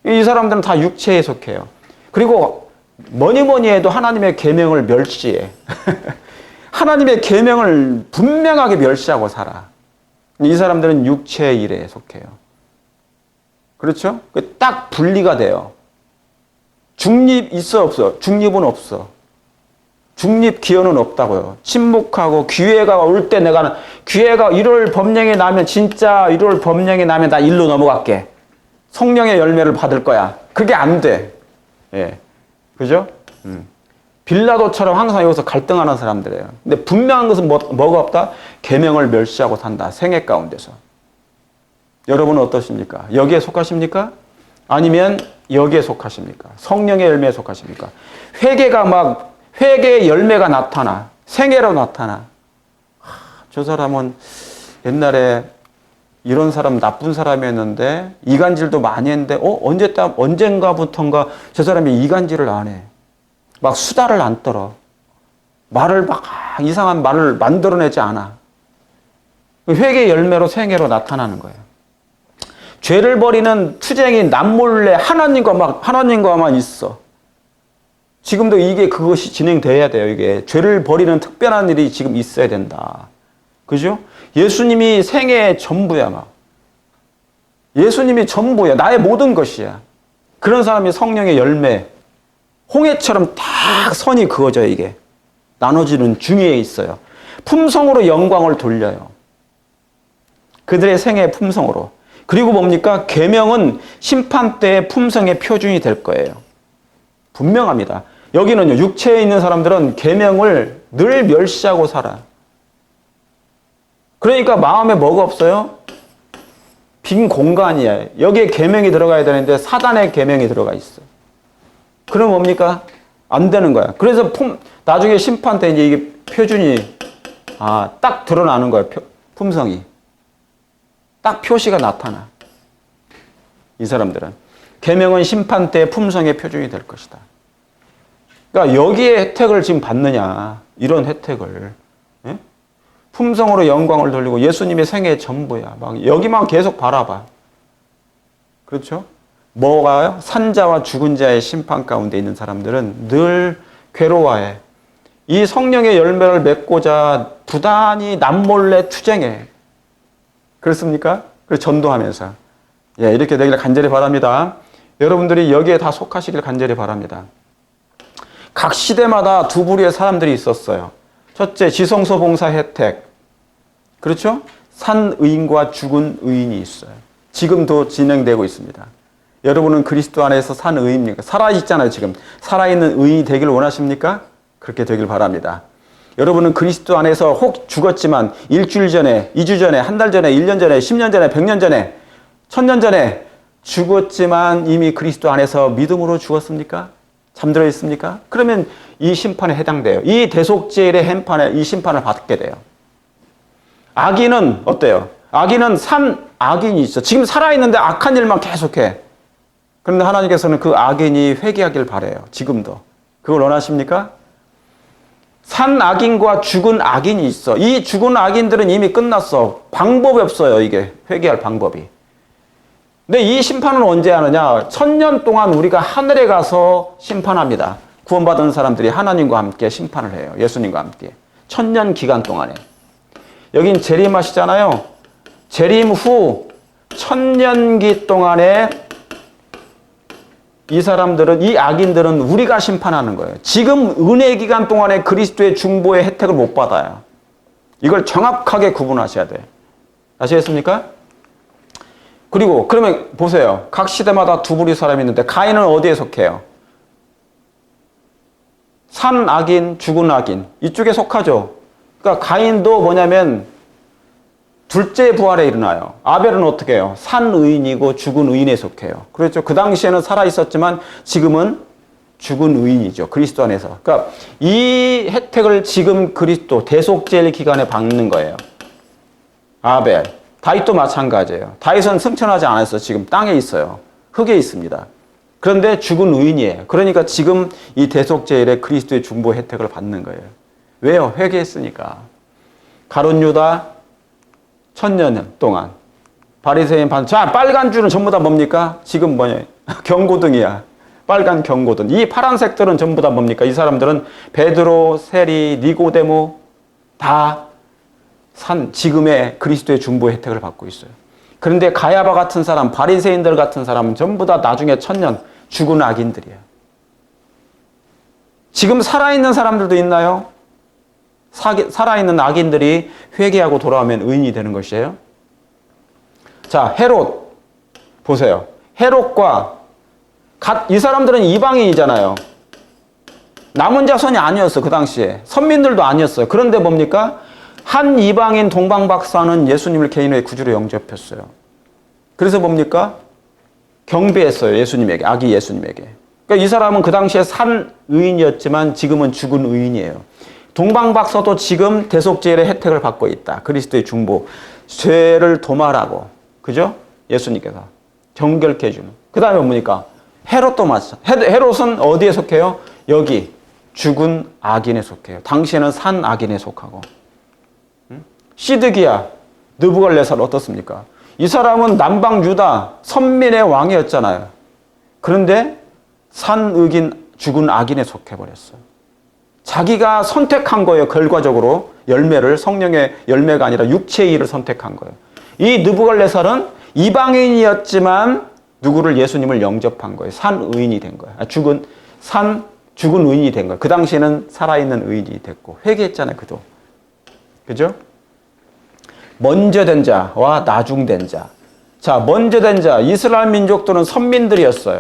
이 사람들은 다 육체에 속해요. 그리고 뭐니 해도 하나님의 계명을 멸시해. 하나님의 계명을 분명하게 멸시하고 살아. 이 사람들은 육체의 일에 속해요. 그렇죠? 딱 분리가 돼요. 중립 있어 없어? 중립은 없어. 중립 기여는 없다고요. 침묵하고 기회가 올 때 기회가 1월 법령이 나면 진짜 1월 법령이 나면 나 일로 넘어갈게. 성령의 열매를 받을 거야. 그게 안 돼. 예. 그죠? 빌라도처럼 항상 여기서 갈등하는 사람들이에요. 근데 분명한 것은 뭐가 없다? 계명을 멸시하고 산다. 생애 가운데서. 여러분은 어떠십니까? 여기에 속하십니까? 아니면 여기에 속하십니까? 성령의 열매에 속하십니까? 회개의 열매가 나타나. 생애로 나타나. 저 사람은 옛날에 이런 사람 나쁜 사람이었는데 이간질도 많이 했는데 언젠가부턴가 저 사람이 이간질을 안 해. 막 수다를 안 떨어. 말을 막 이상한 말을 만들어내지 않아. 회개의 열매로 생애로 나타나는 거예요. 죄를 버리는 투쟁이 남몰래 하나님과만 있어. 지금도 그것이 진행돼야 돼요. 이게 죄를 버리는 특별한 일이 지금 있어야 된다. 그죠? 예수님이 생애의 전부야, 막. 예수님이 전부야. 나의 모든 것이야. 그런 사람이 성령의 열매. 홍해처럼 딱 선이 그어져요, 이게. 나눠지는 중에 있어요. 품성으로 영광을 돌려요. 그들의 생애의 품성으로. 그리고 뭡니까? 계명은 심판 때의 품성의 표준이 될 거예요. 분명합니다. 여기는요, 육체에 있는 사람들은 계명을 늘 멸시하고 살아. 그러니까 마음에 뭐가 없어요? 빈 공간이야. 여기에 계명이 들어가야 되는데 사단의 계명이 들어가 있어. 그럼 뭡니까? 안 되는 거야. 그래서 나중에 심판 때 이제 이게 표준이 딱 드러나는 거야. 품성이. 딱 표시가 나타나. 이 사람들은. 계명은 심판 때 품성의 표준이 될 것이다. 그러니까 여기에 혜택을 지금 받느냐. 이런 혜택을. 예? 품성으로 영광을 돌리고 예수님의 생애의 전부야. 막 여기만 계속 바라봐. 그렇죠? 뭐가요? 산자와 죽은 자의 심판 가운데 있는 사람들은 늘 괴로워해. 이 성령의 열매를 맺고자 부단히 남몰래 투쟁해. 그렇습니까? 그래서 전도하면서. 예, 이렇게 되기를 간절히 바랍니다. 여러분들이 여기에 다 속하시길 간절히 바랍니다. 각 시대마다 두 부류의 사람들이 있었어요. 첫째, 지성소 봉사 혜택. 그렇죠? 산 의인과 죽은 의인이 있어요. 지금도 진행되고 있습니다. 여러분은 그리스도 안에서 산 의인입니까? 살아있잖아요, 지금. 살아있는 의인이 되기를 원하십니까? 그렇게 되길 바랍니다. 여러분은 그리스도 안에서 혹 죽었지만 일주일 전에, 2주 전에, 한 달 전에, 1년 전에, 10년 전에, 100년 전에, 1000년 전에 죽었지만 이미 그리스도 안에서 믿음으로 죽었습니까? 잠들어 있습니까? 그러면 이 심판에 해당돼요. 이 대속죄일의 이 심판을 받게 돼요. 악인은 어때요? 악인은 산 악인이 있어. 지금 살아있는데 악한 일만 계속해. 그런데 하나님께서는 그 악인이 회개하길 바라요. 지금도. 그걸 원하십니까? 산 악인과 죽은 악인이 있어. 이 죽은 악인들은 이미 끝났어. 방법이 없어요. 이게 회개할 방법이. 근데 이 심판은 언제 하느냐? 1000년 동안 우리가 하늘에 가서 심판합니다. 구원받은 사람들이 하나님과 함께 심판을 해요. 예수님과 함께. 1000년 기간 동안에. 여긴 재림하시잖아요. 재림 후 1000년기 동안에 이 사람들은, 이 악인들은 우리가 심판하는 거예요. 지금 은혜 기간 동안에 그리스도의 중보의 혜택을 못 받아요. 이걸 정확하게 구분하셔야 돼요. 아시겠습니까? 그리고 그러면 보세요. 각 시대마다 두 부류 사람이 있는데 가인은 어디에 속해요? 산 악인, 죽은 악인. 이쪽에 속하죠. 그러니까 가인도 뭐냐면 둘째 부활에 일어나요. 아벨은 어떻게 해요? 산 의인이고 죽은 의인에 속해요. 그렇죠. 그 당시에는 살아있었지만 지금은 죽은 의인이죠. 그리스도 안에서. 그러니까 이 혜택을 지금 그리스도 대속죄일 기간에 받는 거예요. 아벨. 다윗도 마찬가지예요. 다윗은 승천하지 않았어요. 지금 땅에 있어요. 흙에 있습니다. 그런데 죽은 의인이에요. 그러니까 지금 이 대속죄일에 그리스도의 중보 혜택을 받는 거예요. 왜요? 회개했으니까. 가룟 유다 1000년 동안 바리새인 자, 빨간 줄은 전부 다 뭡니까? 지금 뭐냐? 경고등이야. 빨간 경고등. 이 파란색들은 전부 다 뭡니까? 이 사람들은 베드로, 세리, 니고데모 다 지금의 그리스도의 중보의 혜택을 받고 있어요. 그런데 가야바 같은 사람, 바리새인들 같은 사람은 전부 다 나중에 1000년 죽은 악인들이에요. 지금 살아있는 사람들도 있나요? 살아있는 악인들이 회개하고 돌아오면 의인이 되는 것이에요. 자, 헤롯 보세요. 헤롯과 이 사람들은 이방인이잖아요. 남은 자손이 아니었어. 그 당시에 선민들도 아니었어요. 그런데 뭡니까? 한 이방인 동방박사는 예수님을 개인의 구주로 영접했어요. 그래서 뭡니까? 경배했어요. 예수님에게, 아기 예수님에게. 그러니까 이 사람은 그 당시에 산 의인이었지만 지금은 죽은 의인이에요. 동방박사도 지금 대속죄의 혜택을 받고 있다. 그리스도의 중보, 죄를 도말하고, 그죠? 예수님께서 정결케 해주는. 그 다음에 뭡니까? 헤롯도 마찬가지. 헤롯은 어디에 속해요? 여기 죽은 악인에 속해요. 당시에는 산 악인에 속하고. 시드기야, 느부갓네살 어떻습니까? 이 사람은 남방 유다 선민의 왕이었잖아요. 그런데 산악인, 죽은 악인에 속해버렸어요. 자기가 선택한 거예요. 결과적으로 열매를, 성령의 열매가 아니라 육체의 일을 선택한 거예요. 이 느부갓네살은 이방인이었지만 누구를? 예수님을 영접한 거예요. 산의인이 된 거예요. 죽은 의인이 된 거예요. 그 당시에는 살아있는 의인이 됐고 회개했잖아요. 그도. 그죠? 먼저 된 자와 나중된 자. 자, 먼저 된 자, 이스라엘 민족들은 선민들이었어요.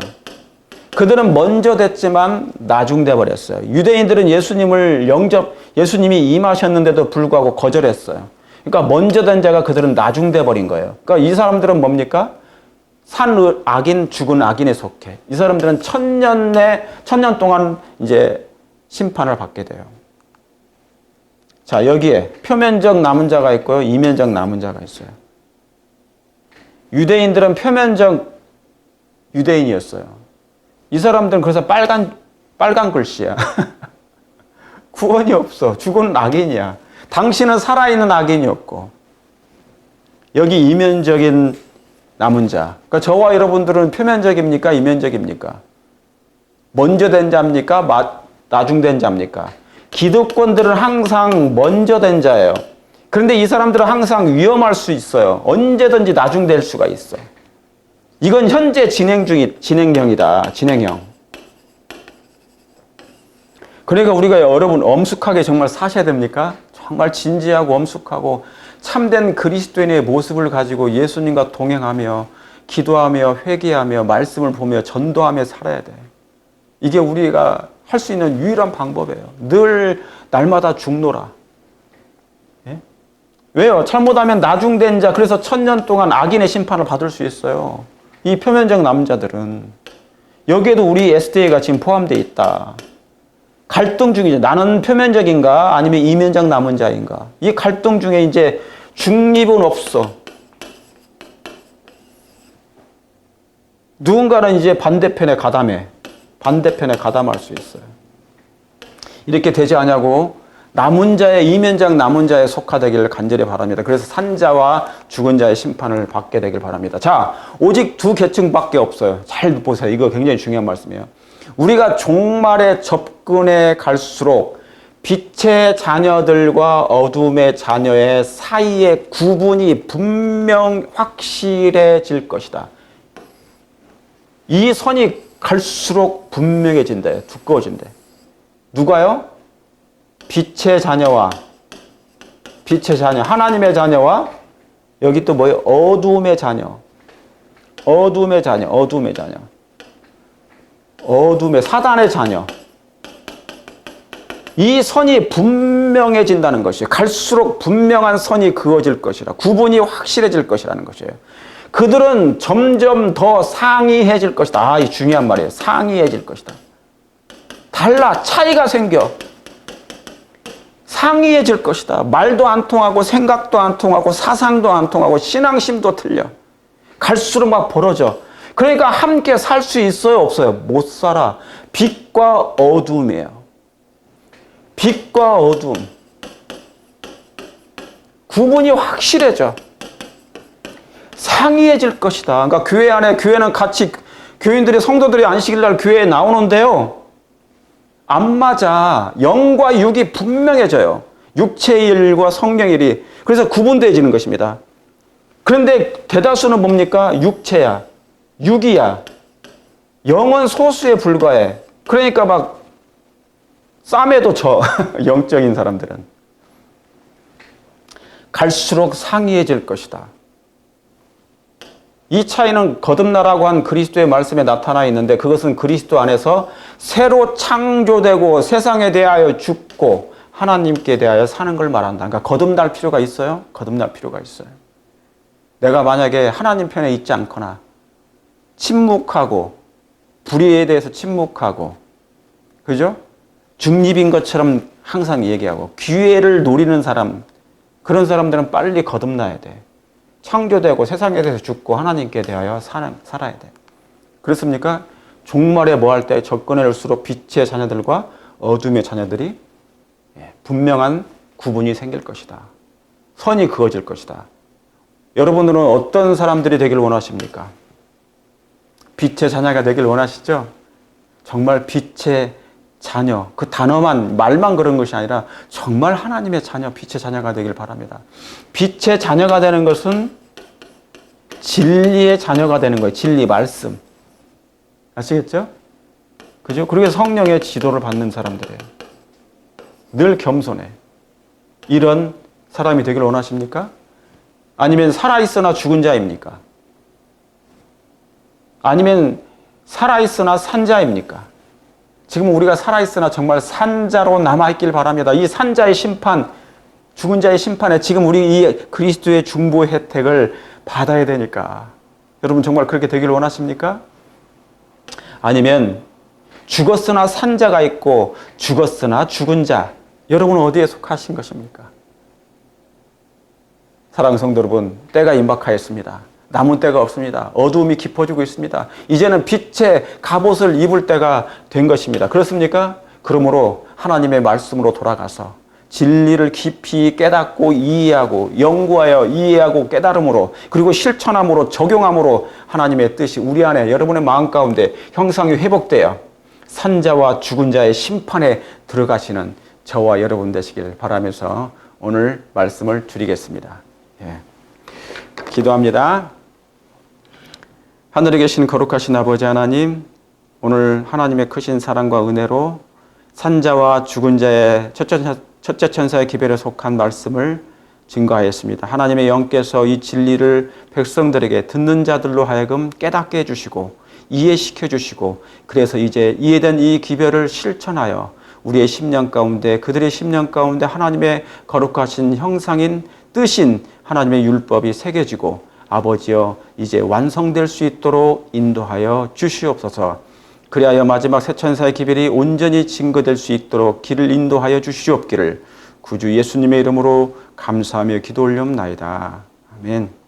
그들은 먼저 됐지만 나중돼 버렸어요. 유대인들은 예수님이 임하셨는데도 불구하고 거절했어요. 그러니까 먼저 된 자가 그들은 나중돼 버린 거예요. 그러니까 이 사람들은 뭡니까? 산 악인, 죽은 악인에 속해. 이 사람들은 천년 동안 이제 심판을 받게 돼요. 자, 여기에 표면적 남은 자가 있고요. 이면적 남은 자가 있어요. 유대인들은 표면적 유대인이었어요. 이 사람들은 그래서 빨간 글씨야. 구원이 없어. 죽은 악인이야. 당신은 살아있는 악인이었고. 여기 이면적인 남은 자. 그러니까 저와 여러분들은 표면적입니까? 이면적입니까? 먼저 된 자입니까? 나중된 자입니까? 기득권들은 항상 먼저 된 자예요. 그런데 이 사람들은 항상 위험할 수 있어요. 언제든지 나중될 수가 있어. 이건 현재 진행형이다. 진행형. 그러니까 우리가 여러분 엄숙하게 정말 사셔야 됩니까? 정말 진지하고 엄숙하고 참된 그리스도인의 모습을 가지고 예수님과 동행하며 기도하며 회개하며 말씀을 보며 전도하며 살아야 돼. 이게 우리가 할 수 있는 유일한 방법이에요. 늘 날마다 죽노라. 예? 왜요? 잘못하면 나중된 자, 그래서 1000년 동안 악인의 심판을 받을 수 있어요. 이 표면적 남자들은. 여기에도 우리 SDA가 지금 포함되어 있다. 갈등 중이죠. 나는 표면적인가 아니면 이면적 남은 자인가. 이 갈등 중에 이제 중립은 없어. 누군가는 이제 반대편에 가담할 수 있어요. 이렇게 되지 않냐고 남은 자의 이면적 남은 자에 속하되기를 간절히 바랍니다. 그래서 산자와 죽은 자의 심판을 받게 되길 바랍니다. 자, 오직 두 계층밖에 없어요. 잘 보세요. 이거 굉장히 중요한 말씀이에요. 우리가 종말에 접근해 갈수록 빛의 자녀들과 어둠의 자녀의 사이의 구분이 분명 확실해질 것이다. 이 선이 갈수록 분명해진대. 두꺼워진대. 누가요? 빛의 자녀, 하나님의 자녀와 여기 또 뭐예요? 어둠의 자녀, 사단의 자녀. 이 선이 분명해진다는 것이에요. 갈수록 분명한 선이 그어질 것이라, 구분이 확실해질 것이라는 것이에요. 그들은 점점 더 상이해질 것이다. 이 중요한 말이에요. 상이해질 것이다. 달라, 차이가 생겨. 상이해질 것이다. 말도 안 통하고 생각도 안 통하고 사상도 안 통하고 신앙심도 틀려. 갈수록 막 벌어져. 그러니까 함께 살 수 있어요? 없어요? 못 살아. 빛과 어둠이에요. 빛과 어둠. 구분이 확실해져. 상이해질 것이다. 그러니까 교회 안에, 교회는 같이 교인들이, 성도들이 안식일 날 교회에 나오는데요. 안 맞아. 영과 육이 분명해져요. 육체의 일과 성령의 일이. 그래서 구분되어지는 것입니다. 그런데 대다수는 뭡니까? 육체야. 육이야. 영은 소수에 불과해. 그러니까 막 쌈에도 져. 영적인 사람들은. 갈수록 상이해질 것이다. 이 차이는 거듭나라고 한 그리스도의 말씀에 나타나 있는데 그것은 그리스도 안에서 새로 창조되고 세상에 대하여 죽고 하나님께 대하여 사는 걸 말한다. 그러니까 거듭날 필요가 있어요? 거듭날 필요가 있어요. 내가 만약에 하나님 편에 있지 않거나 침묵하고 불의에 대해서 침묵하고 그죠? 중립인 것처럼 항상 얘기하고 기회를 노리는 사람, 그런 사람들은 빨리 거듭나야 돼. 창조되고 세상에 대해서 죽고 하나님께 대하여 살아야 돼. 그렇습니까? 종말에 뭐 할 때 접근할수록 빛의 자녀들과 어둠의 자녀들이 분명한 구분이 생길 것이다. 선이 그어질 것이다. 여러분들은 어떤 사람들이 되길 원하십니까? 빛의 자녀가 되길 원하시죠? 정말 빛의 자녀, 그 단어만, 말만 그런 것이 아니라 정말 하나님의 자녀, 빛의 자녀가 되길 바랍니다. 빛의 자녀가 되는 것은 진리의 자녀가 되는 거예요. 진리, 말씀. 아시겠죠? 그죠? 그리고 성령의 지도를 받는 사람들이에요. 늘 겸손해. 이런 사람이 되길 원하십니까? 아니면 살아있으나 죽은 자입니까? 아니면 살아있으나 산 자입니까? 지금 우리가 살아있으나 정말 산자로 남아있길 바랍니다. 이 산자의 심판, 죽은 자의 심판에 지금 우리 이 그리스도의 중보 혜택을 받아야 되니까. 여러분 정말 그렇게 되길 원하십니까? 아니면 죽었으나 산 자가 있고 죽었으나 죽은 자, 여러분은 어디에 속하신 것입니까? 사랑하는 성도 여러분, 때가 임박하였습니다. 남은 때가 없습니다. 어두움이 깊어지고 있습니다. 이제는 빛의 갑옷을 입을 때가 된 것입니다. 그렇습니까? 그러므로 하나님의 말씀으로 돌아가서 진리를 깊이 깨닫고 이해하고 연구하여 이해하고 깨달음으로 그리고 실천함으로 적용함으로 하나님의 뜻이 우리 안에 여러분의 마음 가운데 형상이 회복되어 산자와 죽은 자의 심판에 들어가시는 저와 여러분 되시길 바라면서 오늘 말씀을 드리겠습니다. 기도합니다. 하늘에 계신 거룩하신 아버지 하나님, 오늘 하나님의 크신 사랑과 은혜로 산자와 죽은 자의 첫째 천사의 기별에 속한 말씀을 증거하였습니다. 하나님의 영께서 이 진리를 백성들에게 듣는 자들로 하여금 깨닫게 해주시고 이해시켜 주시고 그래서 이제 이해된 이 기별을 실천하여 우리의 심령 가운데 그들의 심령 가운데 하나님의 거룩하신 형상인 뜻인 하나님의 율법이 새겨지고 아버지여 이제 완성될 수 있도록 인도하여 주시옵소서. 그리하여 마지막 새 천사의 기별이 온전히 증거될 수 있도록 길을 인도하여 주시옵기를 구주 예수님의 이름으로 감사하며 기도 올리옵나이다. 아멘.